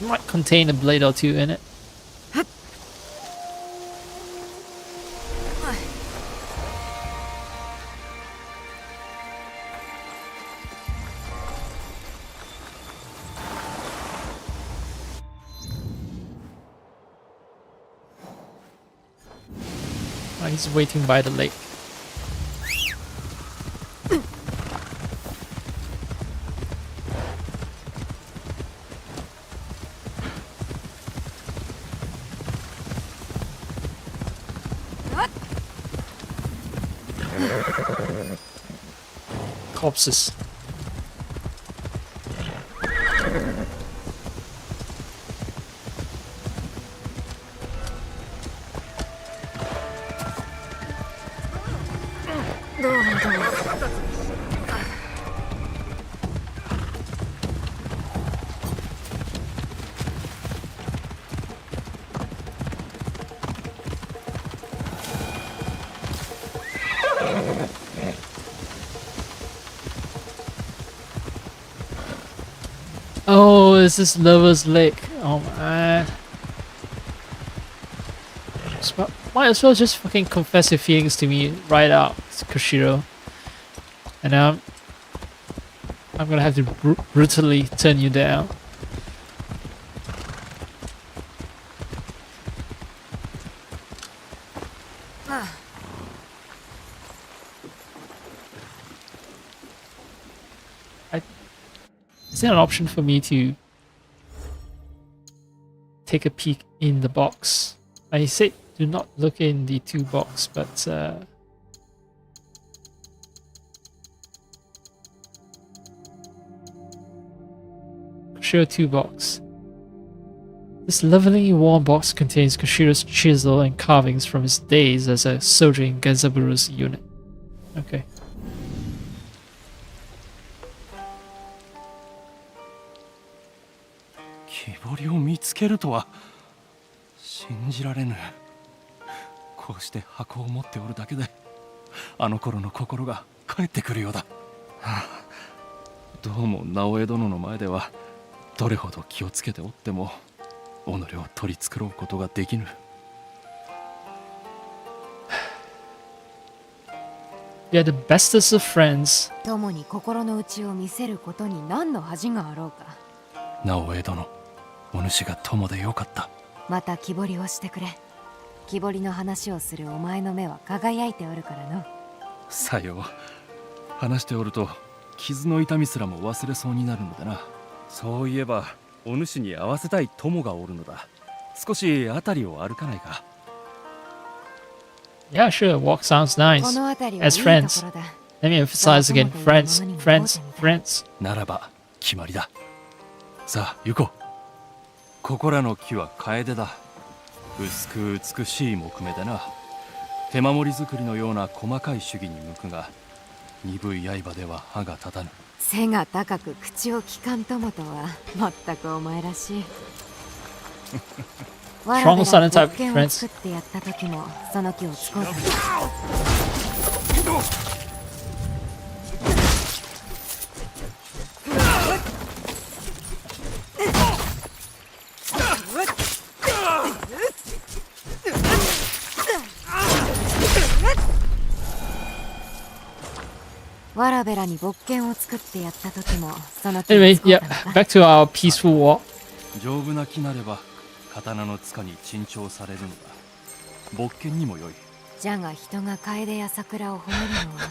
might contain a blade or two in it. He's waiting by the lake. Corpses. Oh, this is Lover's Lake. Oh man. Might as well just fucking confess your feelings to me right out, Koshiro. And I'm gonna have to brutally turn you down. Is there an option for me to take a peek in the box? I said do not look in the toolbox, but Koshiro toolbox. This lovingly worn box contains Koshiro's chisel and carvings from his days as a soldier in Genzaburu's unit. Okay. We are the bestest of friends. 友に心の内を見せることに何の恥があろうか。直江殿、お主が友でよかった。また木彫りをしてくれ。木彫りの話をするお前の目は輝いておるからの。さよう。話しておると傷の痛みすらも忘れそうになるのでな。そういえばお主に会わせたい友がおるのだ。少し辺りを歩かないか。Yeah, sure. Walk sounds nice. As friends. Let me emphasize again. Friends, friends, friends. ならば決まりだ。さあ行こう。ここらの木は楓だ。薄く美しい木目でな。手守り作りのような細かい手技に向くが、鈍い刃では歯が立たぬ。背が高く口をきかん友とは全くお前らしい。Strong silent type 木剣を friends. 作ってやった時もその木を使うた。わらべらに木剣を作ってやった時もその木を Anyway, 使う yeah, たのか。 back to our peaceful walk. 丈夫な木なれば刀の塚に珍重されるのだ。木剣にも良い。じゃが人が楓や桜を褒めるのは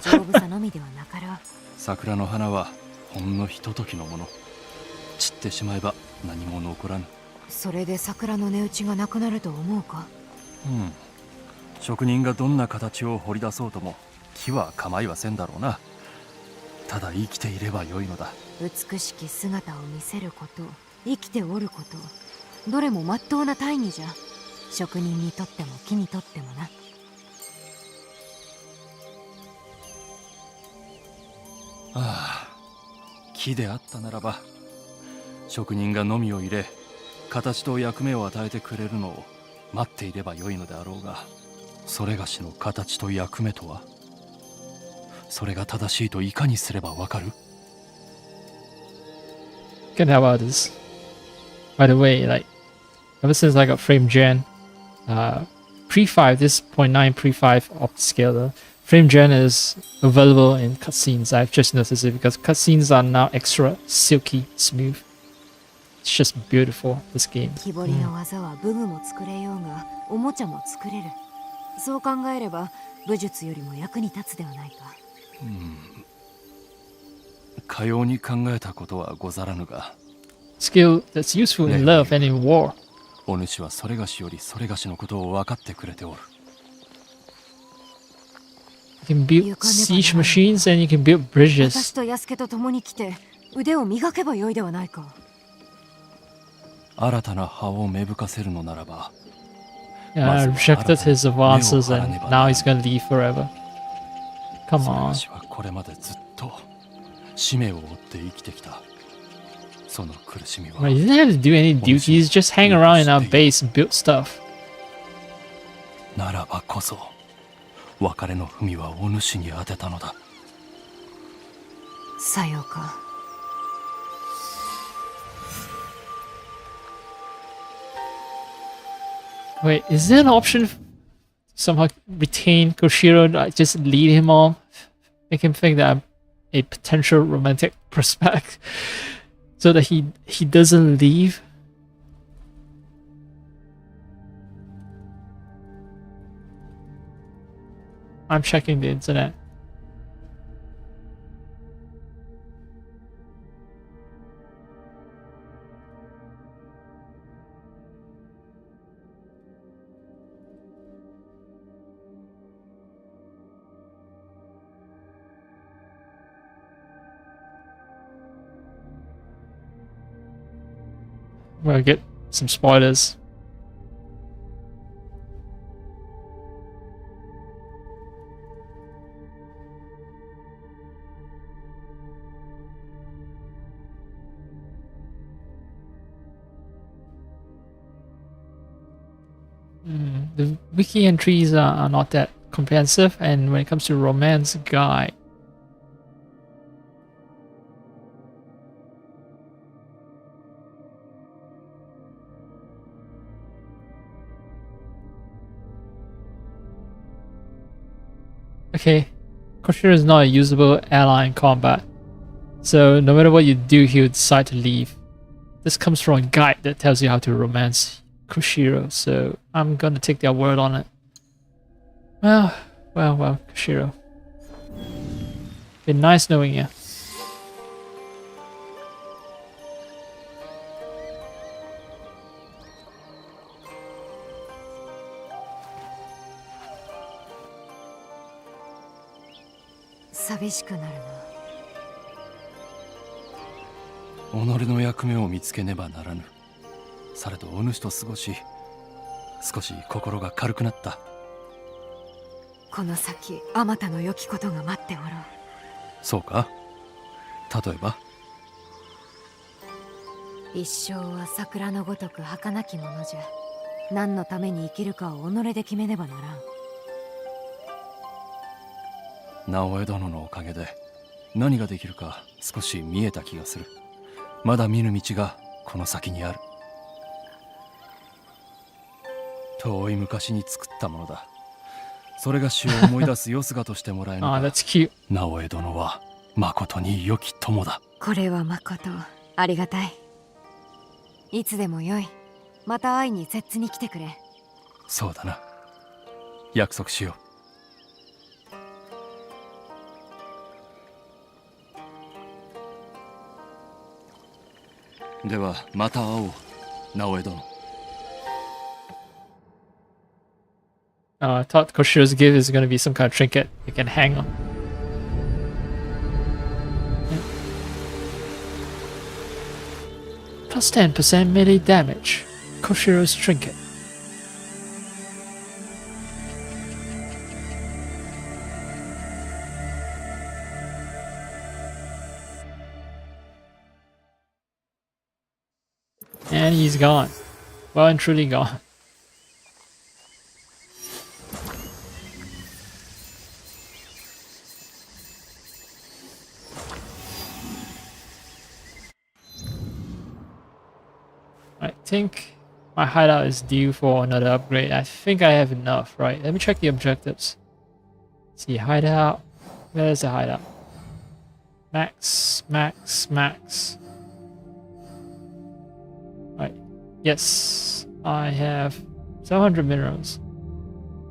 その丈夫さのみではなかろう。桜の花はほんのひとときのもの。散ってしまえば何も残らぬ。それで桜の値打ちがなくなると思うか。職人がどんな形を彫り出そうとも木は構いはせんだろうな。ただ生きていればよいのだ。美しき姿を見せること、生きておること、どれもまっとうな大義じゃ。職人にとっても木にとってもな。ああ、木であったならば、職人がのみを入れ、形と役目を与えてくれるのを待っていればよいのであろうが、それがしの形と役目とは、それが正しいといかにすればわかるCan have others. By the way, like ever since I got frame gen, pre-5, this 0.9 pre-5 optiscaler, frame gen is available in cutscenes. I've just noticed it because cutscenes are now extra silky smooth. It's just beautiful, this game. 木彫りの技は武具も作れようが、おもちゃも作れる。そう考えれば武術よりも役に立つではないか。かように考えたことはござらぬが、 Skill that's useful in love and in war. お主はそれがしよりそれがしのことを分かってくれておる。You can build siege machines and you can build 私 bridges. と安家と共に来て腕を磨けばよいではないか。新たな葉を芽吹かせるのならば、 I rejected his advances and now he's gonna leave forever. Come それ on. がしはこれまでずっと使命を追って生きてきた。その苦しみは Right, he didn't have to do any duties, just hang around in our base and build stuff. ならばこそ別れの文はお主に当てたのだ。さようか。Wait, is there an option to somehow retain Koshiro, like just lead him on? Make him think that I'm a potential romantic prospect so that he doesn't leave? I'm checking the internet. We'll get some spoilers. The wiki entries are not that comprehensive, and when it comes to romance guide, okay, Koshiro is not a usable ally in combat, so no matter what you do, he would decide to leave. This comes from a guide that tells you how to romance Koshiro, so I'm gonna take their word on it. Well, Koshiro. Been nice knowing you.「寂しくなるな。己の役目を見つけねばならぬ。されどお主と過ごし、少し心が軽くなった。この先あまたの良きことが待っておろう。そうか。例えば一生は桜のごとく儚きものじゃ。何のために生きるかを己で決めねばならん。直江殿のおかげで何ができるか少し見えた気がする。まだ見ぬ道がこの先にある。遠い昔に作ったものだ。それが死を思い出すよすがとしてもらえぬ Ah, か。 that's cute. 直江殿はまことに良き友だ。これはまことありがたい。いつでもよい。また会いに摂津に来てくれ。そうだな。約束しよう。ではまた会おう、直江殿。I thought Koshiro's gift is going to be some kind of trinket you can hang on. Plus 10% melee damage. Koshiro's trinket. And he's gone. Well and truly gone. I think my hideout is due for another upgrade. I think I have enough, right? Let me check the objectives. See, hideout. Where's the hideout? Max, max, max. Right. Yes, I have 700 minerals.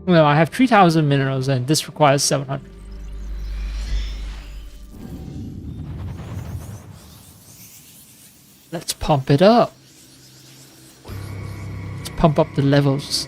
No, I have 3,000 minerals and this requires 700. Let's pump it up. Let's pump up the levels.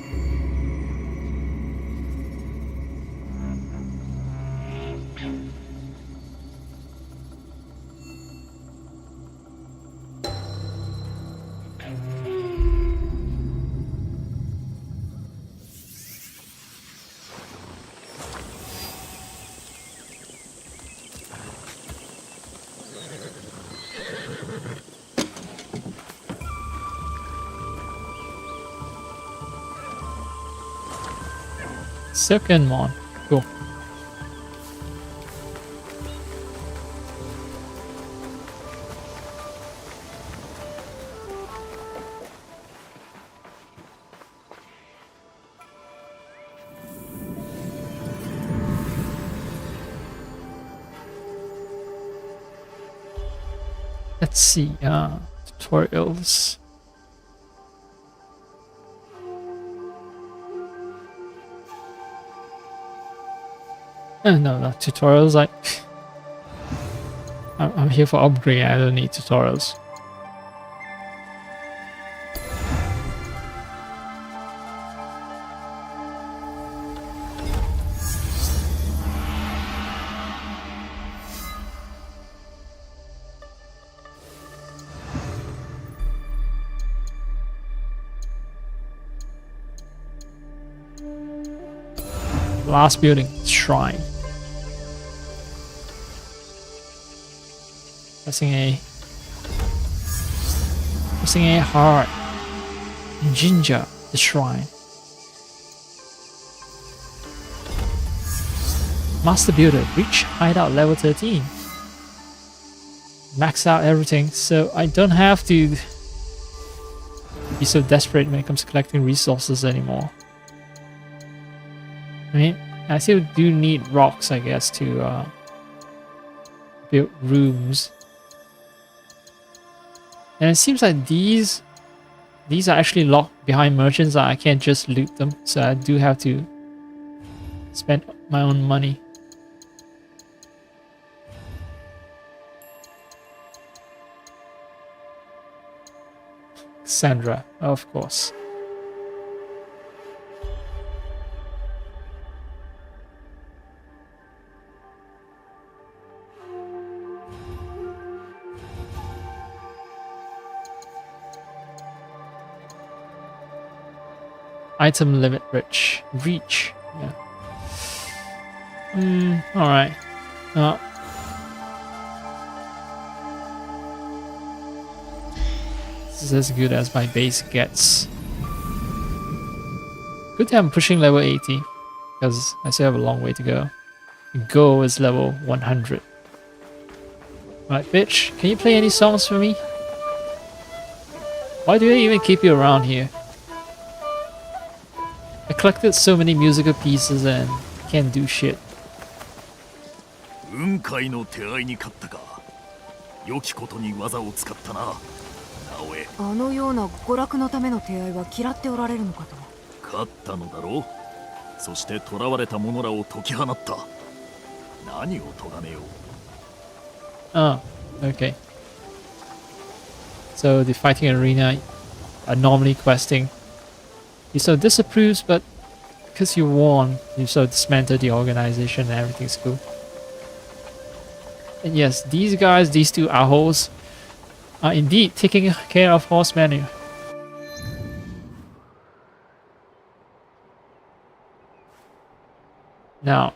Second one. Cool. Let's see, tutorials. No, not tutorials. I'm here for upgrade. I don't need tutorials. Last building, shrine. Pressing A. Pressing A hard. Jinja, the shrine. Master Builder, reach hideout level 13. Max out everything, so I don't have to be so desperate when it comes to collecting resources anymore. I mean, I still do need rocks, I guess, to build rooms. And it seems like these are actually locked behind merchants. I can't just loot them, so I do have to spend my own money. Sandra, of course. Item limit reach. Yeah. Alright. This is as good as my base gets. Good thing I'm pushing level 80, because I still have a long way to go. The goal is level 100. Right, bitch, can you play any songs for me? Why do they even keep you around here? I collected so many musical pieces and can't do shit. 雲海の手合いに勝ったか。良きことに技を使ったな。直江。あのような娯楽のための手合いは嫌っておられるのかと。勝ったのだろう。そして囚われた者らを解き放った。何を咎めよう。Oh, okay. So the fighting arena are normally questing. He so disapproves, but because you won, you sort of dismantle the organization and everything's cool. And yes, these guys, these two ahos, are indeed taking care of horse manure. Now,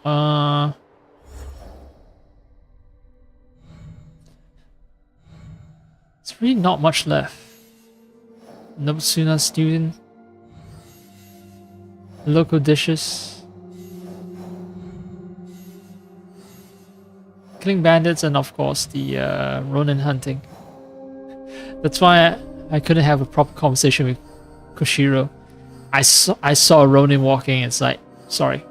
it's really not much left. Nobusuna student, local dishes, killing bandits, and of course the Ronin hunting. That's why I couldn't have a proper conversation with Koshiro. I saw a Ronin walking. It's like, sorry,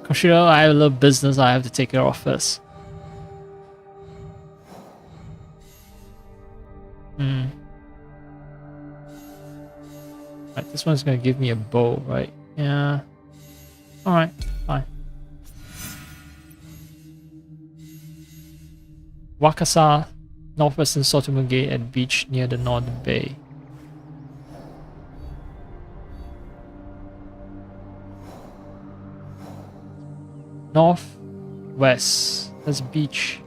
Koshiro, I have a little business I have to take care of first. Right, this one's gonna give me a bow, right? Yeah. Alright, fine. Wakasa, northwestern Sotomu Gate and beach near the northern bay. Northwest, there's a beach.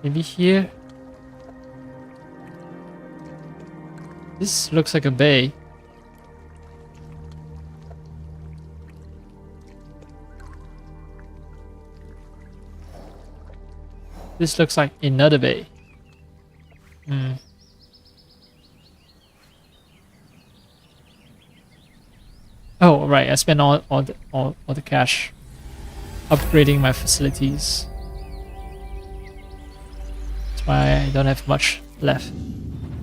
Maybe here? This looks like a bay. This looks like another bay. Oh, right. I spent all the cash upgrading my facilities. That's why I don't have much left.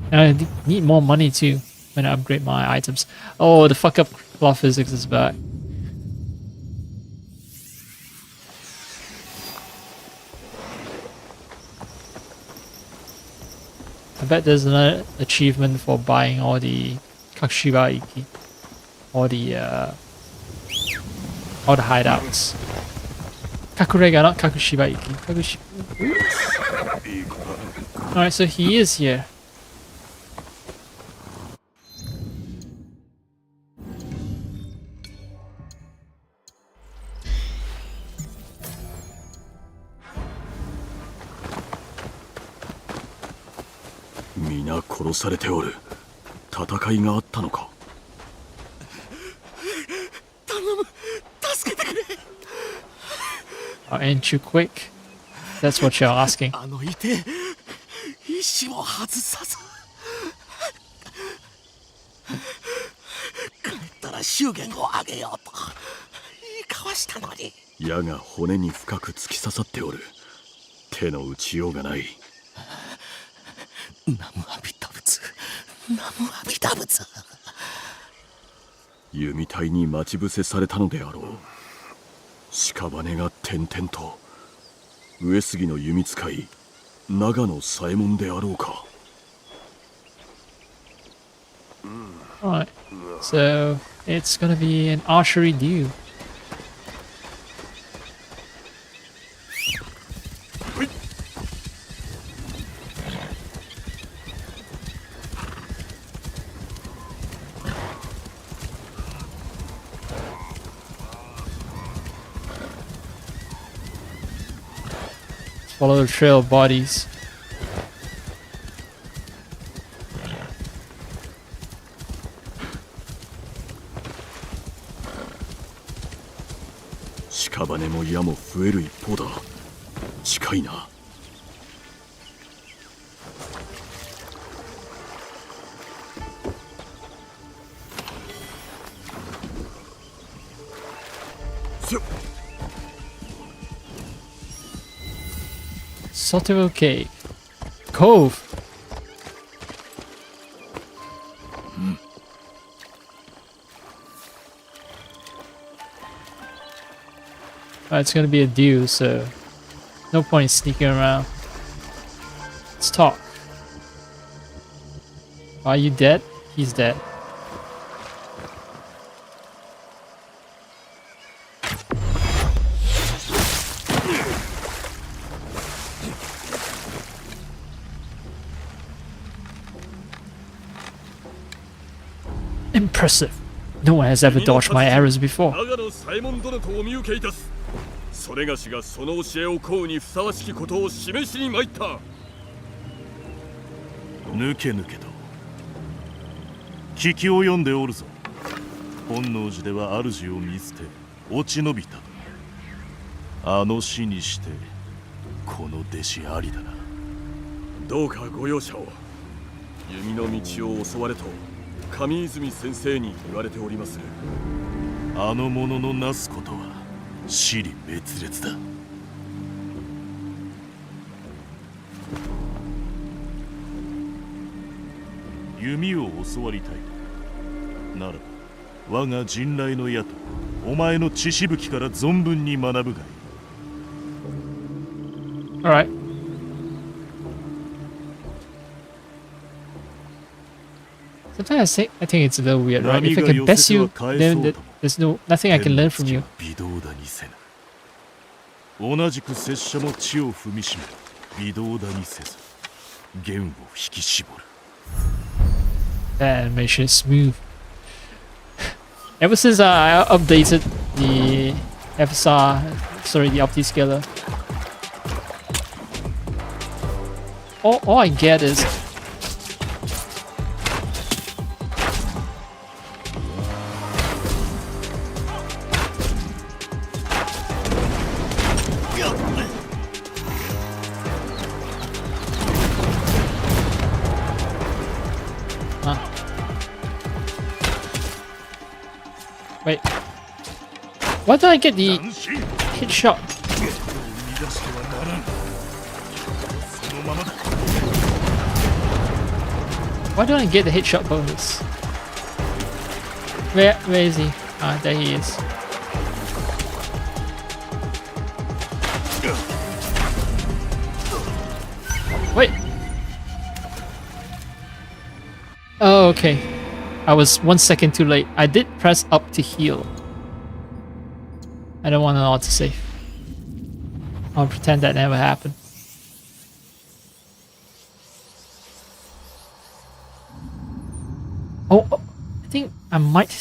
And I need more money too when I upgrade my items. Oh, the fuck up cloth physics is back. I bet there's another achievement for buying all the Kakushiba Iki. All the hideouts. Kakurega, not Kakushiba Iki. Alright, so he is here.皆殺されておる。戦いがあったのか。Ain't you quick? That's what you're asking. あのいて石を外さず帰ったら祝言をあげようと言い交わしたのに。矢が骨に深く突き刺さっておる。手の打ちようがない。ナムアビタ仏、ナムアビタ仏。弓隊に待ち伏せされたのであろう。屍が点々と。上杉の弓使い長野左衛門であろうか。Alright, so it's gonna be an archery duel. Follow the trail of bodies.屍も矢も増える一方だ。近いな。Sotomo Cave. Cove. It's gonna be a duel, so no point sneaking around. Let's talk. Are you dead? He's dead. Impressive. No one has ever dodged my arrows before. 長野左衛門殿とお見受けいたす。それがしがその教えを請うにふさわしきことを示しに参った。抜け抜けと聞き及んでおるぞ。本能寺では主を見捨て落ち延びた。あの死にしてこの弟子ありだな。どうかご容赦を。弓の道を襲われと上泉先生に言われておりまする。あの者のなすことは死に滅裂だ。弓を教わりたいならば我が陣雷の矢とお前の血しぶきから存分に学ぶがいい。 Alright. Sometimes I think it's a little weird, right? If I can best you, then there's nothing I can learn from you. 微動だにせぬ。同じく拙者も血を踏みしめ微動だにせず弦を引き絞る。 That animation is smooth. Ever since I updated the FSR, sorry, the OptiScaler, all I get is wait. Why don't I get the hit shot? Why don't I get the hit shot bonus? Where is he? Ah, there he is. Wait. Oh, okay. I was 1 second too late. I did press up to heal. I don't want to auto save. I'll pretend that never happened. Oh, I think I might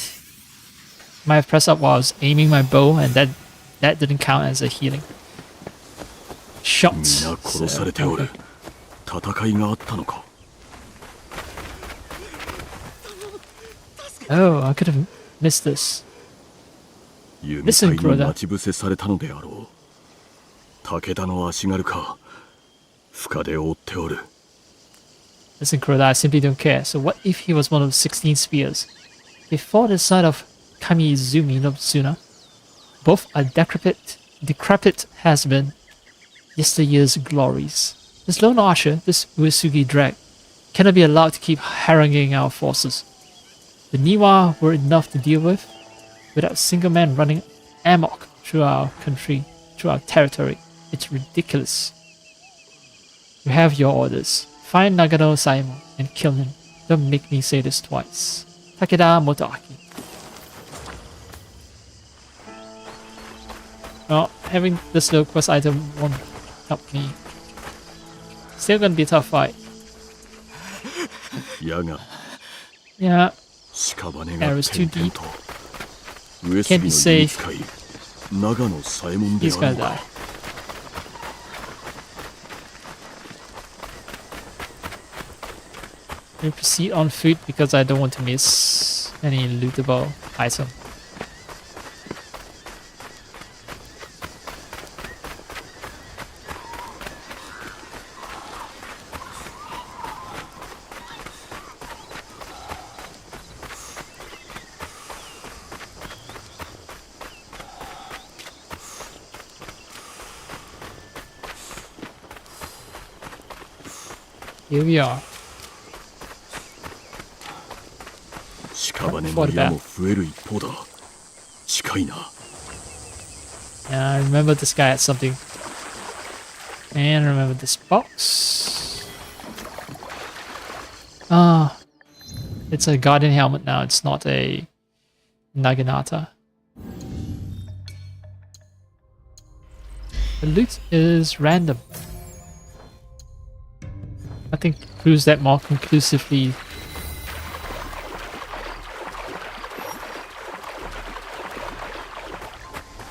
have pressed up while I was aiming my bow, and that didn't count as a healing shot. みんな殺されておる。戦いがあったのか。 Oh, I could have missed this. 弓隊に待ち伏せされたのであろう。武田の足軽か。深手を負っておる。 Listen, Kuroda, I simply don't care. So what if he was one of the 16 spears? They fought aside of Kamiizumi no Tsuna. Both are decrepit has-been yesteryear's glories. This lone archer, this Uesugi drag, cannot be allowed to keep haranguing our forces. The Niwa were enough to deal with, without a single man running amok through our country, through our territory. It's ridiculous. You have your orders. Find Nagano Saemon and kill him. Don't make me say this twice. Takeda Motoaki. Well, having this little quest item won't help me. Still gonna be a tough fight. Yeah. Arrows too deep. Can't be safe. He's gonna die. We proceed on foot because I don't want to miss any lootable item. Here we are. 屍の矢も増える一方だ。近いな。Yeah, I remember this guy had something. And I remember this box. Ah, it's a guardian helmet now. It's not a Naginata. The loot is random. I think proves that more conclusively.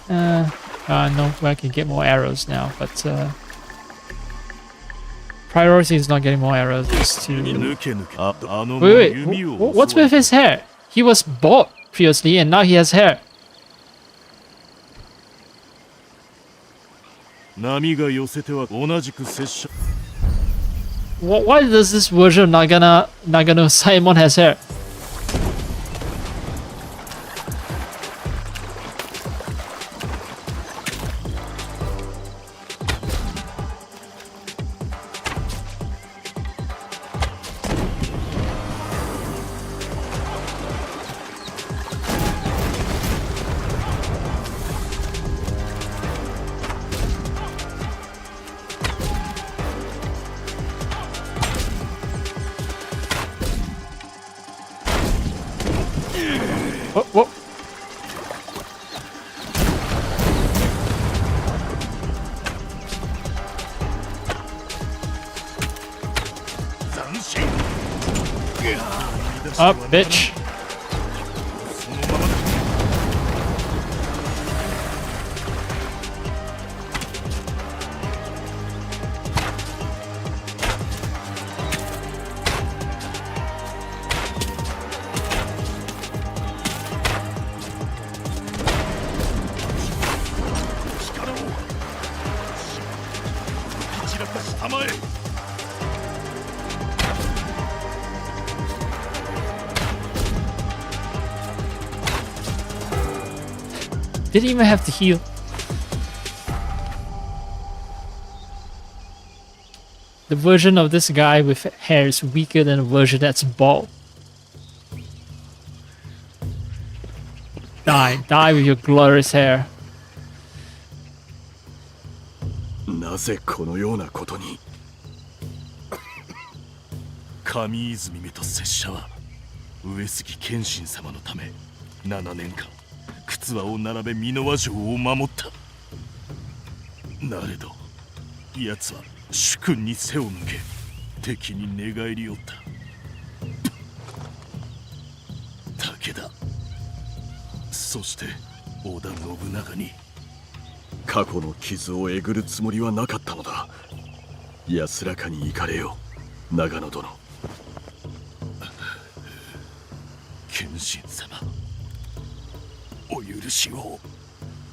No, I can get more arrows now, but priority is not getting more arrows. It's to... 抜け抜けあの Wait, 弓を what's with his hair? He was bald previously, and now he has hair. 波が寄せては同じく拙者 Why does this version of Nagano Simon has hair? Whoa. Up, bitch. Didn't even have to heal. The version of this guy with hair is weaker than the version that's bald. Die with your glorious hair. なぜこのようなことに。上泉目と拙者は上杉謙信様のため7年間靴輪を並べ箕輪城を守った。なれど奴は主君に背を向け敵に寝返りおった。武田、そして織田信長に過去の傷をえぐるつもりはなかったのだ。安らかに行かれよ、長野殿。謙信様、お許しを。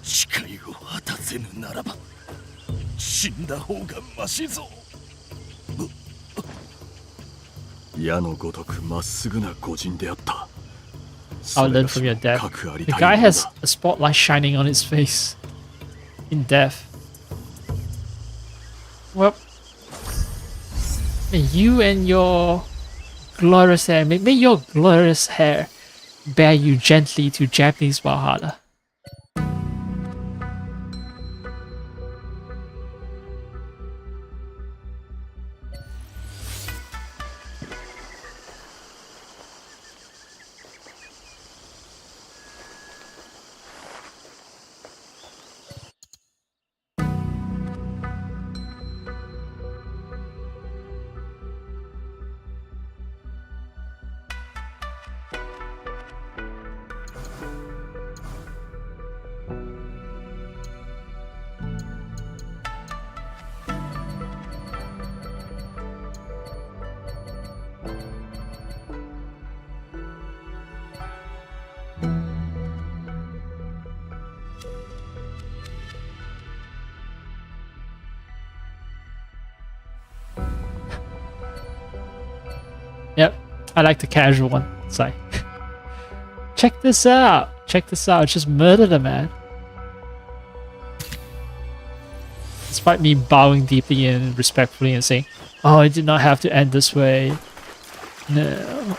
誓いを果たせぬならば死んだ方がましぞ。矢のごとくまっすぐな御仁であった。 I'll learn from your death. The guy has a spotlight shining on his face in death. Well, may you and your glorious hair, may your glorious hair bear you gently to Japanese Valhalla. Yep, I like the casual one. It's like, check this out. Check this out. Just murdered a man. Despite me bowing deeply and respectfully and saying, oh, it did not have to end this way. No.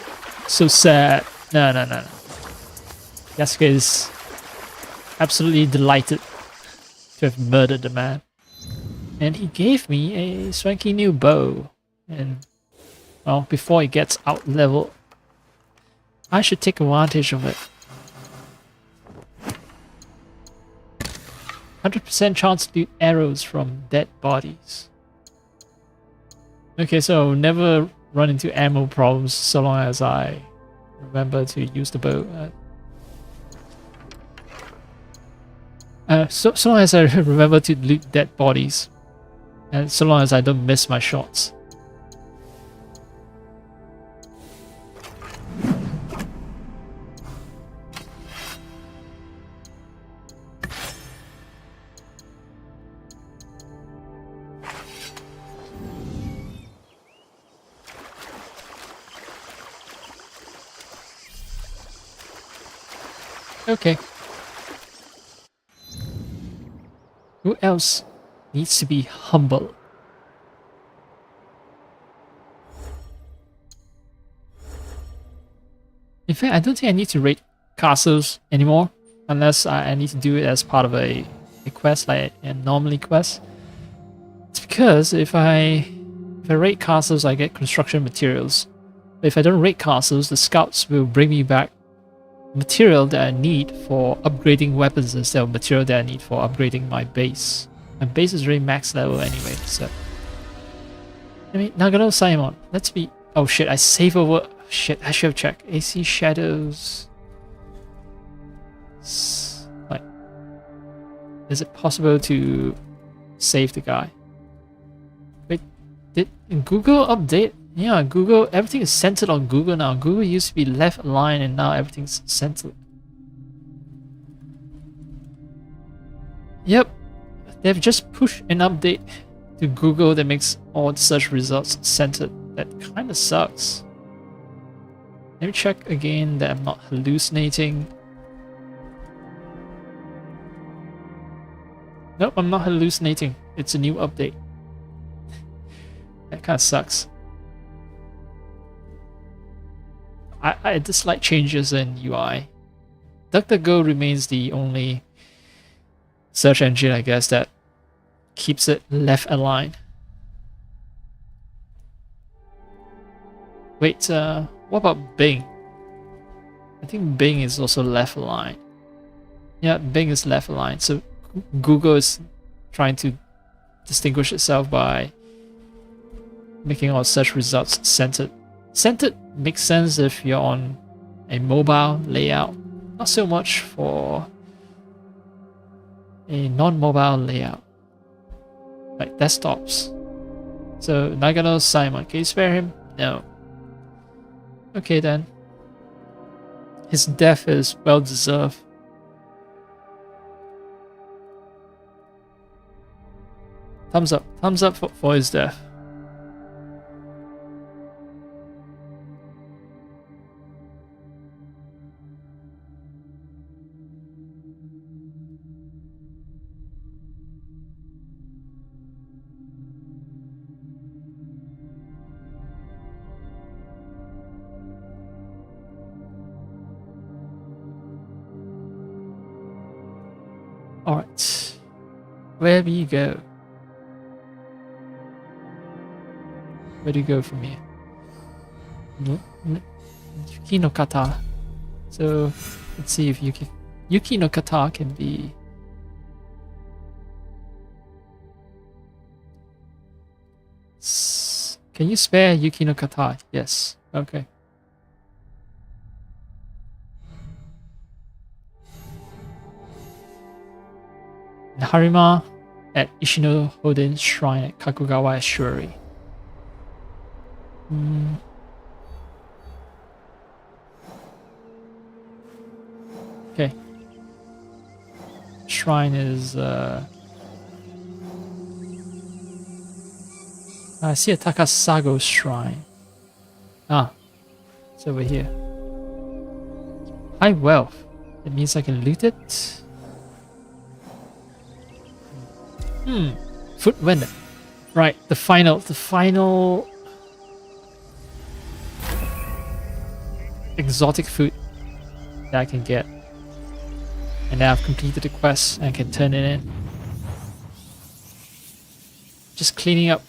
So sad. No. Yasuke is absolutely delighted to have murdered a man. And he gave me a swanky new bow. And well, before it gets out leveled, I should take advantage of it. 100% chance to do arrows from dead bodies. Okay, so never run into ammo problems so long as I remember to use the bow. So long as I remember to loot dead bodies, and so long as I don't miss my shots. Okay. Who else needs to be humble? In fact, I don't think I need to raid castles anymore, unless I need to do it as part of a quest, like a normally quest. It's because if I raid castles, I get construction materials. But if I don't raid castles, the scouts will bring me back material that I need for upgrading weapons instead of material that I need for upgrading my base. My base is already max level anyway, so... I mean, Nagano Simon, let's be... Oh shit, I save over... Shit, I should have checked. AC Shadows... Like... Is it possible to save the guy? Wait, did Google update? Yeah, Google, everything is centered on Google now. Google used to be left aligned and now everything's centered. Yep, they've just pushed an update to Google that makes all the search results centered. That kind of sucks. Let me check again that I'm not hallucinating. Nope, I'm not hallucinating. It's a new update. That kind of sucks. I dislike changes in UI. DuckDuckGo remains the only search engine, I guess, that keeps it left aligned. Wait, what about Bing? I think Bing is also left aligned. Yeah, Bing is left aligned. So Google is trying to distinguish itself by making all search results centered. Centered makes sense if you're on a mobile layout, not so much for a non-mobile layout, like desktops. So Nagano Simon, can you spare him? No. Okay then. His death is well deserved. Thumbs up for his death. Alright, where do you go? Where do you go from here? Yuki no kata. So, let's see if Yuki no kata can be... Can you spare Yuki no kata? Yes, okay. Harima at Ishino Hoden Shrine at Kakugawa Estuary. Okay. Shrine is I see a Takasago shrine. Ah, it's over here. High wealth. That means I can loot it. Food vendor. Right, the final exotic food that I can get. And now I've completed the quest and I can turn it in. Just cleaning up.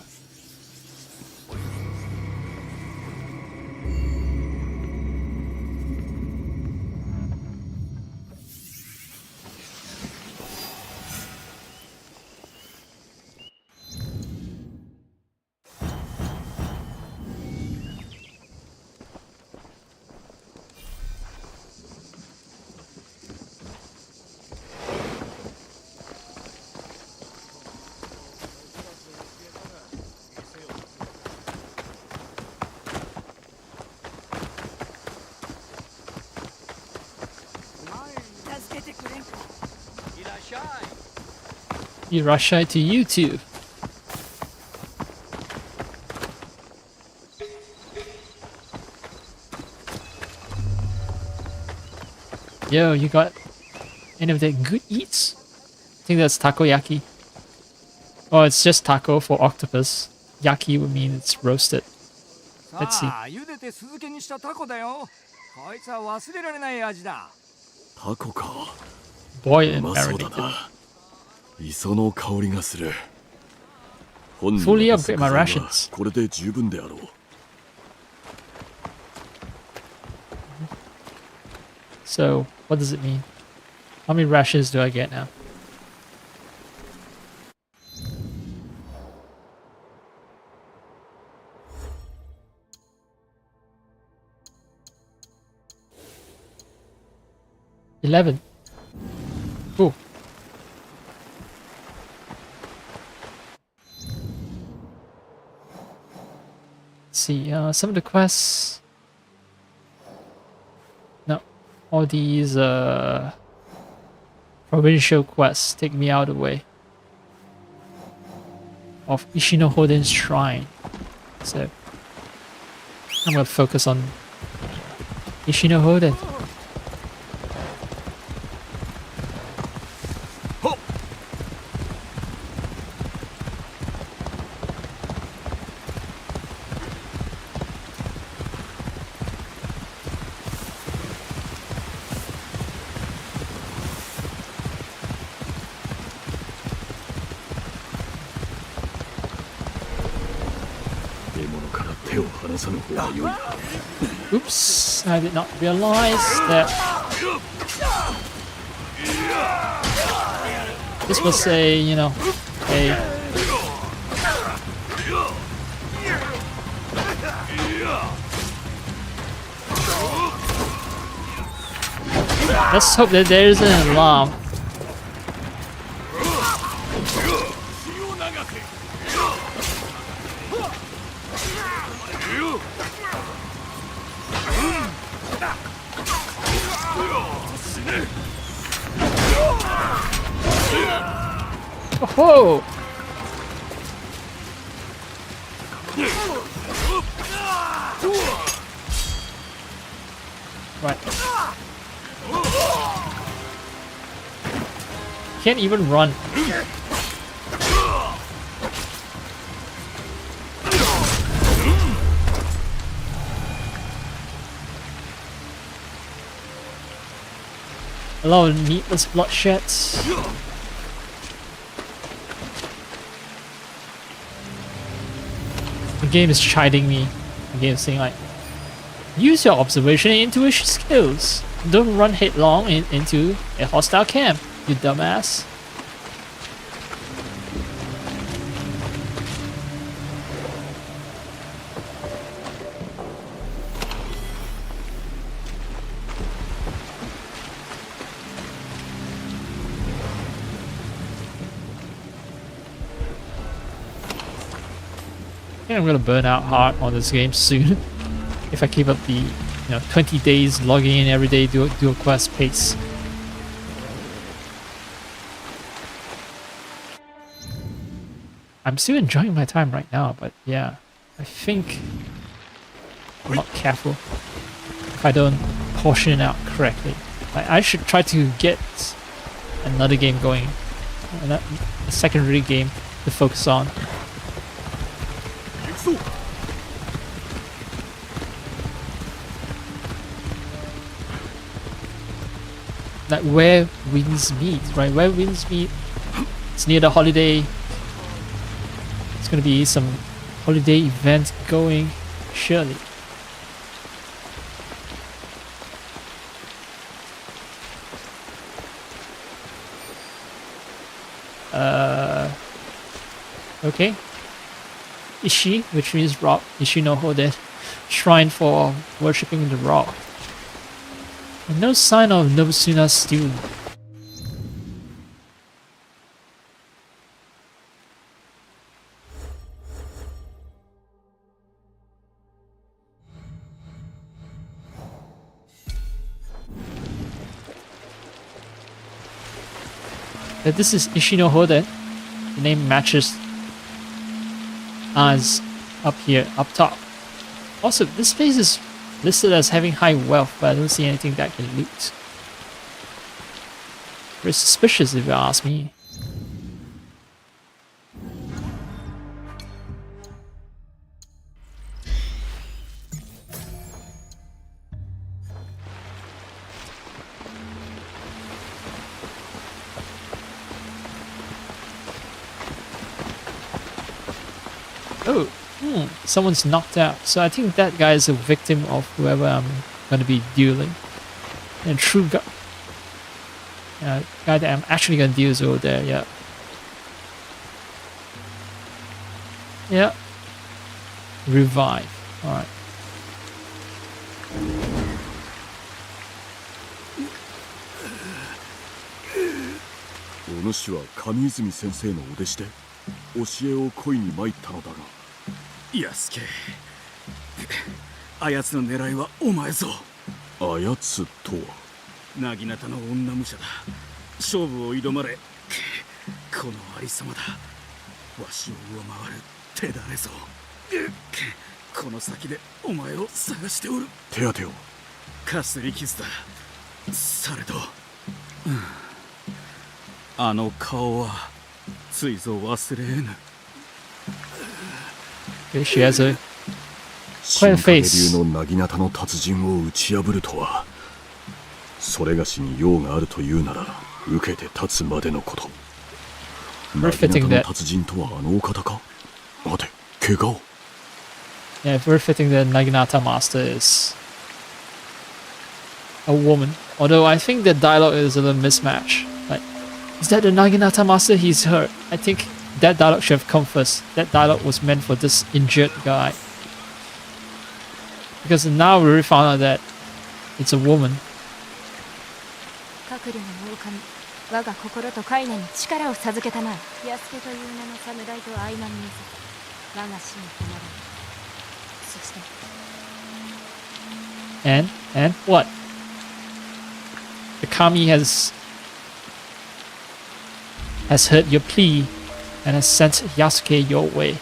Russia to YouTube. Yo, you got any of that good eats? I think that's takoyaki. Oh, it's just taco for octopus. Yaki would mean it's roasted. Let's see. 茹でて酢漬けにしたタコだよ。こいつは忘れられない味だ。タコか。 Boil う and まそうだ marinated. な。磯の香りがする。本人 Fully の upgrade my 食材は rations. これで十分であろう。So, what does it mean? How many rations do I get now? $11. Cool. Let's see, some of the quests. No, all these provincial quests take me out of the way of Ishinohoden's shrine. So I'm gonna focus on Ishinohoden. Oops, I did not realize that this was a, you know, a let's hope that there isn't an alarm. Oh! Right. Can't even run. Hello, needless bloodsheds. The game is chiding me. The game is saying like, use your observation and intuition skills. Don't run headlong into a hostile camp, you dumbass. I think I'm gonna burn out hard on this game soon if I keep up the 20 days logging in every day, do a quest pace. I'm still enjoying my time right now, but yeah, I think I'm not careful if I don't portion it out correctly. Like, I should try to get another game going, a secondary game to focus on. Like where winds meet, right? Where winds meet, it's near the holiday. It's gonna be some holiday event going, surely. Okay. Ishi, which means rock. Ishinohoden, shrine for worshipping the rock. And no sign of Nobusuna's student. This is Ishinohoden. The name matches us up here, up top. Also, this place is listed as having high wealth, but I don't see anything that can loot. Very suspicious if you ask me. Oh, someone's knocked out. So I think that guy is a victim of whoever I'm going to be dueling. And true guy that I'm actually going to deal is over there, yeah. Yeah. Revive. Alright. お主は上泉先生のお弟子で教えを恋に参ったのだが。安家、あやつの狙いはお前ぞ。あやつとはなぎなたの女武者だ。勝負を挑まれ、このありさまだ。わしを上回る手だれぞ。この先でお前を探しておる。手当てを。かすり傷だ。されど、あの顔はついぞ忘れえぬ。 Okay, she has a 新 quite a 壁 face. 流のなぎなたの達人を打ち破るとは。それがしに用があるというなら受けて立つまでのこと。なぎなたの達人とはあのお方か。待て、怪我を。 Yeah, very fitting that Naginata Master is a woman. Although I think the dialogue is a little mismatch. Like, is that the Naginata Master? He's hurt. I think that dialogue should have come first. That dialogue was meant for this injured guy. Because now we really found out that it's a woman. 閣僚の狼、我が心とカイナに力を授けたまえ。安家という名の侍と相まみえず、我が死に誉れ。そして。 And what? The kami has heard your plea and has sent Yasuke your way.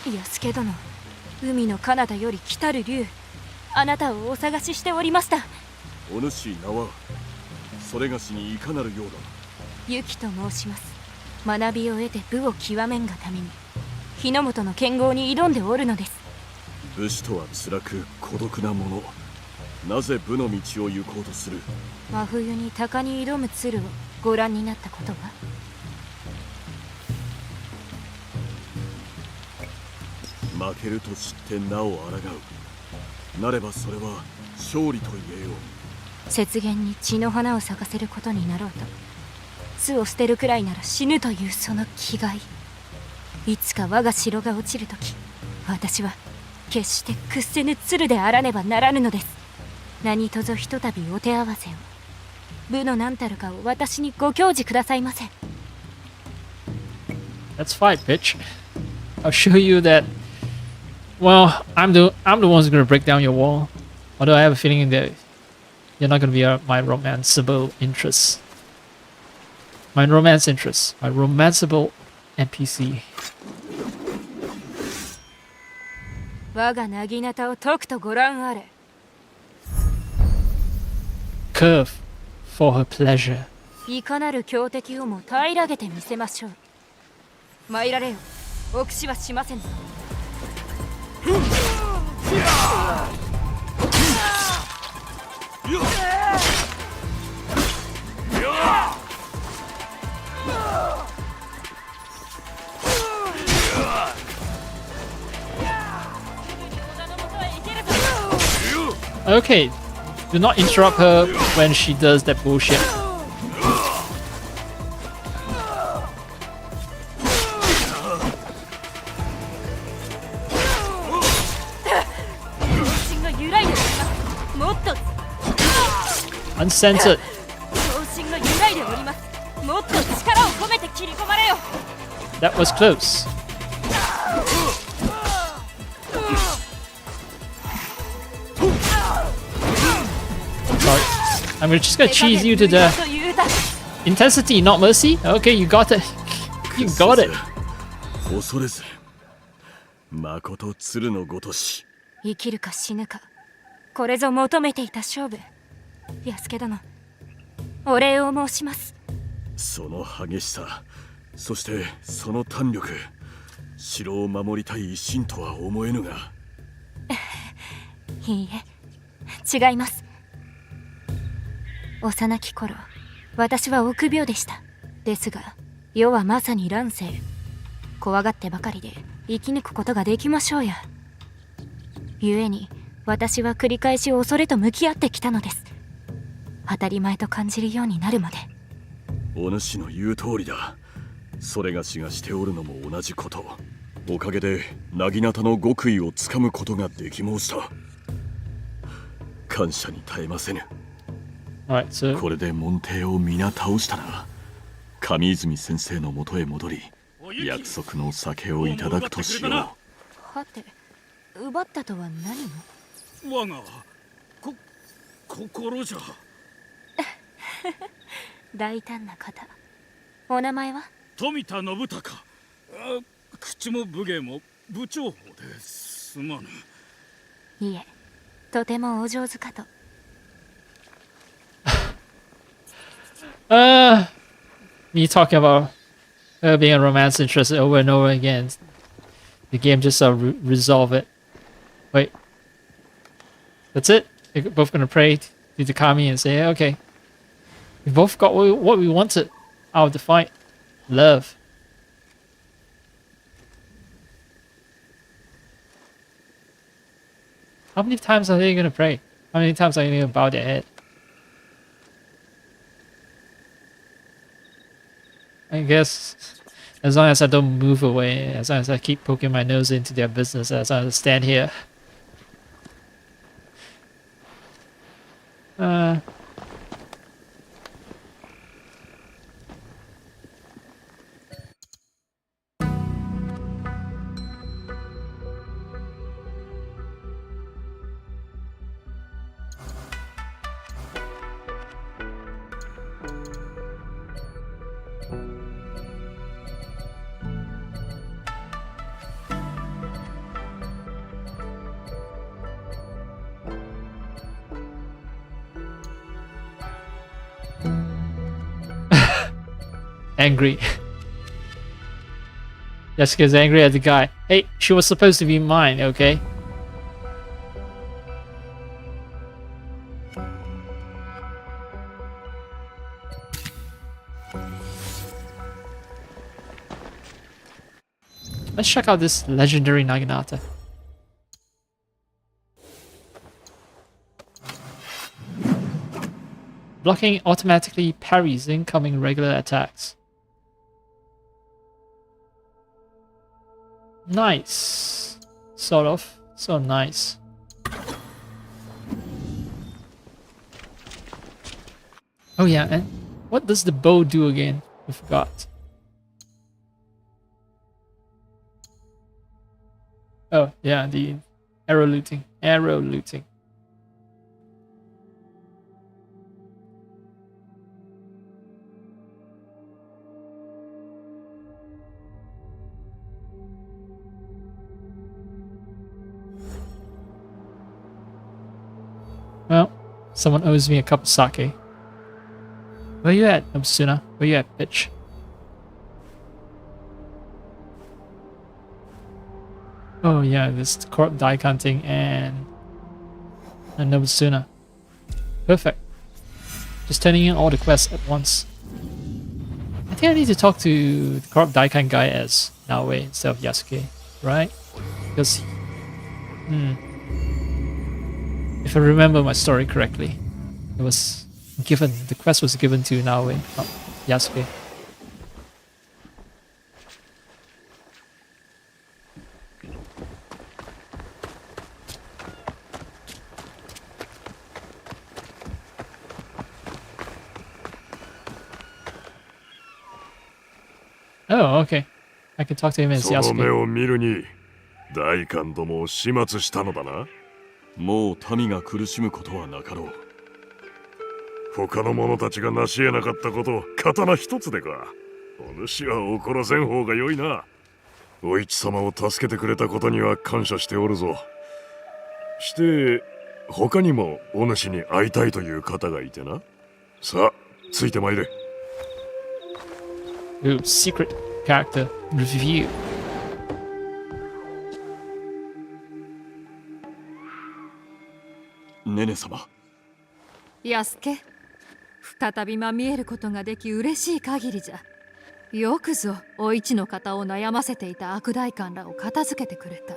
安家殿、海の彼方より来たる竜、あなたをお探ししておりました。お主名はそれがしにいかなるようだ。ユキと申します。学びを得て武を極めんがために日の本の剣豪に挑んでおるのです。武士とは辛く孤独なもの。なぜ武の道を行こうとする。真冬に鷹に挑む鶴をご覧になったことは。負けると知ってなお抗う。なればそれは勝利と言えよう。雪原に血の花を咲かせることになろうと、巣を捨てるくらいなら死ぬというその気概。いつか我が城が落ちるとき、私は決して屈せぬ鶴であらねばならぬのです。何とぞひとたびお手合わせを。武の何たるかを私にご教示くださいませ。 Let's fight, bitch. I'll show you that. Well, I'm the one who's gonna break down your wall. Although I have a feeling that you're not gonna be my romanceable interest. My romance interest. My romanceable NPC. 我がなぎなたを解くとご覧あれ。 Curve for her pleasure. いかなる強敵をも平らげてみせましょう。参られよ。臆しはしませんぞ。Okay, do not interrupt her when she does that bullshit. Uncensored. That was close. Sorry. I'm just gonna cheese you to death. Intensity, not mercy? Okay, you got it. You got it. 恐れず、まこと鶴のごとし。生きるか死ぬか、これぞ求めていた勝負。安家殿、お礼を申します。その激しさ、そしてその胆力、城を守りたい一心とは思えぬが。いいえ、違います。幼き頃、私は臆病でした。ですが、世はまさに乱世。怖がってばかりで生き抜くことができましょうや。故に、私は繰り返し恐れと向き合ってきたのです。当たり前と感じるようになるまで。お主の言う通りだ。それがしがしておるのも同じこと。おかげで薙刀の極意をつかむことができ申した。感謝に耐えませぬ。Alright, so これで門弟を皆倒したら、上泉先生のもとへ戻り、約束の酒をいただくとしよう。はて、奪ったとは何を？我が心じゃ。大胆な方。お名前は？富田信孝。口も武芸も部長法ですまぬ。いえ、とてもお上手かと。Me talking about being a romance interest over and over again. The game just resolve it. Wait. That's it? You're both gonna pray to the kami and say, okay. We both got what we wanted out of the fight. Love. How many times are they gonna pray? How many times are they gonna bow their head? I guess as long as I don't move away, as long as I keep poking my nose into their business, as long as I stand here. Angry. Jessica's angry at the guy. Hey, she was supposed to be mine, okay? Let's check out this legendary Naginata. Blocking automatically parries incoming regular attacks. Nice. Sort of. So nice. Oh yeah, and what does the bow do again? I forgot. Oh yeah, the arrow looting. Arrow looting. Well, someone owes me a cup of sake. Where you at, Nobsuna? Where you at, bitch? Oh yeah, this corp die hunting and Nobsuna. Perfect. Just turning in all the quests at once. I think I need to talk to the corp Daikan guy as Naoe instead of Yasuke, right? Because if I remember my story correctly, it was given, the quest was given to Naoe, not Yasuke. Oh, okay. I can talk to him as その目 Yasuke. を見るに大官どもを始末したのだな。もう民が苦しむことはなかろう。他の者たちが成し得なかったことを刀一つでか。お主は怒らせん方が良いな。お市様を助けてくれたことには感謝しておるぞ。して他にもお主に会いたいという方がいてな。さあついてまいれ。 Ooh, secret character review. ねね様。安家、再びまみえることができ嬉しい限りじゃ。よくぞお市の方を悩ませていた悪代官らを片付けてくれた。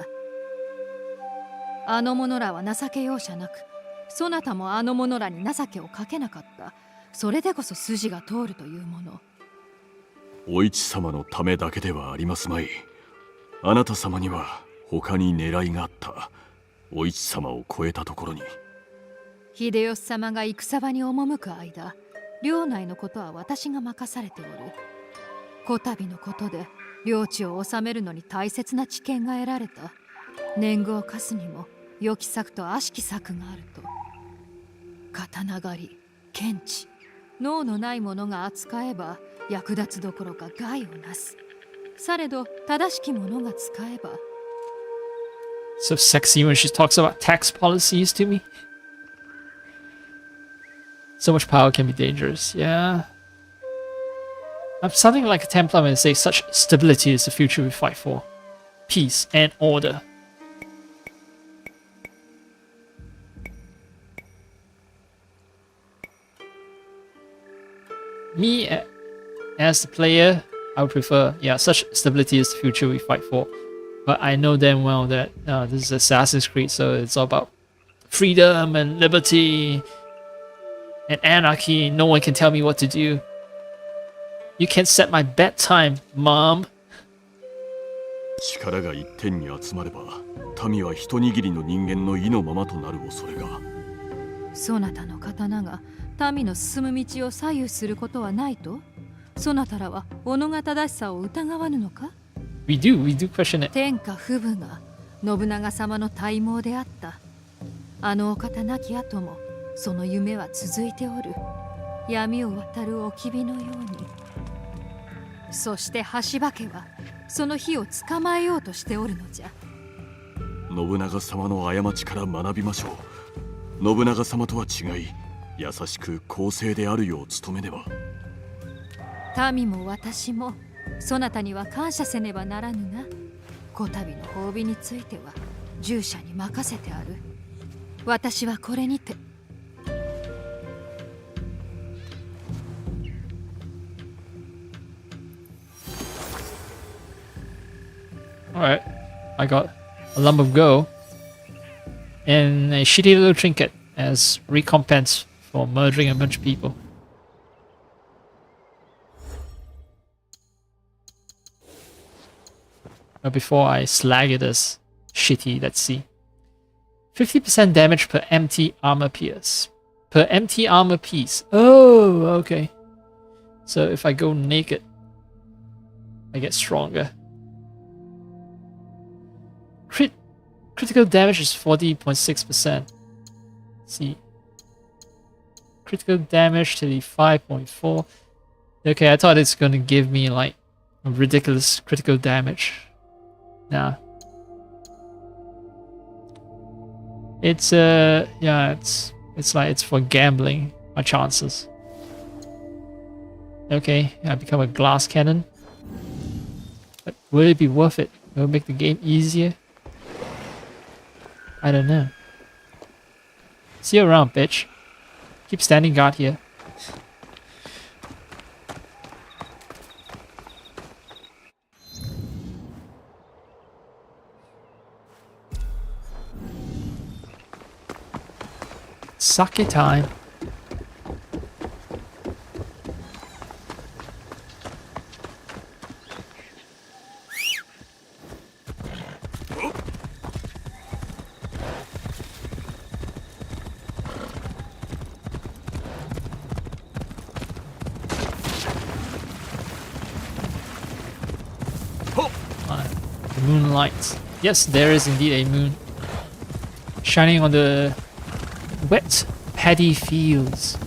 あの者らは情け容赦なく、そなたもあの者らに情けをかけなかった。それでこそ筋が通るというもの。お市様のためだけではありますまい。あなた様には他に狙いがあった。お市様を超えたところに。秀吉様が戦場に赴く間、領内のことは私が任されておる。こたびのことで領地を治めるのに大切な知見が得られた。年貢を課すにも良き策と悪しき策があると。刀狩り、検知、能のない者が扱えば役立つどころか害をなす。されど正しき者が使えば。 So sexy when she talks about tax policies to me. So much power can be dangerous, yeah. I'm something like a Templar when I say such stability is the future we fight for. Peace and order. Me, as the player, I would prefer, yeah, such stability is the future we fight for. But I know damn well that this is Assassin's Creed, so it's all about freedom and liberty and anarchy. No one can tell me what to do. You can't set my bedtime, Mom. 力が一点に集まれば、民は一握りの人間の意のままとなる恐れが。そなたの刀が民の進む道を左右することはないと？そなたらは己が正しさを疑わぬのか？ We do question it. 天下不武が信長様の大謀であった。あのお方亡き後もその夢は続いておる。闇を渡る置き火のように。そして橋場家はその火を捕まえようとしておるのじゃ。信長様の過ちから学びましょう。信長様とは違い、優しく公正であるよう努めねば。民も私もそなたには感謝せねばならぬが、こたびの褒美については従者に任せてある。私はこれにて。Alright, I got a lump of gold and a shitty little trinket as recompense for murdering a bunch of people. But before I slag it as shitty, let's see. 50% damage per empty armor piece. Per empty armor piece. Oh, okay. So if I go naked, I get stronger. Critical damage is 40.6%. See. Critical damage to the 5.4. Okay, I thought it's gonna give me like a ridiculous critical damage. Nah. It's yeah, it's like it's for gambling my chances. Okay, I become a glass cannon. But will it be worth it? Will it make the game easier? I don't know. See you around, bitch. Keep standing guard here. Sake time. Moonlight. Yes, there is indeed a moon shining on the wet, paddy fields.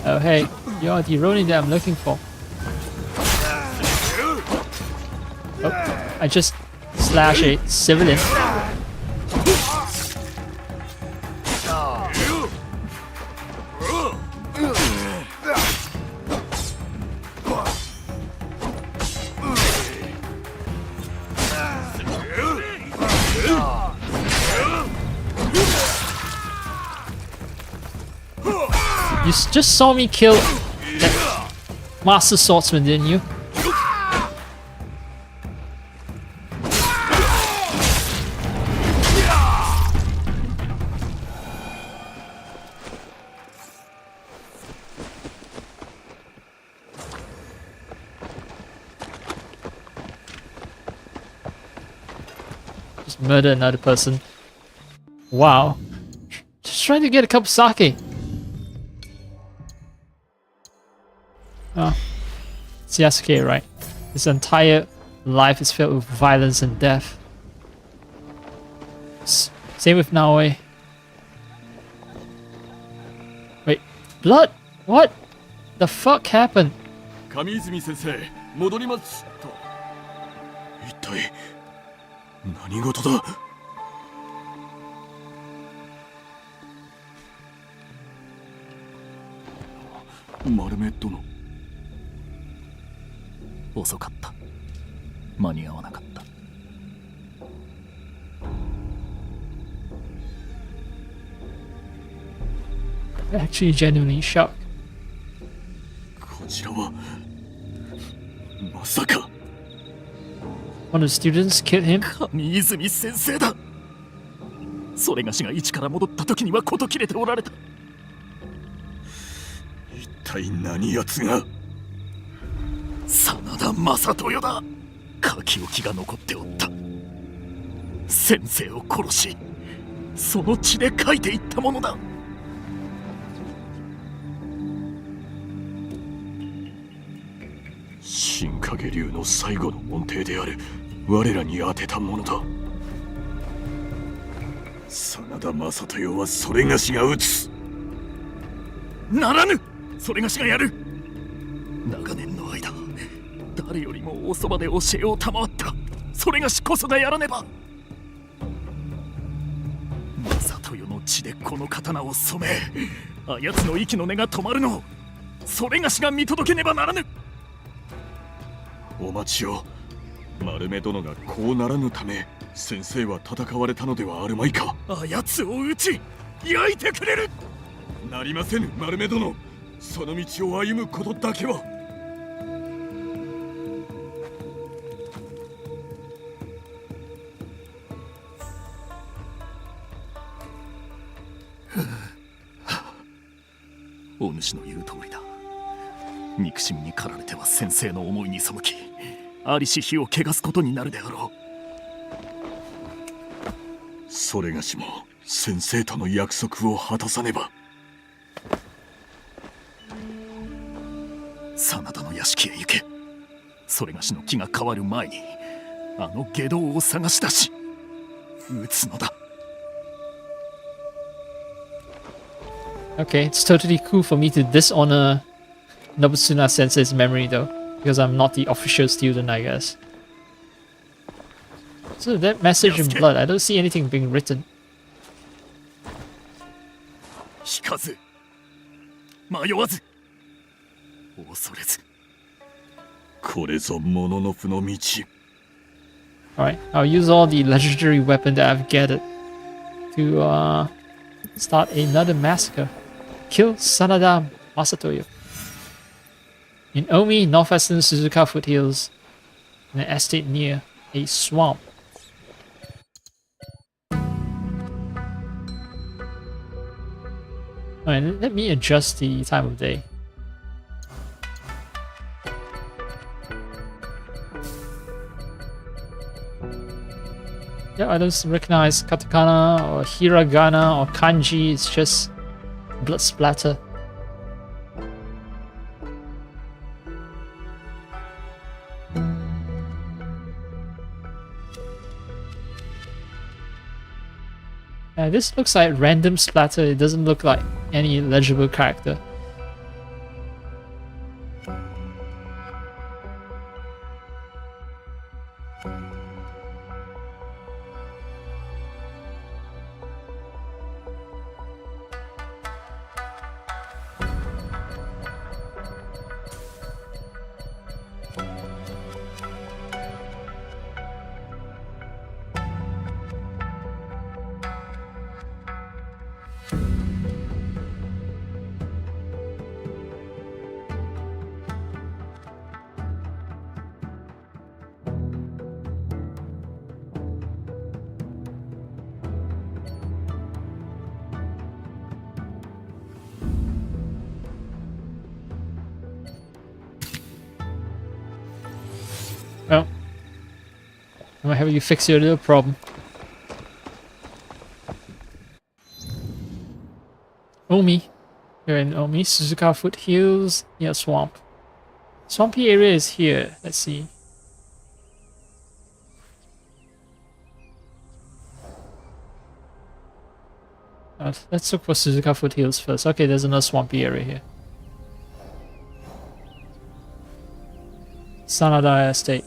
Oh hey, you're the Ronin that I'm looking for. Oh, I just slash a civilian. You just saw me kill that Master Swordsman, didn't you? Just murder another person. Wow. Just trying to get a cup of sake. Oh, it's Yasuke, right? His entire life is filled with violence and death. Same with Naoe. Wait, blood? What the fuck happened? 上泉先生戻りますと一体何事だ丸目殿遅かった。間に合わなかった。Actually genuinely shocked. こちらはまさか One of the students killed him? 上泉先生だ。それがしが一から戻った時には事切れておられた。一体何奴が真田正豊だ。書き置きが残っておった。先生を殺しその血で書いていったものだ。新影流の最後の門弟である我らに当てたものだ。真田正豊はそれがしが討つ。ならぬ。それがしがやる。長年の間誰よりもおそばで教えを賜った。それがしこそがやらねば。正豊の血でこの刀を染め、あやつの息の根が止まるのをそれがしが見届けねばならぬ。お待ちを。丸目殿がこうならぬため先生は戦われたのではあるまいか。あやつを討ち焼いてくれる。なりませぬ丸目殿。その道を歩むことだけは。お主の言う通りだ。憎しみに駆られては先生の思いに背き、ありし日を汚すことになるであろう。それがしも先生との約束を果たさねば。真田の屋敷へ行け。それがしの気が変わる前にあの外道を探し出し撃つのだ。Okay, it's totally cool for me to dishonor Nobusuna Sensei's memory though, because I'm not the official student, I guess. So that message in blood, I don't see anything being written. 引かず迷わず恐れず。これぞモノノフの道。Alright, I'll use all the legendary weapon that I've gathered to start another massacre. Kill Sanada Masatoyo. In Omi, northwestern Suzuka foothills, in an estate near a swamp. Alright, let me adjust the time of day. Yeah, I don't recognize katakana or hiragana or kanji, it's just blood splatter. This looks like random splatter, it doesn't look like any legible character. Well, I'm gonna have you fix your little problem. Omi. You're in Omi. Suzuka Foothills. Yeah, swamp. Swampy area is here. Let's see. Let's look for Suzuka Foothills first. Okay, there's another swampy area here. Sanada Estate.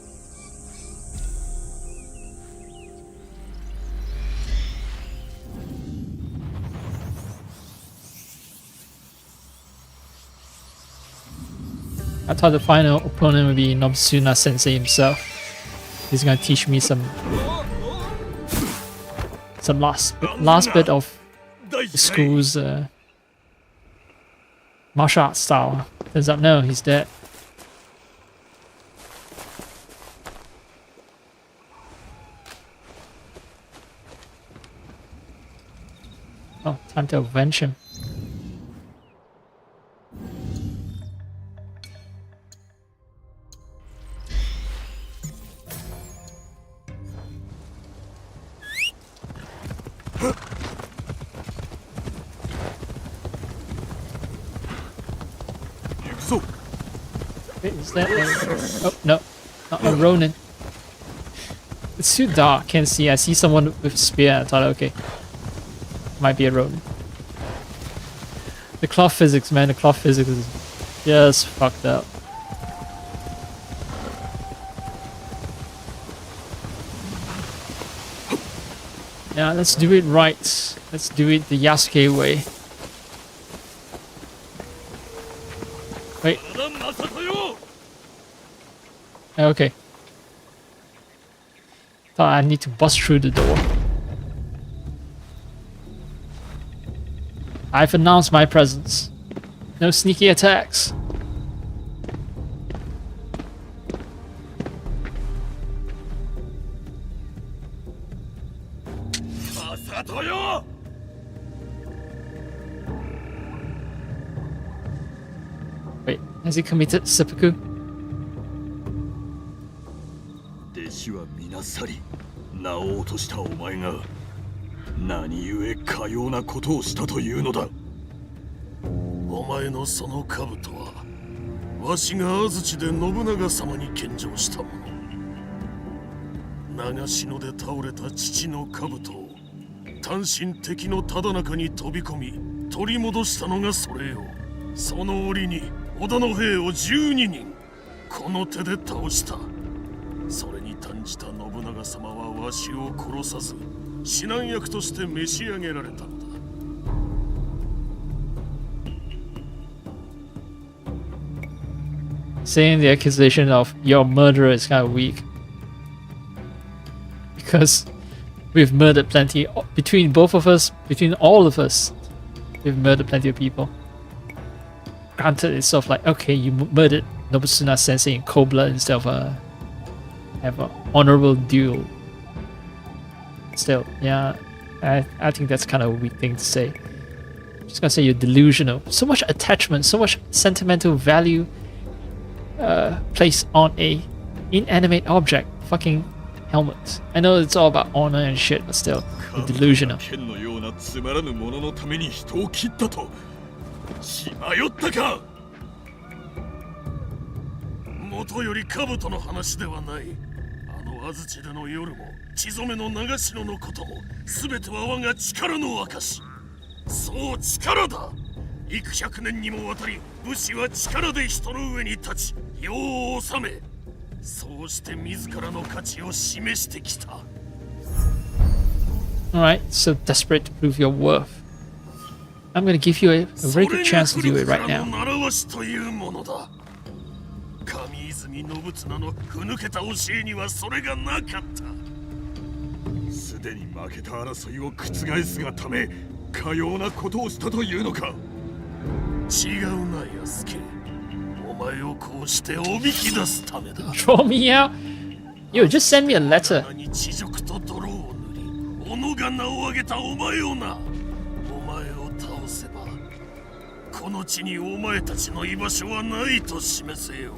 I thought the final opponent would be Nobusuna Sensei himself. He's gonna teach me some last bit of the school's martial arts style. Turns out no, he's dead. Oh, time to avenge him. Wait, is that a... Oh, no. Not a Ronin. It's too dark, can't see. I see someone with a spear. I thought, okay. Might be a Ronin. The cloth physics, man. The cloth physics is just fucked up. Yeah, let's do it right. Let's do it the Yasuke way. Wait. Okay. Thought I need to bust through the door. I've announced my presence. No sneaky attacks. Wait, has he committed seppuku? 弟子は皆去り、名を落としたお前が何故かようなことをしたというのだ。お前のその兜はわしが安土で信長様に献上したもの。長篠で倒れた父の兜を単身敵のただ中に飛び込み取り戻したのがそれよ。その折に織田の兵を12人この手で倒した。それに短じた信長様はわしを殺さず指南役として召し上げられたのだ。Saying the accusation of your murderer is kind of weak. Because we've murdered plenty. Between both of us, between all of us, we've murdered plenty of people. Granted, it's sort of like, okay, you murdered Nobusuna Sensei in cold blood instead of have an honorable duel. Still, yeah, I think that's kind of a weak thing to say. I'm just gonna say you're delusional. So much attachment, so much sentimental value placed on a inanimate object. Fucking helmet. I know it's all about honor and shit, but still, you're delusional. 剣のようなつまらぬもののために人を切ったと血迷ったか。元より兜の話ではない。あの安土での夜も血染めの長篠のことも全ては我が力の証。そう力だ。幾百年にもわたり武士は力で人の上に立ち世を治めそうして自らの価値を示してきた。 Alright, so desperate to prove your worth. I'm gonna give you a very good chance to do it right now. 習わしというものだ。上泉信綱のふぬけた教えにはそれがなかった。すでに負けた争いを覆すがため、かようなことをしたというのか。違うな、安助。お前をこうしておびき出すためだ。Throw me out? Yo, just send me a letter. 地獄と泥を塗り、己が名を上げたお前をな。お前を倒せば、この地にお前たちの居場所はないと示せよ。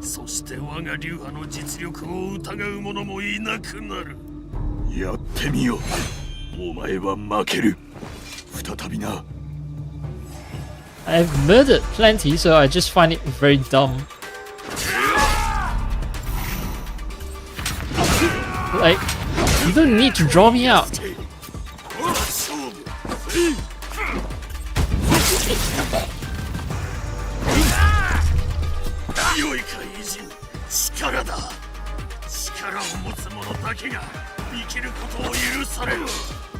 そして我が流派の実力を疑う者もいなくなる。やってみよ。お前は負ける。再びな。 I've murdered plenty, so I just find it very dumb. Like, you don't need to draw me out. 良いか偉人、力だ。力を持つ者だけが生きることを許される。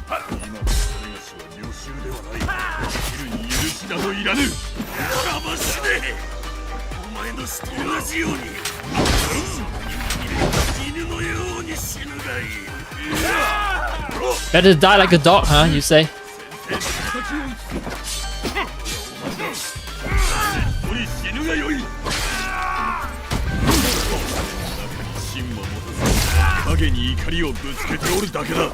今のそれがしは領袖ではない。生きるに許しなどいらぬ。からば死ね。お前の死と同じように犬のように死ぬがいい。 Better die like a dog, huh? You say? 死ぬがよい。真も持たず影に怒りをぶつけておるだけだ。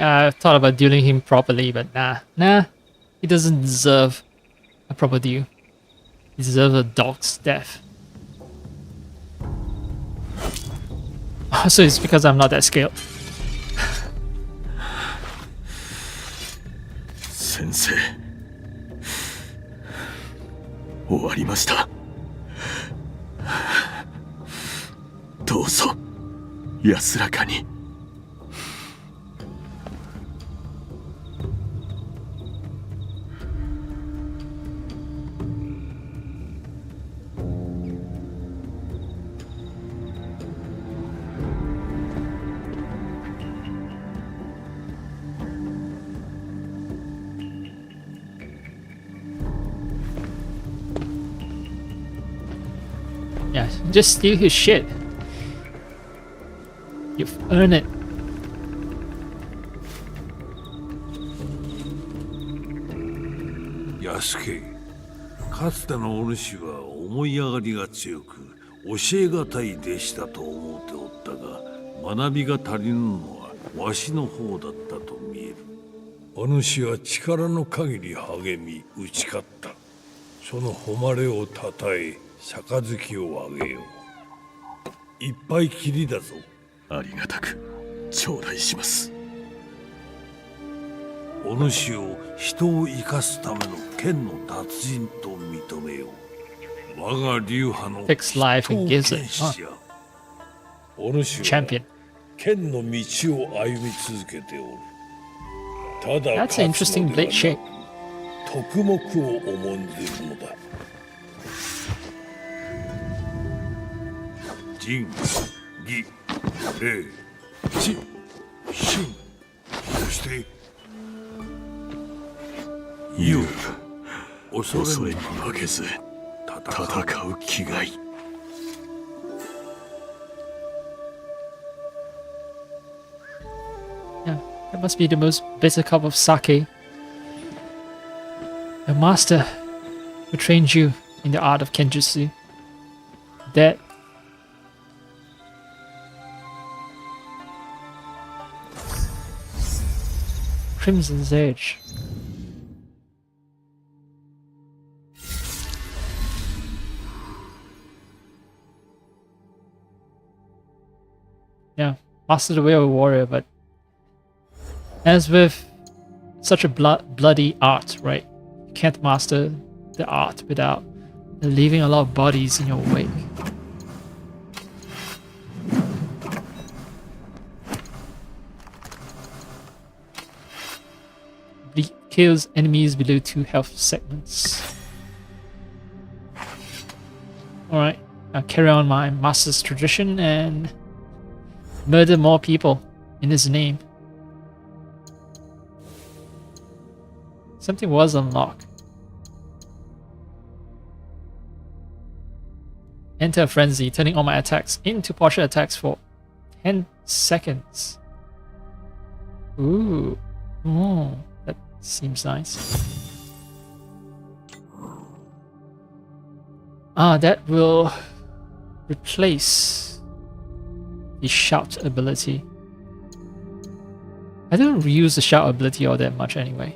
I thought about dueling him properly, but nah. He doesn't deserve a proper duel. He deserves a dog's death. So it's because I'm not that skilled. 先生、終わりました。どうぞ安らかに。Yeah, just steal his shit. You've earned it. 安家、かつてのお主は思い上がりが強く教えがたい弟子だと思っておったが、学びが足りぬのはわしの方だったと見える。お主は力の限り励み打ち勝った。その誉れをたたえ杯をあげよう。いっぱいきりだぞ。ありがたく頂戴します。お主を人を生かすための剣の達人と認めよう。我が流派の Takes life and gives it. お主は Champion. 剣の道を歩み続けておる。ただ That's an interesting blade shape. 徳目を重んずるのだ。仁、義、礼、智、信、そして勇。恐れに負けず戦う気概。Yeah, that must be the most bitter cup of sake. Your master who trained you in the art of Kenjutsu. Dead. Crimson's Edge. Yeah, master the way of a warrior, but as with such a bloody art, right? You can't master the art without leaving a lot of bodies in your wake. kills enemies below 2 health segments. Alright, I'll carry on my master's tradition and murder more people in his name. Something was unlocked. Enter a frenzy, turning all my attacks into partial attacks for 10 seconds. Ooh. Oh, that seems nice. Ah, that will replace the shout ability. I don't reuse the shout ability all that much anyway.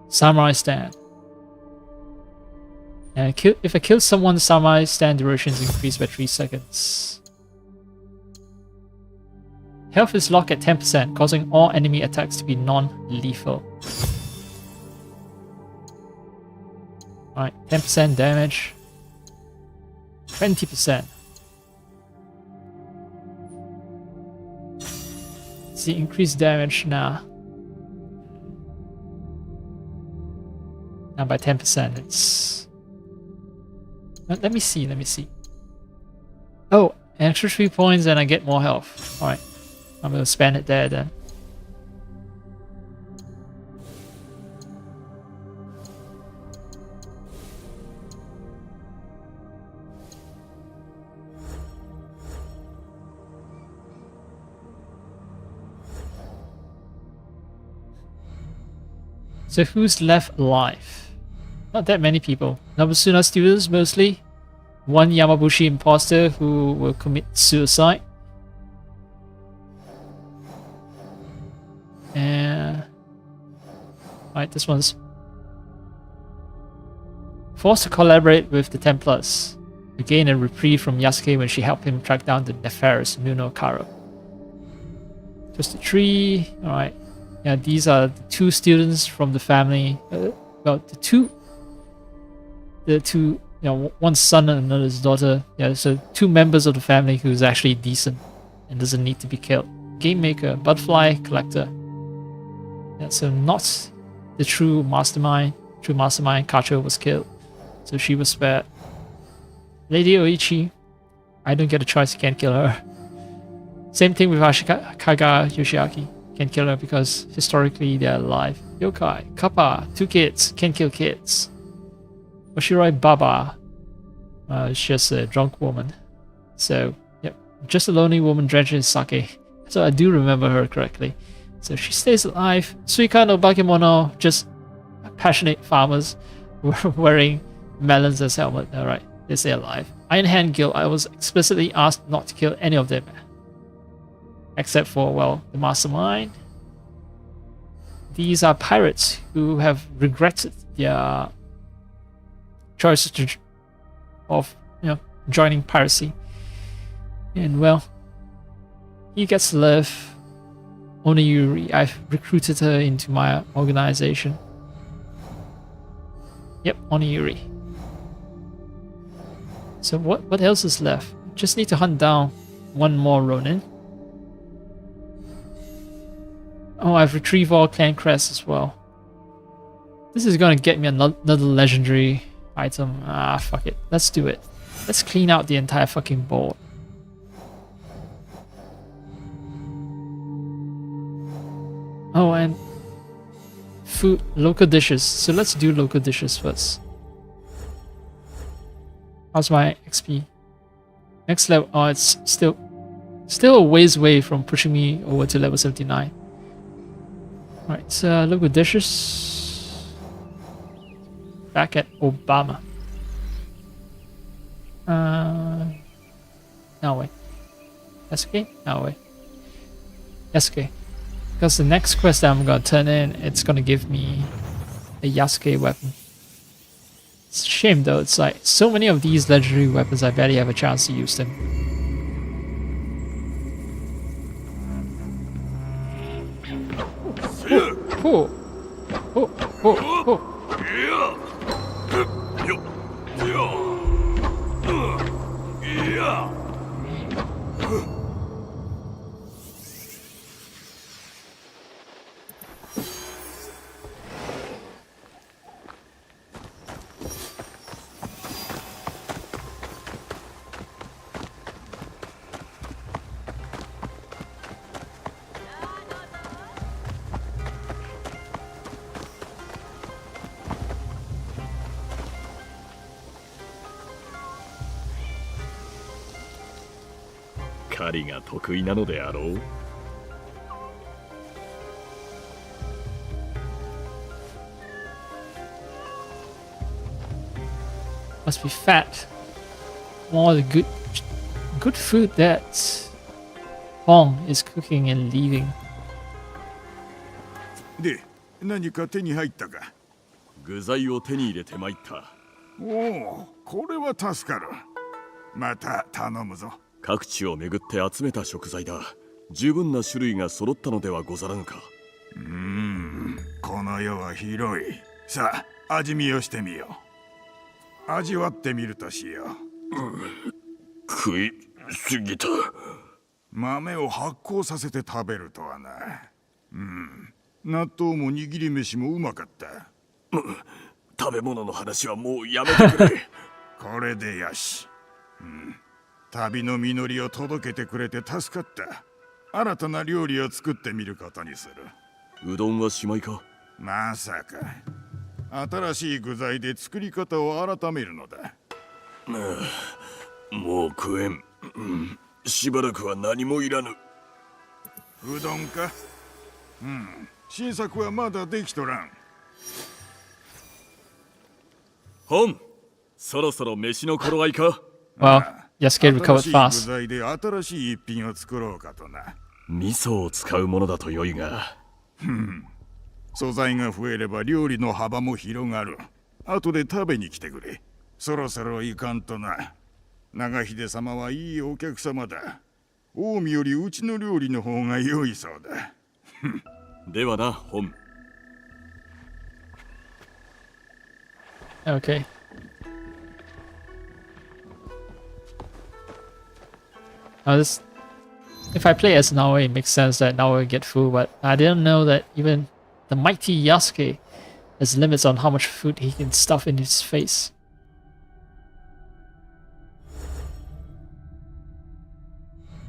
Samurai stand. And if I kill someone, samurai stand duration is increased by 3 seconds. Health is locked at 10%, causing all enemy attacks to be non-lethal. Alright, 10% damage. 20%. See, increased damage now. Now by 10%, it's... Let me see. Oh, an extra 3 points and I get more health. Alright, I'm gonna spend it there then. So who's left alive? Not that many people. Nobusuna students mostly. One Yamabushi imposter who will commit suicide. And... Right, this one's... Forced to collaborate with the Templars. To gain a reprieve from Yasuke when she helped him track down the nefarious Nuno Karo. Twisted Tree. Alright. Yeah, these are the 2 students from the family. Well, the two, you know, one's son and another's daughter. Yeah, so 2 members of the family who's actually decent and doesn't need to be killed. Game maker, butterfly collector. Yeah, so not the true mastermind. True mastermind, Kacho was killed, so she was spared. Lady Oichi, I don't get a choice. You can't kill her. Same thing with Ashikaga Yoshiaki. Can't kill her because historically they're alive. Yokai, Kappa, 2 kids, can't kill kids. Oshiroi Baba, it's just a drunk woman. So, yep, just a lonely woman drenched in sake. So I do remember her correctly. So she stays alive. Suika no Bakemono, just passionate farmers wearing melons as helmet. Alright, they stay alive. Iron Hand Guild, I was explicitly asked not to kill any of them. Except for, well, the mastermind. These are pirates who have regretted their choice of, you know, joining piracy. And, well, he gets to live. Oniyuri, I've recruited her into my organization. Yep, Oniyuri. So what else is left? Just need to hunt down one more Ronin. Oh, I've retrieved all clan crests as well. This is gonna get me another legendary item. Ah, fuck it. Let's do it. Let's clean out the entire fucking board. Oh, and food, local dishes. So let's do local dishes first. How's my XP? Next level. Oh, it's still a ways away from pushing me over to level 79. Right, so local dishes. Back at Obama. No way. Yasuke? No way. Yasuke. Because the next quest that I'm gonna turn in, it's gonna give me a Yasuke weapon. It's a shame though, it's like so many of these legendary weapons I barely have a chance to use them. Oh, oh, oh, oh. 狩りが得意なのであろう。Must be fat. All the good food that Hong is cooking and leaving. で、何か手に入ったか？具材を手に入れてまいった。おお、これは助かる。また頼むぞ。各地を巡って集めた食材だ。十分な種類が揃ったのではござらぬか。この世は広い。さあ、味見をしてみよう。味わってみるとしよう。食いすぎた。豆を発酵させて食べるとはな。納豆も握り飯もうまかった。食べ物の話はもうやめてくれ。これでよし。旅の実りを届けてくれて助かった。新たな料理を作ってみることにする。うどんはしまいか？まさか。新しい具材で作り方を改めるのだ。もう食えん。しばらくは何もいらぬ。うどんか？新作はまだできとらん。本、そろそろ飯の頃合いか？ Well, Yasuke recovered 新しい fast. 具材で新しい一品を作ろうかとな。味噌を使うものだと良いが。素材が増えれば料理の幅も広がる。後で食べに来てくれ。そろそろ行かんとな。長秀様はいいお客様だ。近江よりうちの料理の方が良いそうだ。ではな、本。Okay. Now this, if I play as Naoe, it makes sense that Naoe will get food, but I didn't know that even the mighty Yasuke has limits on how much food he can stuff in his face.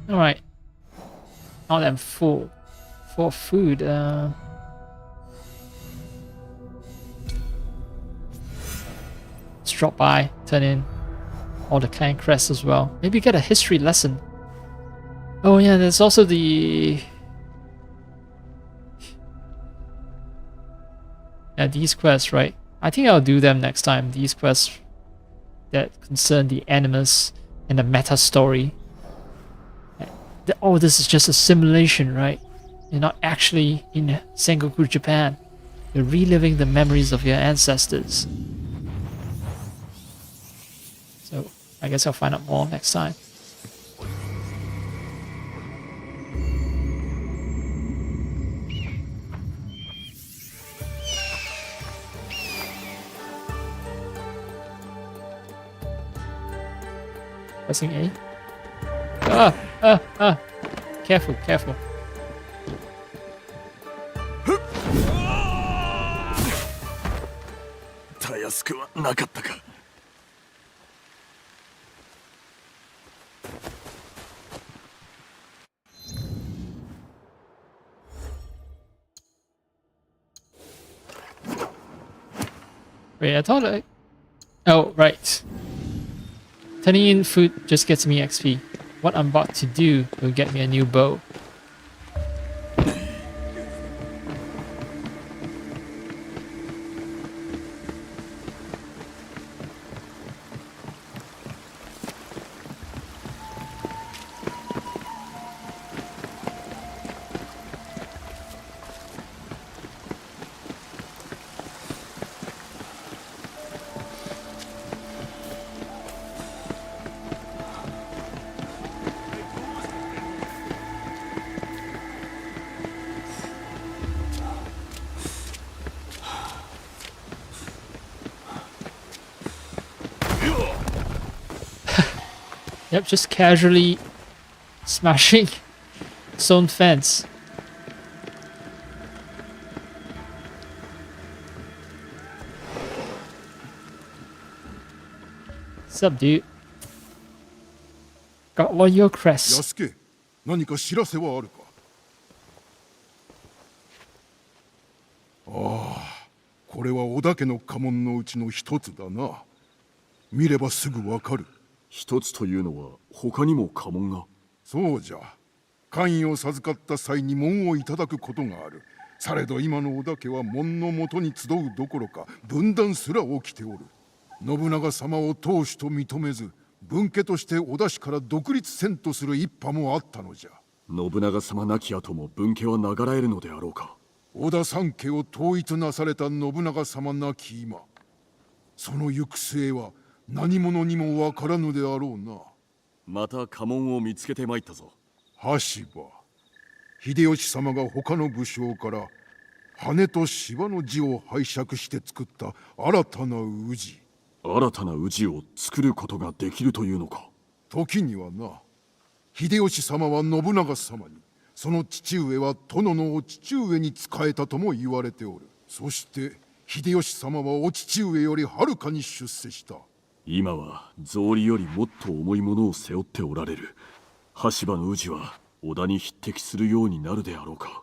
Alright. Now that I'm full. For food, let's drop by, turn in all the clan crests as well. Maybe get a history lesson. Oh yeah, there's also the... Yeah, these quests, right? I think I'll do them next time. These quests that concern the animus and the meta story. Oh, this is just a simulation, right? You're not actually in Sengoku, Japan. You're reliving the memories of your ancestors. So, I guess I'll find out more next time. Pressing A. Careful, careful. Wait, I thought I... Oh, right. Turning in food just gets me XP. What I'm about to do will get me a new bow. Yep, just casually smashing stone fence. What's up, dude? Got all your crests. 安家、何か知らせはあるか？ああ、これは織田家の家紋のうちの一つだな。見ればすぐわかる。一つというのは他にも家紋が？そうじゃ。官位を授かった際に門をいただくことがある。されど今の織田家は門のもとに集うどころか分断すら起きておる。信長様を当主と認めず、分家として織田氏から独立せんとする一派もあったのじゃ。信長様亡き後も分家は流らえるのであろうか。織田三家を統一なされた信長様亡き今、その行く末は何者にもわからぬであろうな。また家紋を見つけてまいったぞ。羽柴秀吉様が他の武将から羽と柴の字を拝借して作った新たな氏。新たな氏を作ることができるというのか。時にはな。秀吉様は信長様に、その父上は殿のお父上に仕えたとも言われておる。そして秀吉様はお父上よりはるかに出世した。今は草履よりもっと重いものを背負っておられる羽柴の氏は織田に匹敵するようになるであろうか。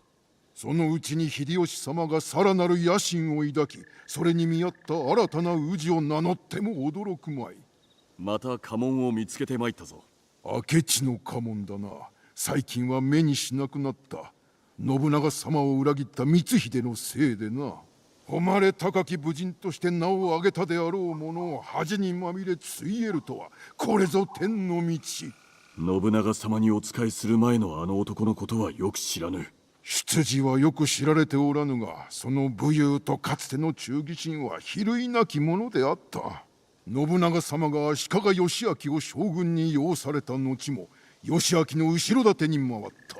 そのうちに秀吉様がさらなる野心を抱き、それに見合った新たな氏を名乗っても驚くまい。また家紋を見つけてまいったぞ。明智の家紋だな。最近は目にしなくなった。信長様を裏切った光秀のせいでな。誉れ高き武人として名を挙げたであろう者を恥にまみれついえるとは、これぞ天の道。信長様にお仕えする前のあの男のことはよく知らぬ。出自はよく知られておらぬが、その武勇とかつての忠義心は比類なきものであった。信長様が足利義昭を将軍に擁された後も義昭の後ろ盾に回った。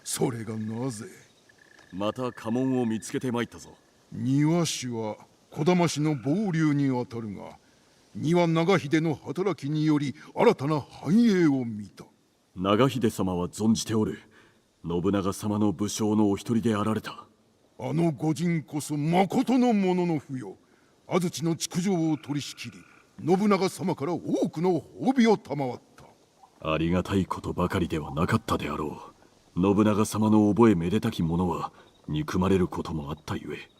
それがなぜ。また家紋を見つけてまいったぞ。庭師は児玉氏の傍流にあたるが、庭長秀の働きにより新たな繁栄を見た。長秀様は存じておる。信長様の武将のお一人であられた。あの御仁こそまことのものの不よ。安土の築城を取り仕切り、信長様から多くの褒美を賜った。ありがたいことばかりではなかったであろう。信長様の覚えめでたき者は憎まれることもあったゆえ。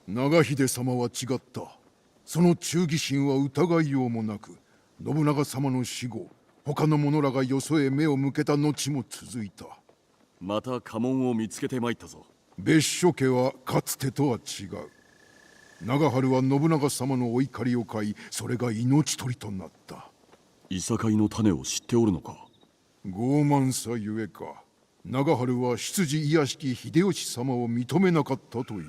長秀様は違った。その忠義心は疑いようもなく、信長様の死後、他の者らがよそへ目を向けた後も続いた。また家紋を見つけてまいったぞ。別所家はかつてとは違う。長春は信長様のお怒りを買い、それが命取りとなった。いさかいの種を知っておるのか。傲慢さゆえか、長春は出自卑しき秀吉様を認めなかったという。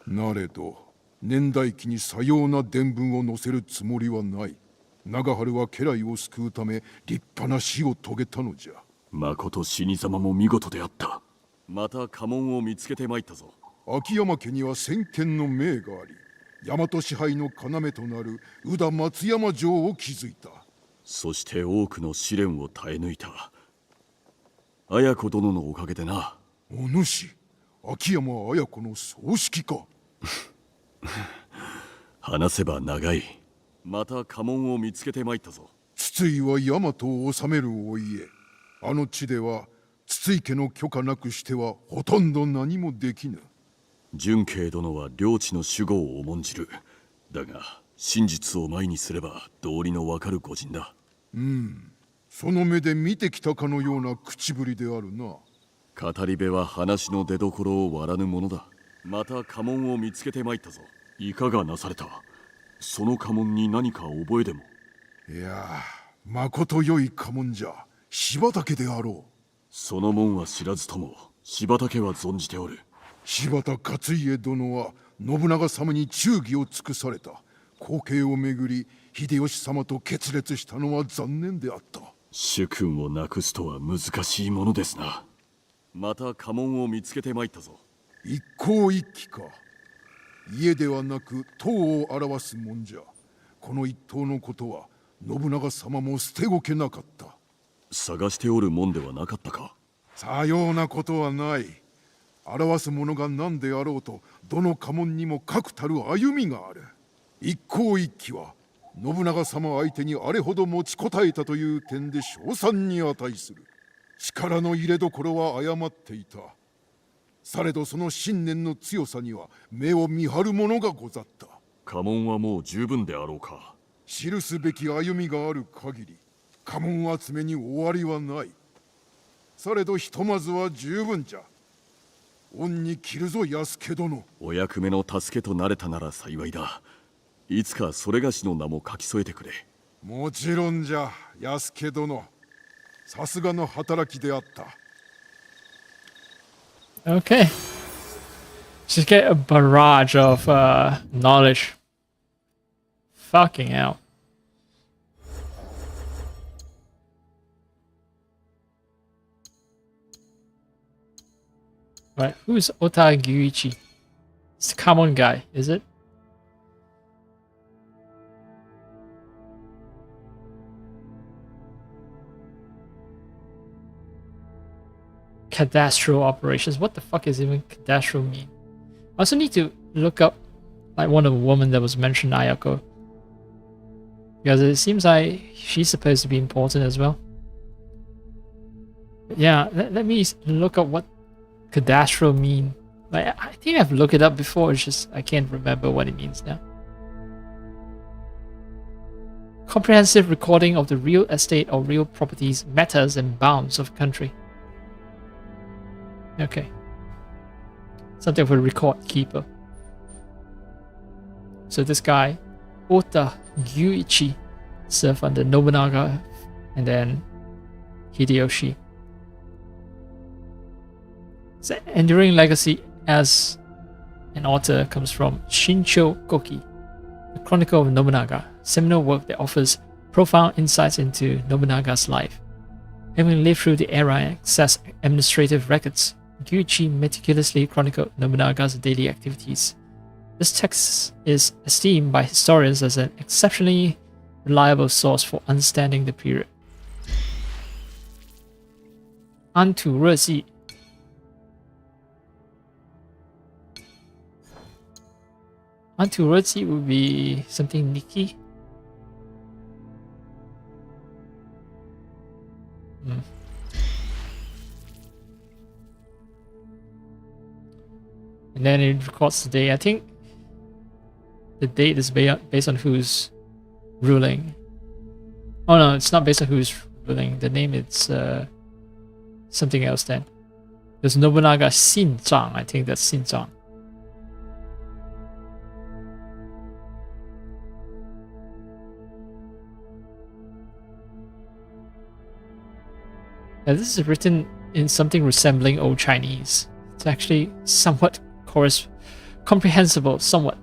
なれど年代記にさような伝聞を載せるつもりはない。長春は家来を救うため立派な死を遂げたのじゃ。まこと死に様も見事であった。また家紋を見つけてまいったぞ。秋山家には先見の明があり、大和支配の要となる宇田松山城を築いた。そして多くの試練を耐え抜いた綾子殿のおかげでな。お主、秋山綾子の葬式か。話せば長い。また家紋を見つけてまいったぞ。筒井は大和を治めるお家。あの地では筒井家の許可なくしてはほとんど何もできぬ。純慶殿は領地の守護を重んじる。だが真実を前にすれば道理のわかる御人だ。その目で見てきたかのような口ぶりであるな。語り部は話の出所を割らぬものだ。また家紋を見つけてまいったぞ。いかがなされた。その家紋に何か覚えでも。いやまことよい家紋じゃ。柴田家であろう。その門は知らずとも柴田家は存じておる。柴田勝家殿は信長様に忠義を尽くされた。後継をめぐり秀吉様と決裂したのは残念であった。主君をなくすとは難しいものですな。また家紋を見つけてまいったぞ。一向一揆か。家ではなく党を表すもんじゃ。この一党のことは信長様も捨ておけなかった。探しておるもんではなかったか。さようなことはない。表すものが何であろうと、どの家紋にも確たる歩みがある。一向一揆は信長様相手にあれほど持ちこたえたという点で称賛に値する。力の入れどころは誤っていた。されどその信念の強さには目を見張るものがござった。家紋はもう十分であろうか。記すべき歩みがある限り家紋集めに終わりはない。されどひとまずは十分じゃ。恩に着るぞ安家殿。お役目の助けとなれたなら幸いだ。いつかそれがしの名も書き添えてくれ。もちろんじゃ安家殿。さすがの働きであった。Okay. Just get a barrage of knowledge. Fucking hell. Right, who's Ota Gyuichi? It's the common guy, is it? Cadastral operations. What the fuck is even cadastral mean? I also need to look up like one of the women that was mentioned, Ayako. Because it seems like she's supposed to be important as well. But yeah, let me look up what cadastral mean. Like, I think I've looked it up before, it's just I can't remember what it means now. Comprehensive recording of the real estate or real properties, matters and bounds of country. Okay. Something for record keeper. So this guy, Ota Gyuichi, served under Nobunaga and then Hideyoshi. His enduring legacy as an author comes from Shincho Koki, the Chronicle of Nobunaga, a seminal work that offers profound insights into Nobunaga's life. Having lived through the era and accessed administrative records, Gyuichi meticulously chronicled Nobunaga's daily activities. This text is esteemed by historians as an exceptionally reliable source for understanding the period. Anturezi. Anturezi would be something Nikki. And then it records the day. I think the date is based on who's ruling. Oh no, it's not based on who's ruling. The name is something else then. There's Nobunaga Shinzang. I think that's Shinzang. Now this is written in something resembling Old Chinese. It's actually somewhat comprehensible, somewhat.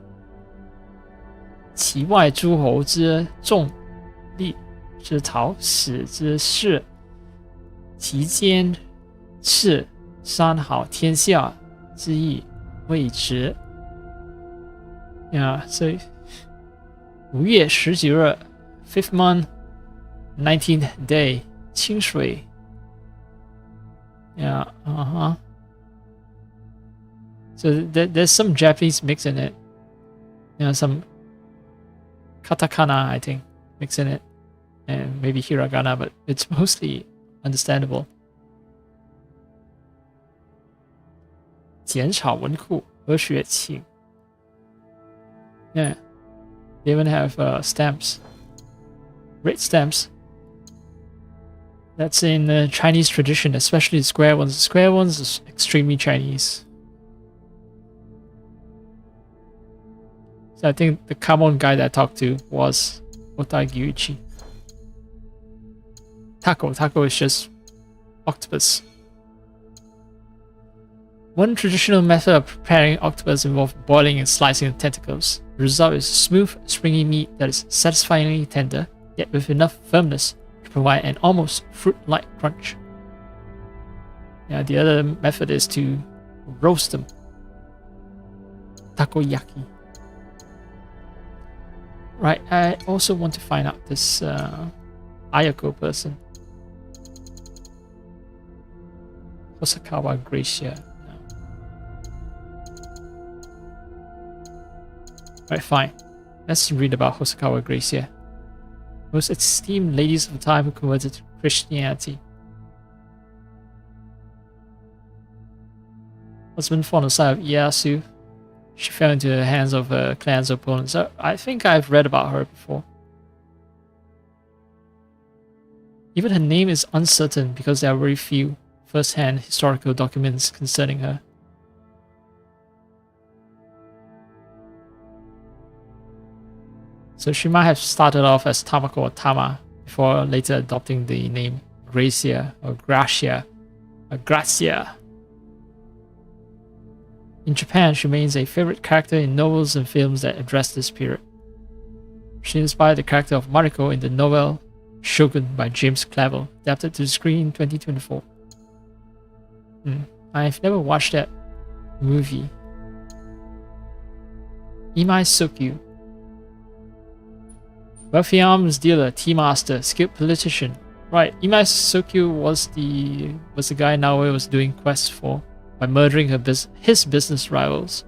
其外诸侯之众力之讨使之事，其间是商好天下之意未直。Yeah, so 5月19日 5th month, 19th day, 清水。Yeah, So there's some Japanese mix in it. You know, some katakana, I think, mix in it. And maybe hiragana, but it's mostly understandable. 减少文库和学请. Yeah. They even have stamps. Rate stamps. That's in the Chinese tradition, especially the square ones. The square ones is extremely Chinese. So I think the common guy that I talked to was Ota Gyuichi. Taco is just octopus. One traditional method of preparing octopus involves boiling and slicing the tentacles. The result is smooth, springy meat that is satisfyingly tender, yet with enough firmness to provide an almost fruit-like crunch. Yeah, the other method is to roast them. Takoyaki. Right, I also want to find out this Ayako person. Hosakawa Gracia. No. Right, fine. Let's read about Hosakawa Gracia. Most esteemed ladies of the time who converted to Christianity. Husband fought on the side of Ieyasu. She fell into the hands of her clan's opponents. I think I've read about her before. Even her name is uncertain because there are very few first-hand historical documents concerning her. So she might have started off as Tamako or Tama before later adopting the name Gracia or Gracia or Grazia. In Japan, she remains a favorite character in novels and films that address this period. She inspired the character of Mariko in the novel Shogun by James Clavell, adapted to the screen in 2024. I've never watched that movie. Imai Sokyu. Wealthy arms dealer, tea master, skilled politician. Right, Imai Sokyu was the guy Naoe was doing quests for by murdering his business rivals.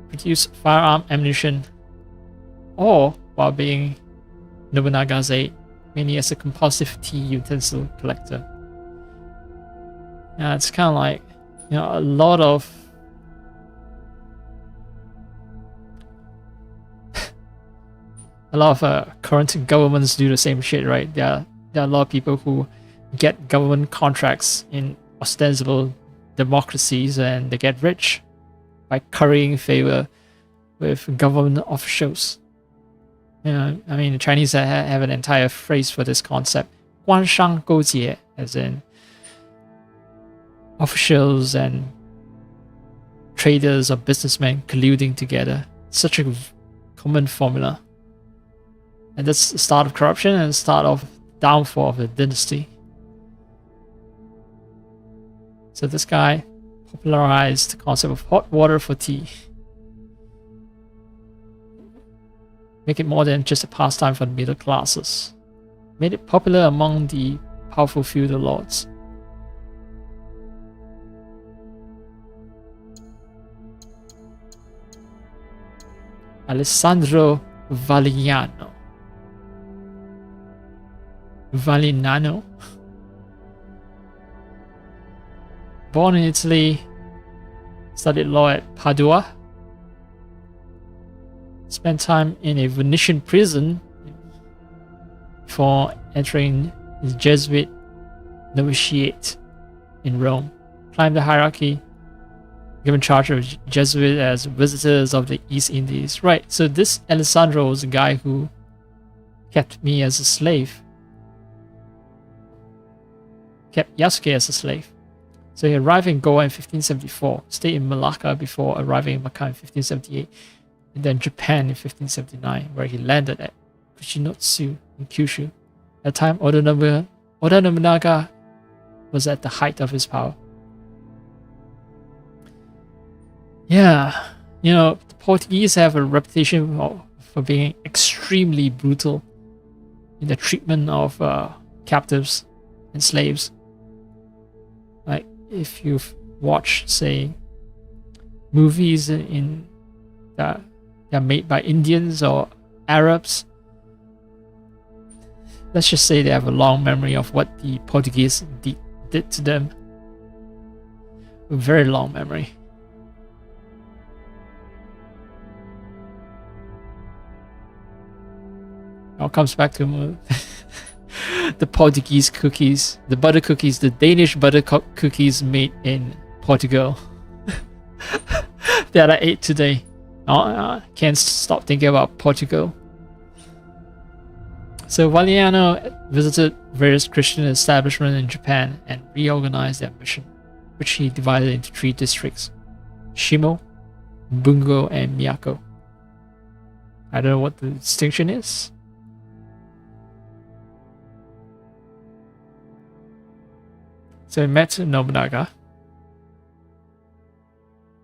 Produce firearm ammunition, or while being Nobunaga's aide, mainly as a compulsive tea utensil collector. Yeah, it's kind of like, a lot of current governments do the same shit, right? There are a lot of people who get government contracts in ostensible democracies, and they get rich by currying favor with government officials. I mean, the Chinese have an entire phrase for this concept, 官商勾结, as in officials and traders or businessmen colluding together. Such a common formula. And that's the start of corruption and the start of downfall of the dynasty. So this guy popularized the concept of hot water for tea. Make it more than just a pastime for the middle classes. Made it popular among the powerful feudal lords. Alessandro Valignano. Born in Italy, studied law at Padua, spent time in a Venetian prison before entering the Jesuit novitiate in Rome, climbed the hierarchy, given charge of Jesuits as visitors of the East Indies. Right, so this Alessandro was a guy who kept me as a slave. Kept Yasuke as a slave. So he arrived in Goa in 1574, stayed in Malacca before arriving in Macau in 1578, and then Japan in 1579, where he landed at Kushinotsu in Kyushu. At the time, Oda Nobunaga was at the height of his power. Yeah, the Portuguese have a reputation for being extremely brutal in the treatment of captives and slaves. Like, if you've watched, say, movies that are made by Indians or Arabs, let's just say they have a long memory of what the Portuguese did to them. A very long memory. It all comes back to the Portuguese cookies, the butter cookies, the Danish butter cookies made in Portugal that I ate today. Can't stop thinking about Portugal. So Valignano visited various Christian establishments in Japan and reorganized their mission, which he divided into 3 districts: Shimo, Bungo, and Miyako. I don't know what the distinction is. So he met Nobunaga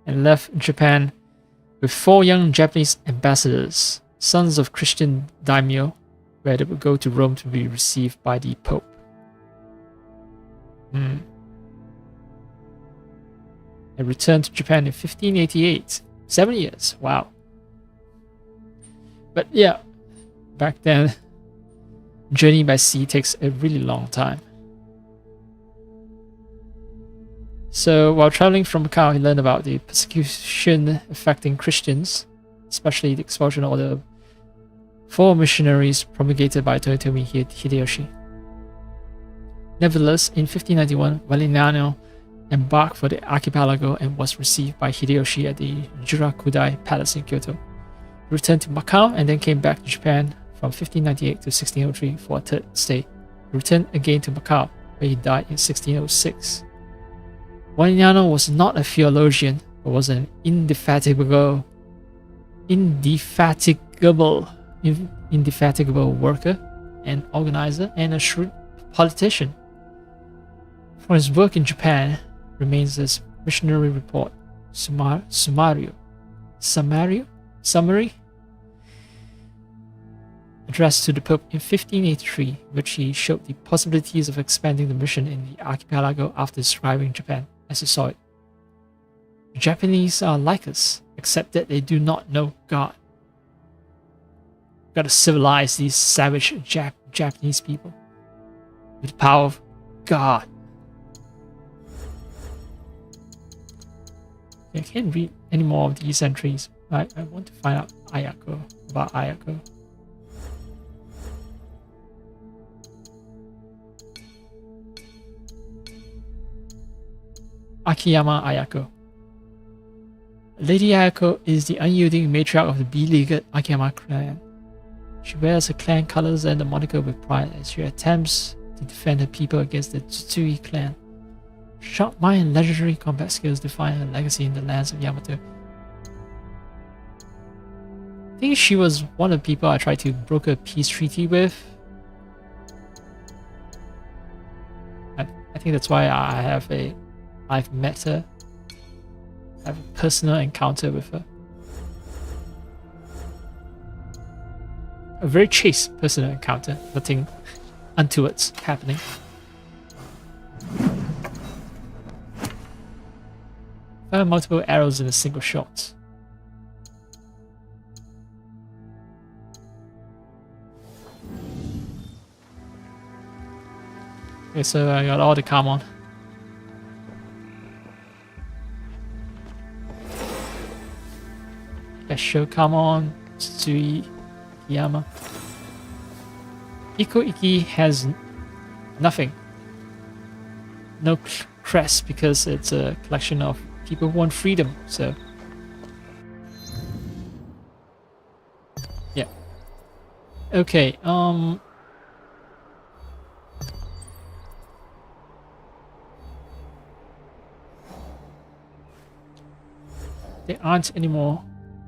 and left Japan with 4 young Japanese ambassadors, sons of Christian daimyo, where they would go to Rome to be received by the Pope. And returned to Japan in 1588. 7 years, wow. But yeah, back then, journey by sea takes a really long time. So while traveling from Macau, he learned about the persecution affecting Christians, especially the expulsion order 4 missionaries promulgated by Toyotomi Hideyoshi. Nevertheless, in 1591, Valeriano embarked for the archipelago and was received by Hideyoshi at the Jurakudai Palace in Kyoto. He returned to Macau and then came back to Japan from 1598 to 1603 for a third stay. He returned again to Macau, where he died in 1606. Valeriano was not a theologian, but was an indefatigable worker and organizer and a shrewd politician. For his work in Japan remains his missionary report, Summary, addressed to the Pope in 1583, which he showed the possibilities of expanding the mission in the archipelago after describing Japan as he saw it. The Japanese are like us, except that they do not know God. We've got to civilize these savage Japanese people with the power of God. I can't read any more of these entries. I want to find out about Ayako. Akiyama Ayako. Lady Ayako is the unyielding matriarch of the beleaguered Akiyama clan. She wears her clan colors and the moniker with pride as she attempts to defend her people against the Tsutsui clan. Sharp mind and legendary combat skills define her legacy in the lands of Yamato. I think she was one of the people I tried to broker a peace treaty with. I think that's why I've met her. I have a personal encounter with her. A very chaste personal encounter. Nothing untowards happening. Fire multiple arrows in a single shot. Okay, so I got all the Kamon. Special Kamon, Tsutsui, Kiyama. Iko Iki has nothing. No crest because it's a collection of people who want freedom, so yeah. Okay, there aren't any more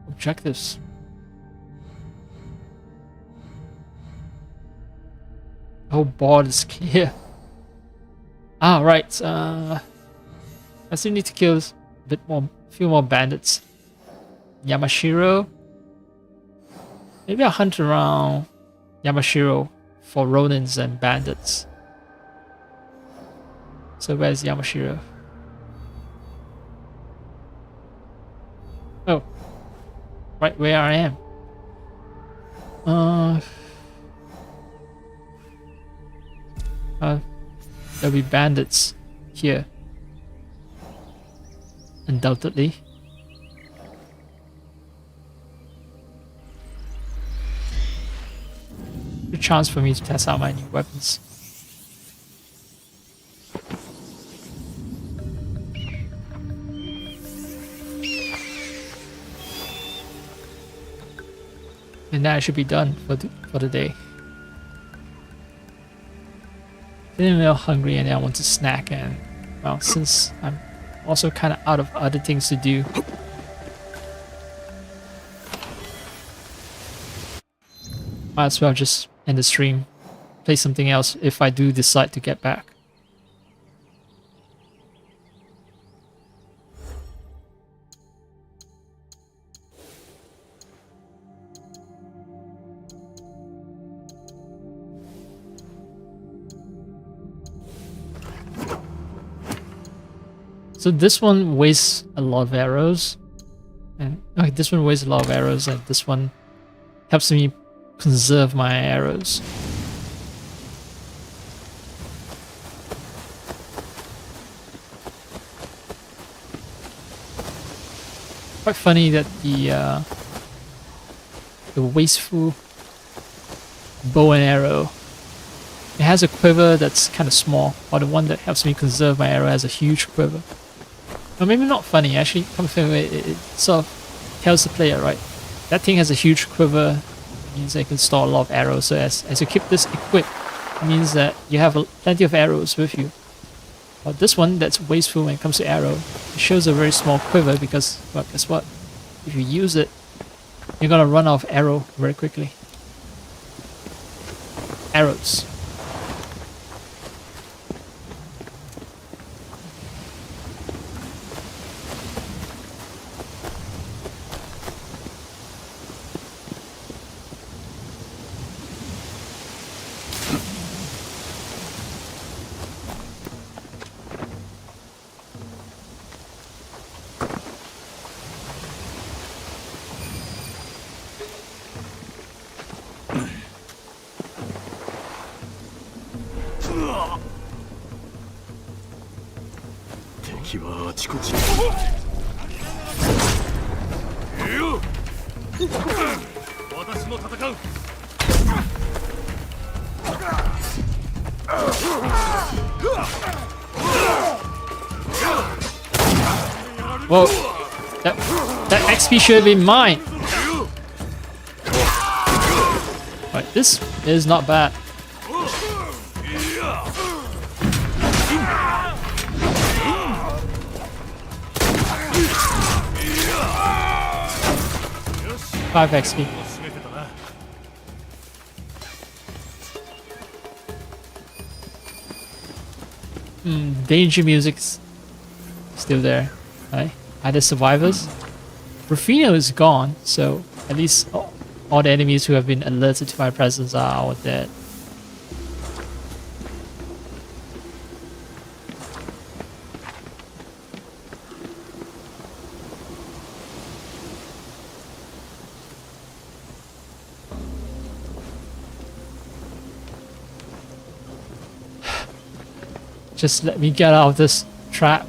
objectives. The whole board is clear. Ah, right. I still need to kill a few more bandits. Yamashiro. Maybe I'll hunt around Yamashiro for Ronins and bandits. So where's Yamashiro? Oh, right where I am. There'll be bandits here. Undoubtedly. Good chance for me to test out my new weapons. And that should be done for the day. Feeling a little hungry and I want to snack, and well, since I'm also kind of out of other things to do, might as well just end the stream, play something else if I do decide to get back. So this one wastes a lot of arrows, and okay, this one wastes a lot of arrows, and this one helps me conserve my arrows. Quite funny that the wasteful bow and arrow. It has a quiver that's kind of small, while the one that helps me conserve my arrow has a huge quiver. Or maybe not funny, actually, come to think of it, it sort of tells the player, right? That thing has a huge quiver, it means I can store a lot of arrows, so as you keep this equipped, it means that you have plenty of arrows with you. But this one that's wasteful when it comes to arrow, it shows a very small quiver because, well, guess what? If you use it, you're gonna run out of arrow very quickly. Arrows. Whoa, that XP should have been mine. Right, this is not bad. Five XP. Danger music's still there, right? Are there survivors? Rufino is gone, so at least all the enemies who have been alerted to my presence are all dead. Just let me get out of this trap.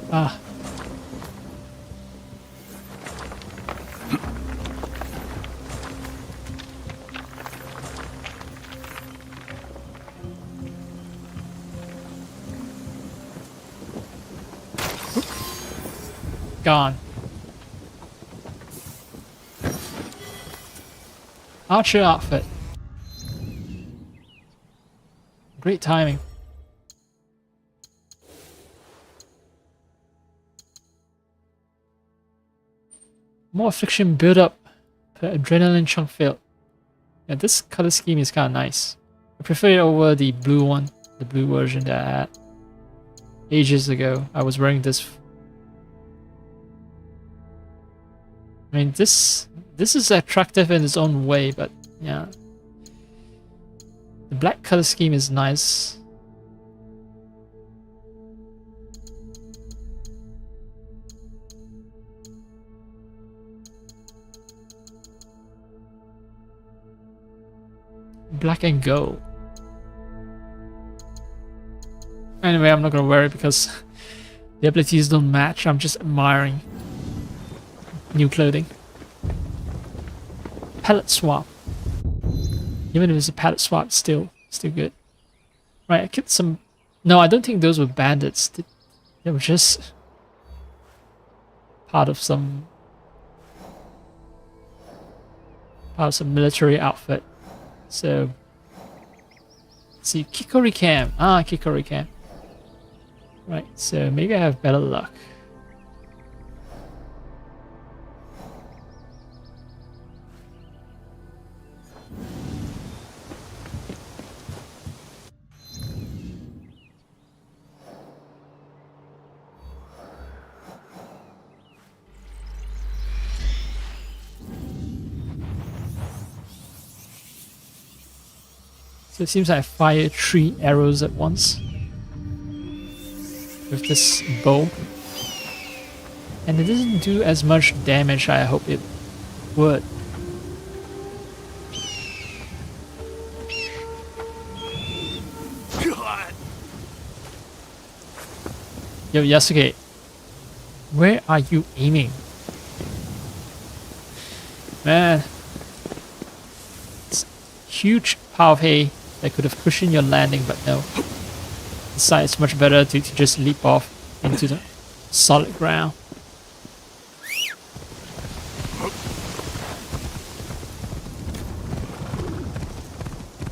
Gone. Archer outfit. Great timing. More affliction build up per adrenaline chunk filled. Yeah, this color scheme is kind of nice. I prefer it over the blue one, the blue version that I had ages ago. I was wearing this. I mean, this is attractive in its own way, but yeah. The black color scheme is nice. Black and gold. Anyway, I'm not gonna wear it because the abilities don't match. I'm just admiring new clothing. Palette swap. Even if it's a palette swap, still good. Right, I kept some. No, I don't think those were bandits. They were just part of some military outfit. So, let's see, Kikori Cam. Kikori Cam. Right, so maybe I have better luck. So it seems I fire 3 arrows at once with this bow, and it doesn't do as much damage I hope it would. Yo, Yasuke, where are you aiming? Man, it's huge pile of hay that could have cushioned your landing, but no. Decided it's much better to just leap off into the solid ground.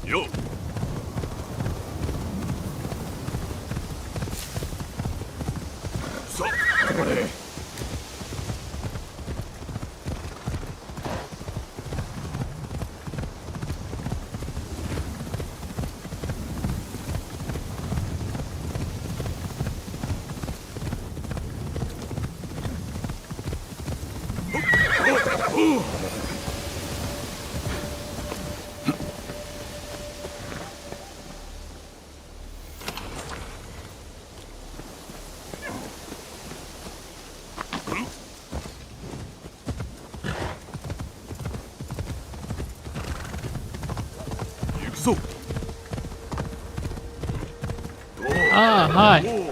Yo. So, so. Ah, hi.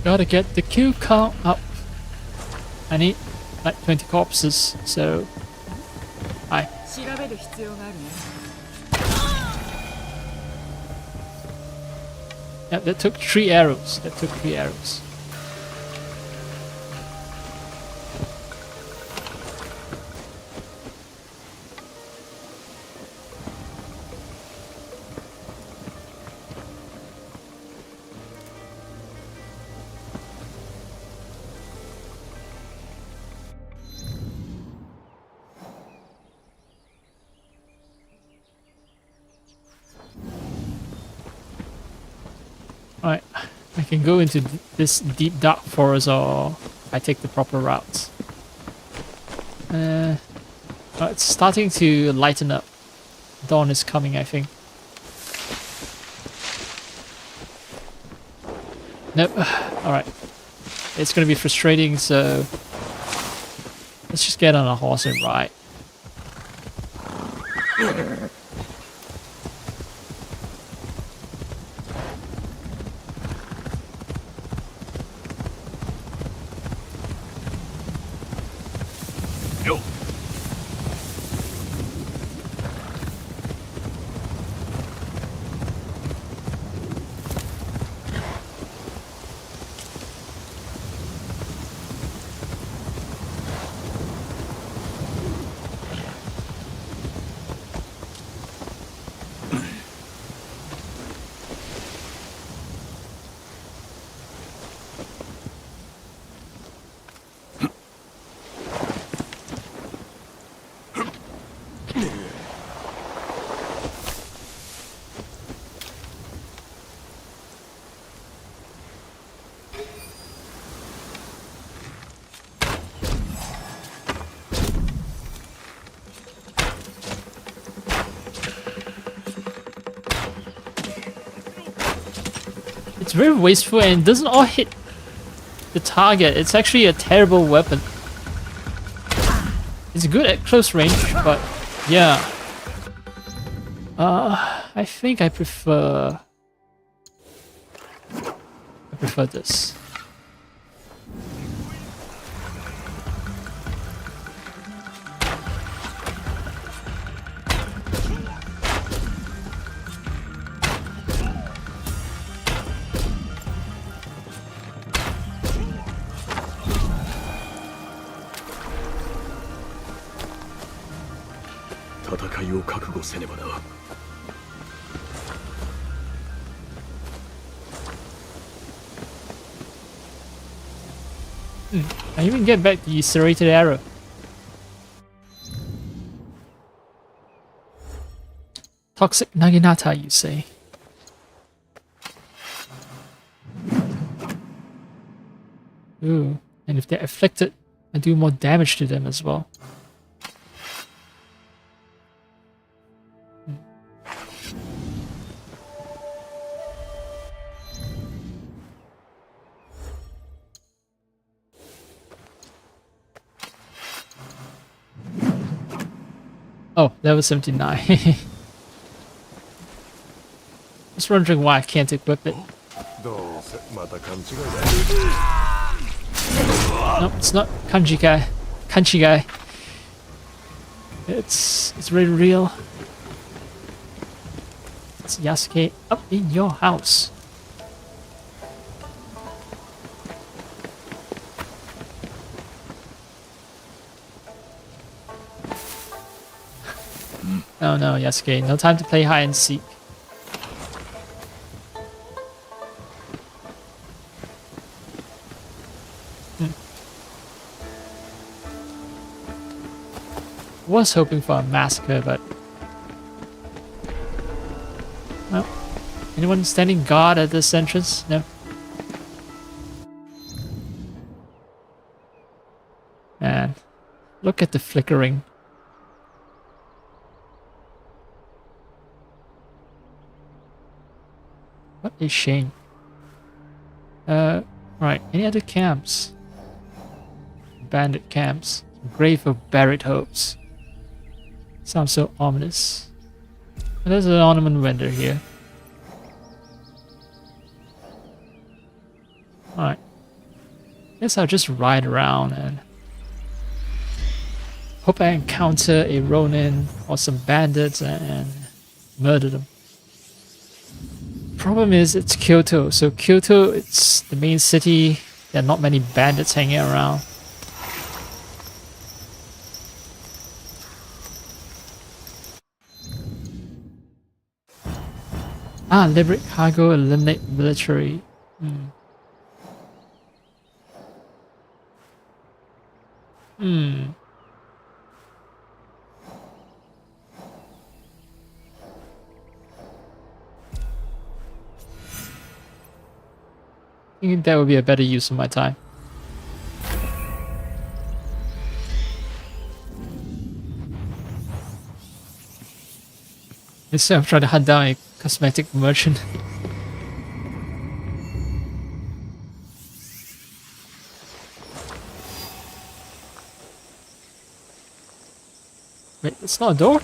Gotta get the kill count up. I need like 20 corpses, so hi. 調べる必要があるね。 Yeah, that took 3 arrows. That took 3 arrows. Alright, I can go into this deep dark forest or I take the proper routes. It's starting to lighten up. Dawn is coming, I think. Nope. Alright. It's gonna be frustrating, so let's just get on a horse and ride. Yo. It's very wasteful and doesn't all hit the target. It's actually a terrible weapon. It's good at close range, but yeah. I think I prefer this. I even get back the serrated arrow. Toxic Naginata, you say? Ooh, and if they're afflicted, I do more damage to them as well. Oh, level 79. Just wondering why I can't equip it. No, it's not kanji guy. Kanji guy. It's really real. It's Yasuke up in your house. Oh no, Yasuke, no time to play hide and seek. Was hoping for a massacre, but well, anyone standing guard at this entrance? No. Man, look at the flickering. What a shame. Right, any other camps? Bandit camps. Grave of buried hopes. Sounds so ominous. But there's an ornament vendor here. Alright. Guess I'll just ride around and hope I encounter a Ronin or some bandits and murder them. Problem is, it's Kyoto. So Kyoto, it's the main city. There are not many bandits hanging around. Ah, liberate cargo, eliminate military. I think that would be a better use of my time. Instead of trying to hunt down a cosmetic merchant. Wait, it's not a door?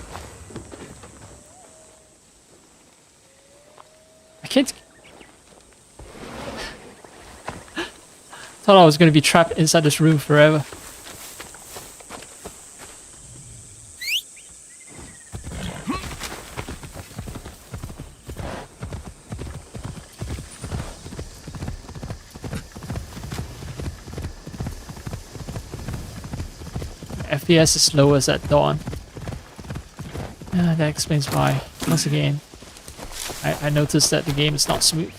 I can't... Thought I was going to be trapped inside this room forever. FPS is lowest at dawn. That explains why. Once again, I noticed that the game is not smooth.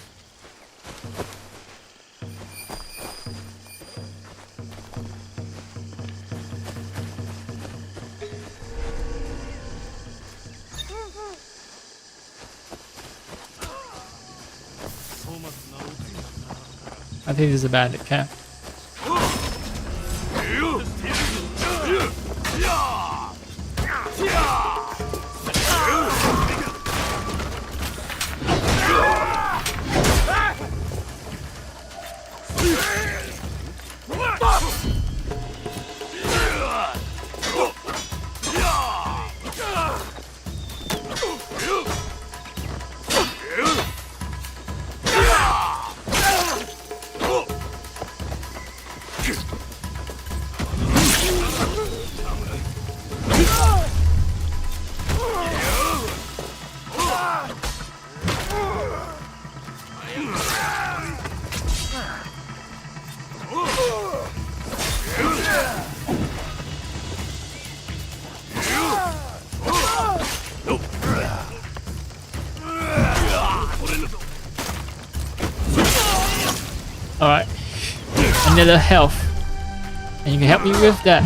I think there's a bandit camp. Alright. Another health. And you can help me with that.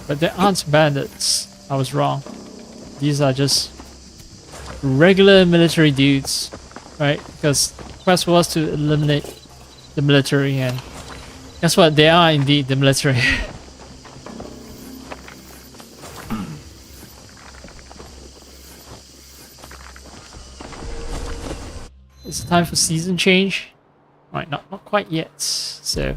But they aren't bandits. I was wrong. These are just regular military dudes, right? Because the quest was to eliminate the military and Guess what? They are indeed the military. It's time for season change. Right, not quite yet. So.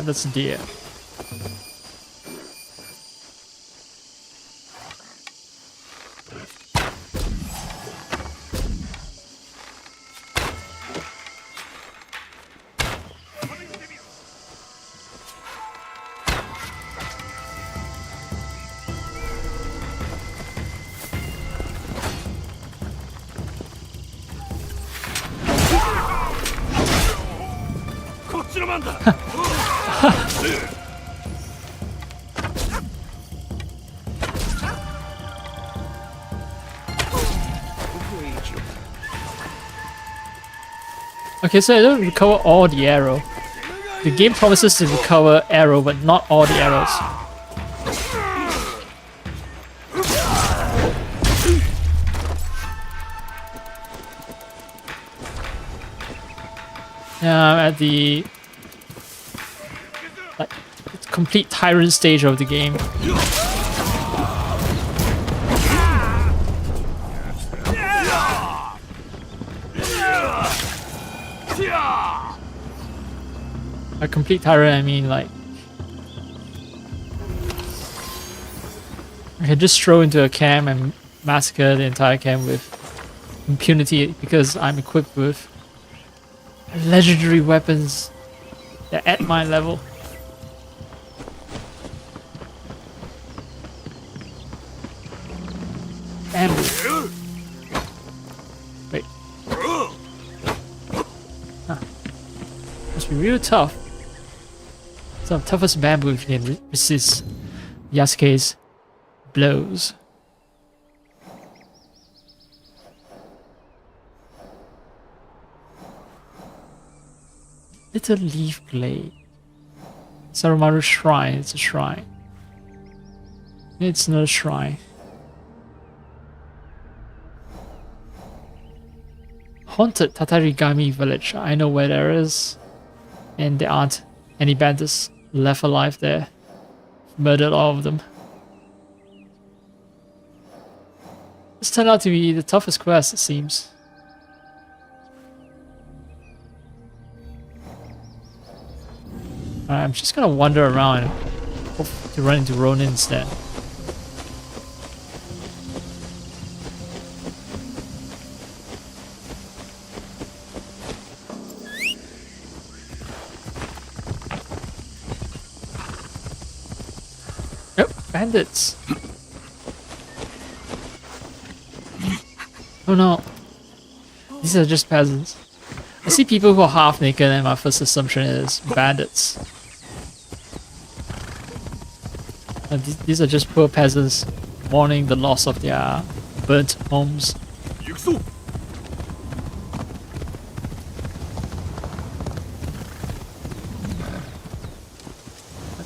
That's a deer. Okay, so I don't recover all the arrow. The game promises to recover arrow, but not all the arrows. Yeah, I'm at the complete tyrant stage of the game. A complete tyrant, I mean like I can just throw into a camp and massacre the entire camp with impunity because I'm equipped with legendary weapons that are at my level. Bamboo. Wait. Huh. Must be real tough. Some toughest bamboo if you can resist Yasuke's blows. Little leaf blade. Sarumaru shrine. It's a shrine. It's not a shrine. Haunted Tatarigami village. I know where there is. And there aren't any bandits left alive there. Murdered all of them. This turned out to be the toughest quest, it seems. I'm just gonna wander around and hope to run into Ronin instead. Oh, bandits! Oh no. These are just peasants. I see people who are half naked and my first assumption is bandits. These are just poor peasants mourning the loss of their burnt homes.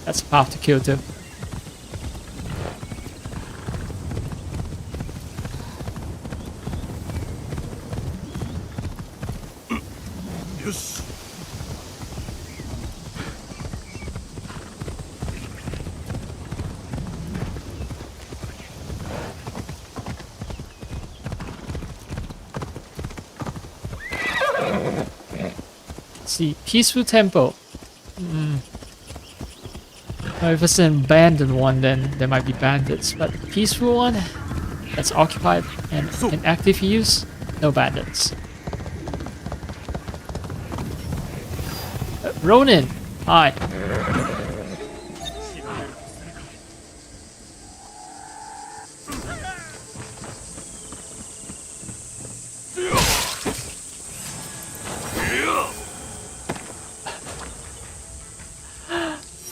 That's a path to Kyoto. See, peaceful temple. If it's an abandoned one, then there might be bandits. But the peaceful one that's occupied and in active use, no bandits. Ronin, hi.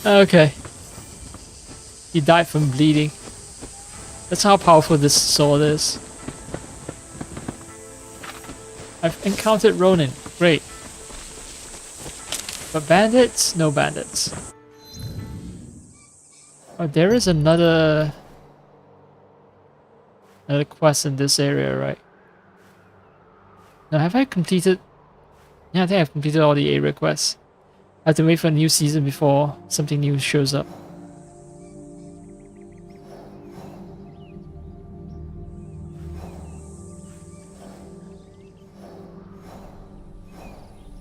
Okay. He died from bleeding. That's how powerful this sword is. I've encountered Ronin. Great. But bandits? No bandits. Oh, there is another quest in this area, right? Now, have I completed? Yeah, I think I've completed all the area quests. I have to wait for a new season before something new shows up.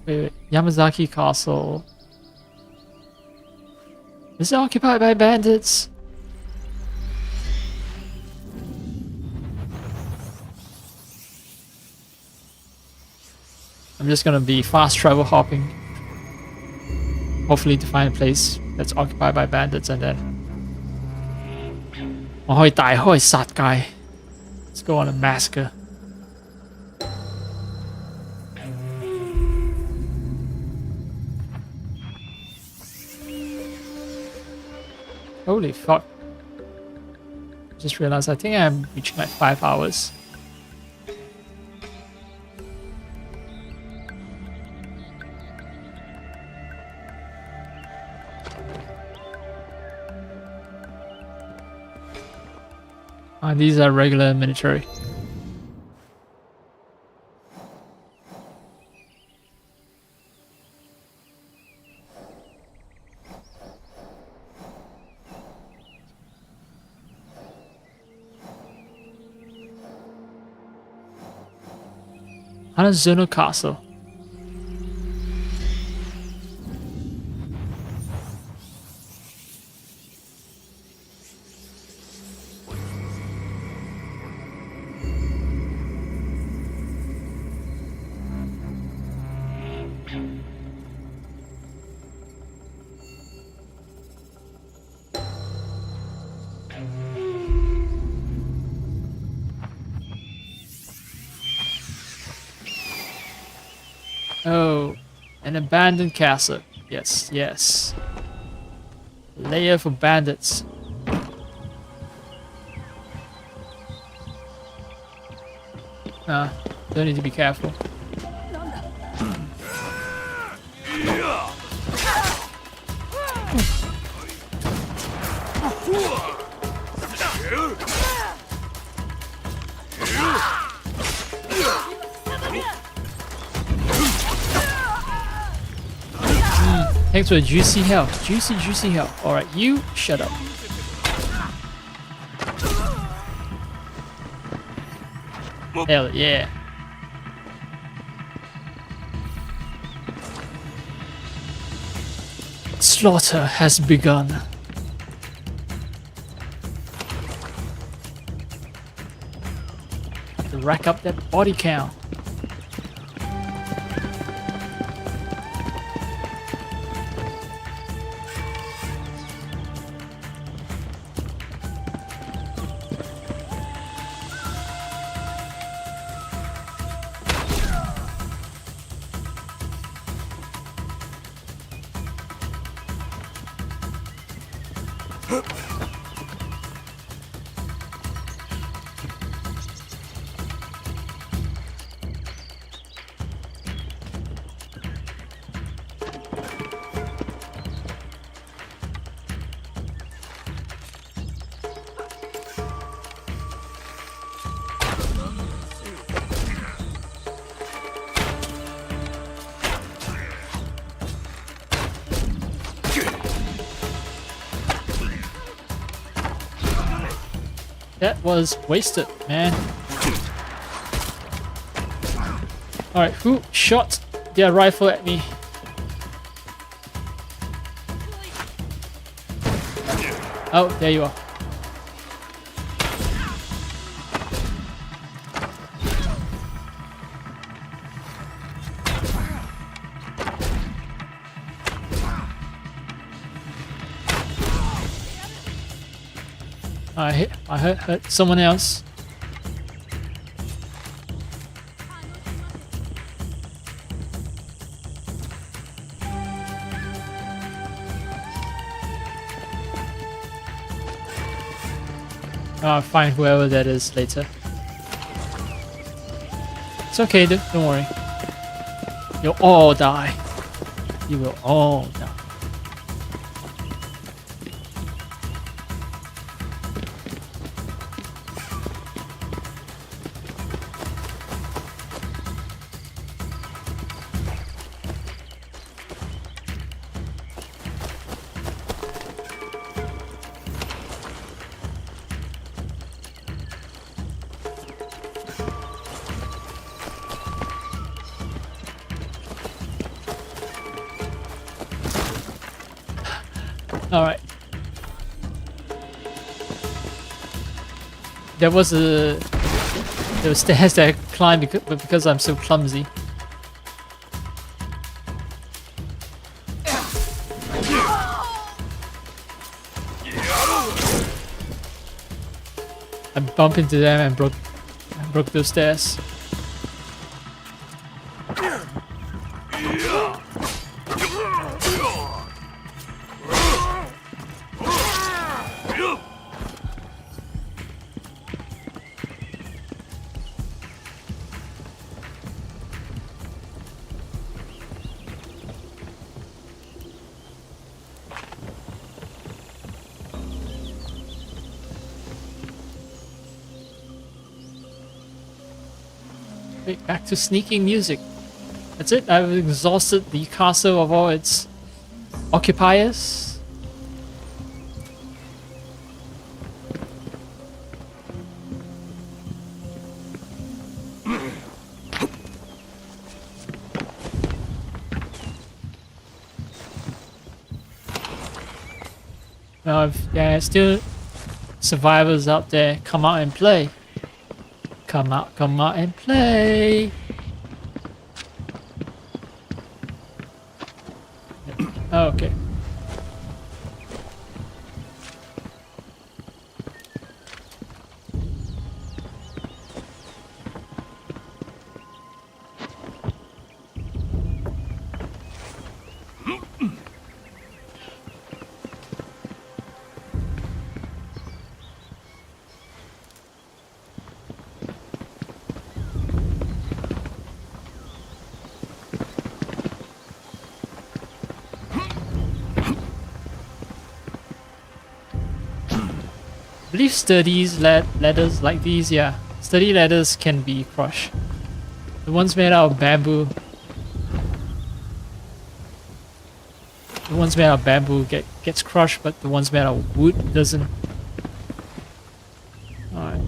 Wait. Yamazaki Castle. Is it occupied by bandits? I'm just gonna be fast travel hopping. Hopefully to find a place that's occupied by bandits and then 我可以大開殺戒. Let's go on a massacre. Holy fuck. Just realized I think I'm reaching like 5 hours. These are regular military. Hanazuno Castle. Oh, an abandoned castle. Yes, yes. Lair for bandits. Don't need to be careful. Thanks for the juicy health. Juicy health. Alright, you shut up. Hell yeah. Slaughter has begun. Have to rack up that body count. That was wasted, man. Alright, who shot their rifle at me? Oh, there you are. I hurt someone else. I'll find whoever that is later. It's okay, don't worry. You'll all die. You will all die. Alright. There were stairs that I climbed because I'm so clumsy. I bumped into them and broke those stairs. Back to sneaking music. That's it. I've exhausted the castle of all its occupiers. Now, if there are still survivors out there, come out and play. Come out and play. Oh, okay. I believe sturdy ladders like these, yeah. Sturdy ladders can be crushed. The ones made out of bamboo. The ones made out of bamboo gets crushed, but the ones made out of wood doesn't. Alright.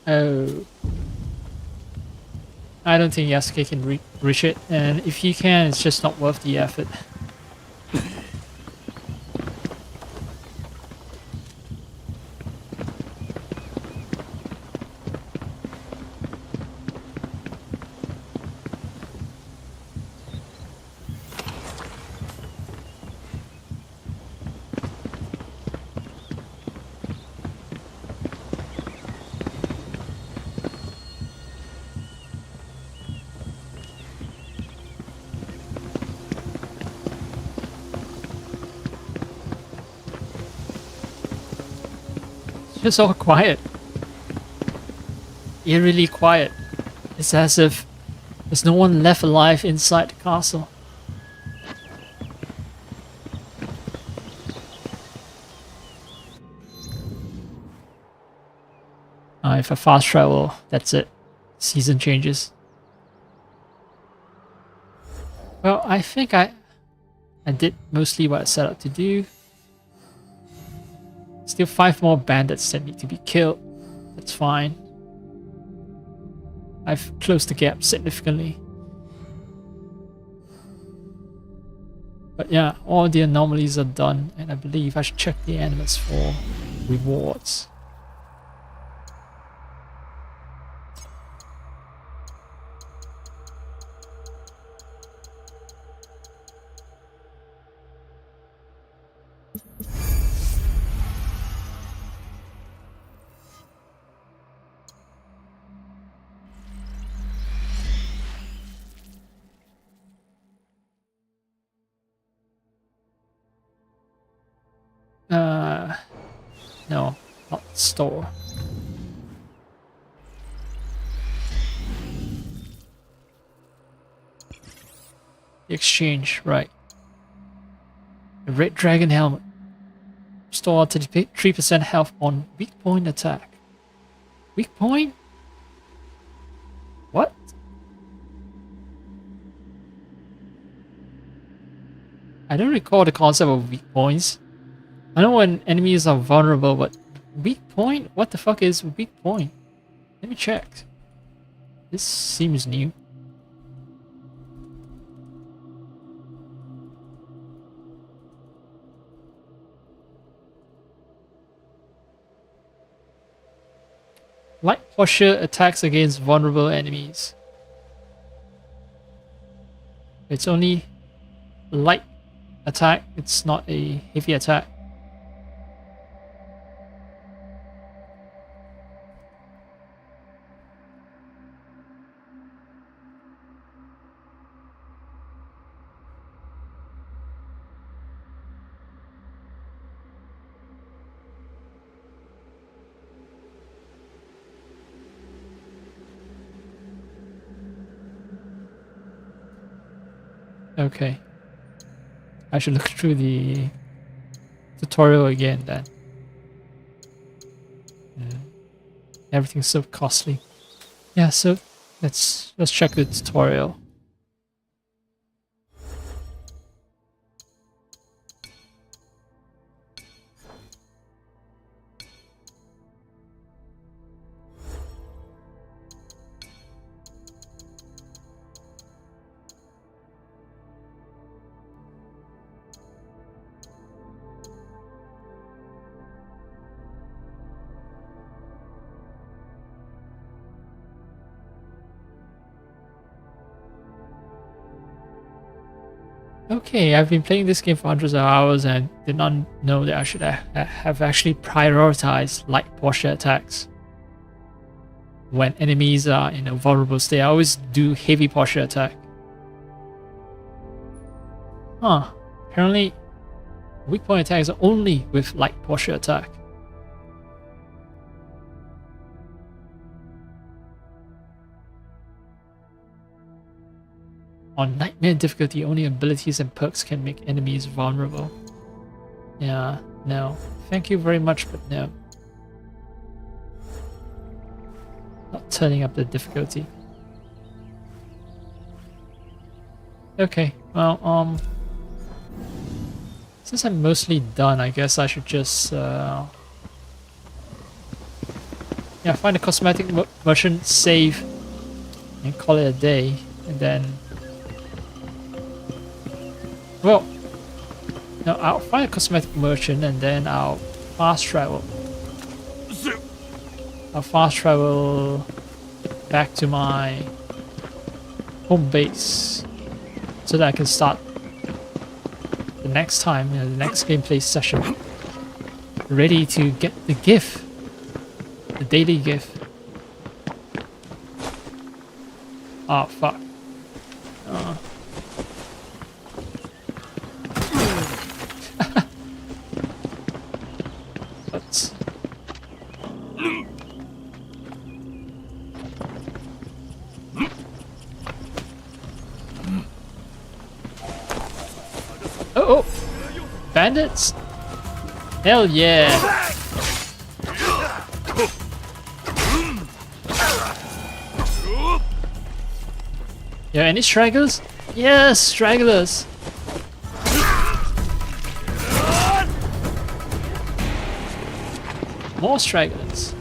Oh. I don't think Yasuke can reach it, and if he can, it's just not worth the effort. It's all quiet. Eerily quiet. It's as if there's no one left alive inside the castle. If I fast travel, that's it. Season changes. Well, I think I did mostly what I set out to do. Still 5 more bandits that need to be killed. That's fine. I've closed the gap significantly. But yeah, all the anomalies are done, and I believe I should check the animals for rewards. No, not store. The exchange, right. The Red Dragon Helmet. Restore 3% health on weak point attack. Weak point? What? I don't recall the concept of weak points. I know when enemies are vulnerable, but weak point? What the fuck is weak point? Let me check. This seems new. Light posture attacks against vulnerable enemies. It's only light attack, it's not a heavy attack. Okay. I should look through the tutorial again then. Everything's so costly. Yeah, so let's check the tutorial. Okay, I've been playing this game for hundreds of hours and did not know that I should have actually prioritized light posture attacks. When enemies are in a vulnerable state, I always do heavy posture attack. Huh, apparently weak point attacks are only with light posture attack. On Nightmare difficulty, only abilities and perks can make enemies vulnerable. Yeah, no. Thank you very much, but no. Not turning up the difficulty. Okay, well, since I'm mostly done, I guess I should just, yeah, find a cosmetic merchant, save, and call it a day, and then... Well, no, I'll find a cosmetic merchant and then I'll fast travel. I'll fast travel back to my home base so that I can start the next time, the next gameplay session, ready to get the gift, the daily gift. Oh fuck. Oh, bandits? Hell yeah! Yeah, any stragglers? Yes, stragglers! More stragglers.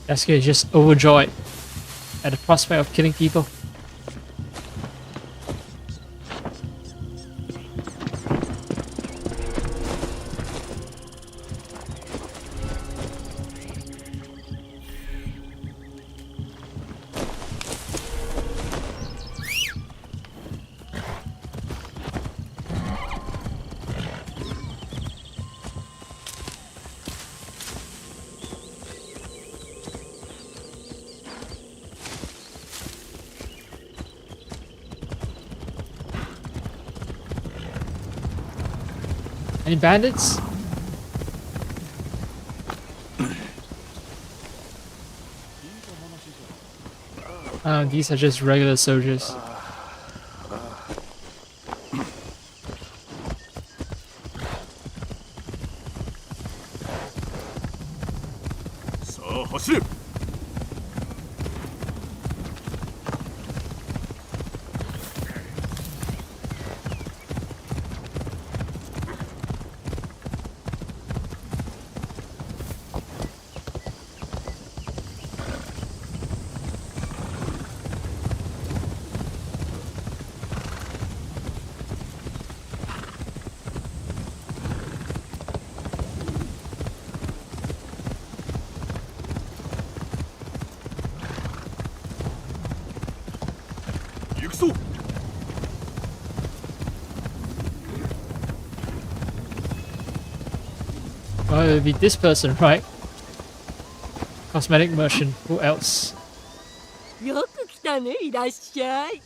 Yasuke is just overjoyed at the prospect of killing people. Any bandits? Oh, these are just regular soldiers. さあ走れ。行くぞ。 Well, it would be this person, right? Cosmetic merchant. Who else? よく来たね、いらっしゃい。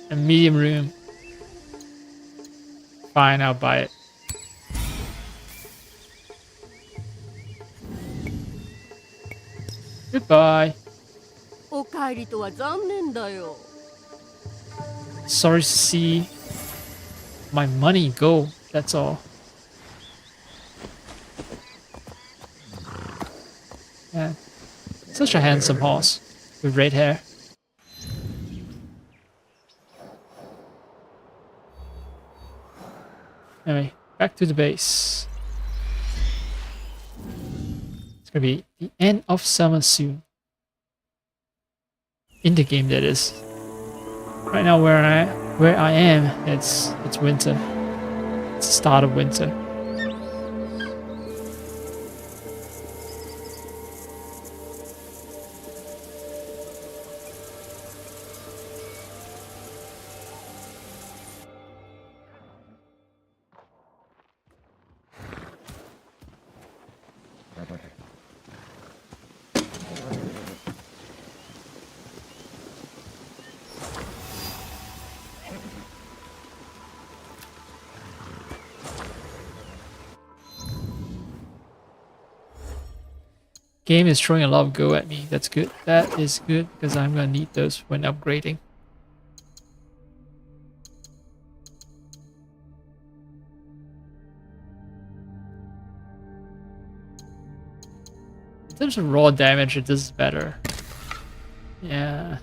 A medium room. Fine, I'll buy it. Goodbye. お帰りとは残念だよ。 Sorry to see my money go. That's all. Yeah. Such a handsome horse with red hair. Anyway, back to the base. It's gonna be the end of summer soon. In the game, that is. Right now, where I am, it's winter. It's the start of winter. Game is throwing a lot of go at me. That's good. That is good because I'm gonna need those when upgrading. In terms of raw damage, it does better. Yeah.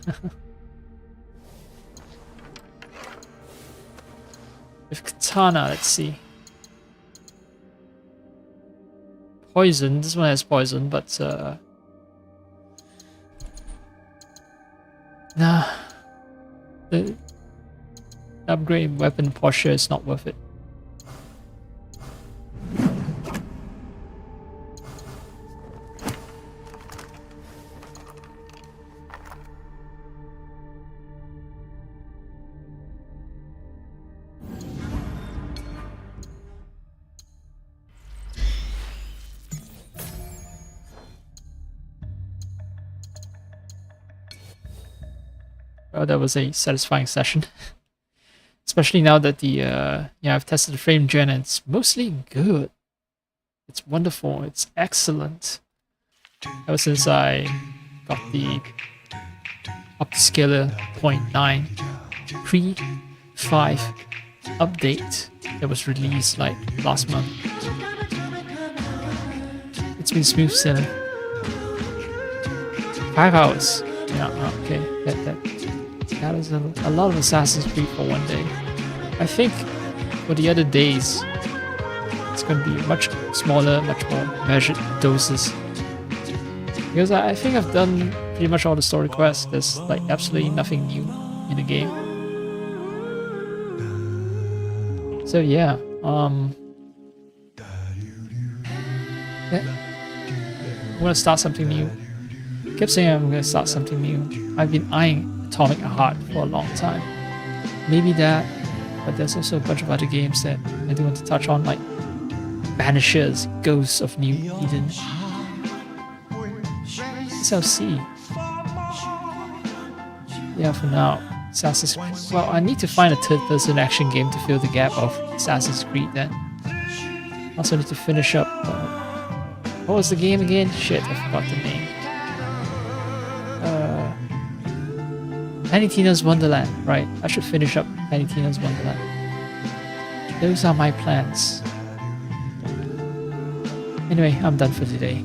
With katana, let's see. Poison. This one has poison, but nah. The upgrade weapon posture is not worth it. Well, that was a satisfying session. Especially now that the yeah, I've tested the frame gen and it's mostly good. It's wonderful, it's excellent. Ever since I got the upscaler 0.9 pre-5 update that was released like last month. It's been smooth sailing. 5 hours. Yeah, okay. That is a lot of Assassin's Creed for one day. I think for the other days, it's going to be much smaller, much more measured doses. Because I think I've done pretty much all the story quests. There's like absolutely nothing new in the game. So yeah, I'm gonna start something new. I kept saying I'm gonna start something new. I've been eyeing Atomic Heart for a long time. Maybe that, but there's also a bunch of other games that I do want to touch on, like Banishers, Ghosts of New Eden. SLC. yeah, for now, Assassin's Creed. Well, I need to find a third-person action game to fill the gap of Assassin's Creed then. Also need to finish up... what was the game again? Shit, I forgot the name. Tiny Tina's Wonderland. Right, I should finish up Tiny Tina's Wonderland. Those are my plans. Anyway, I'm done for today.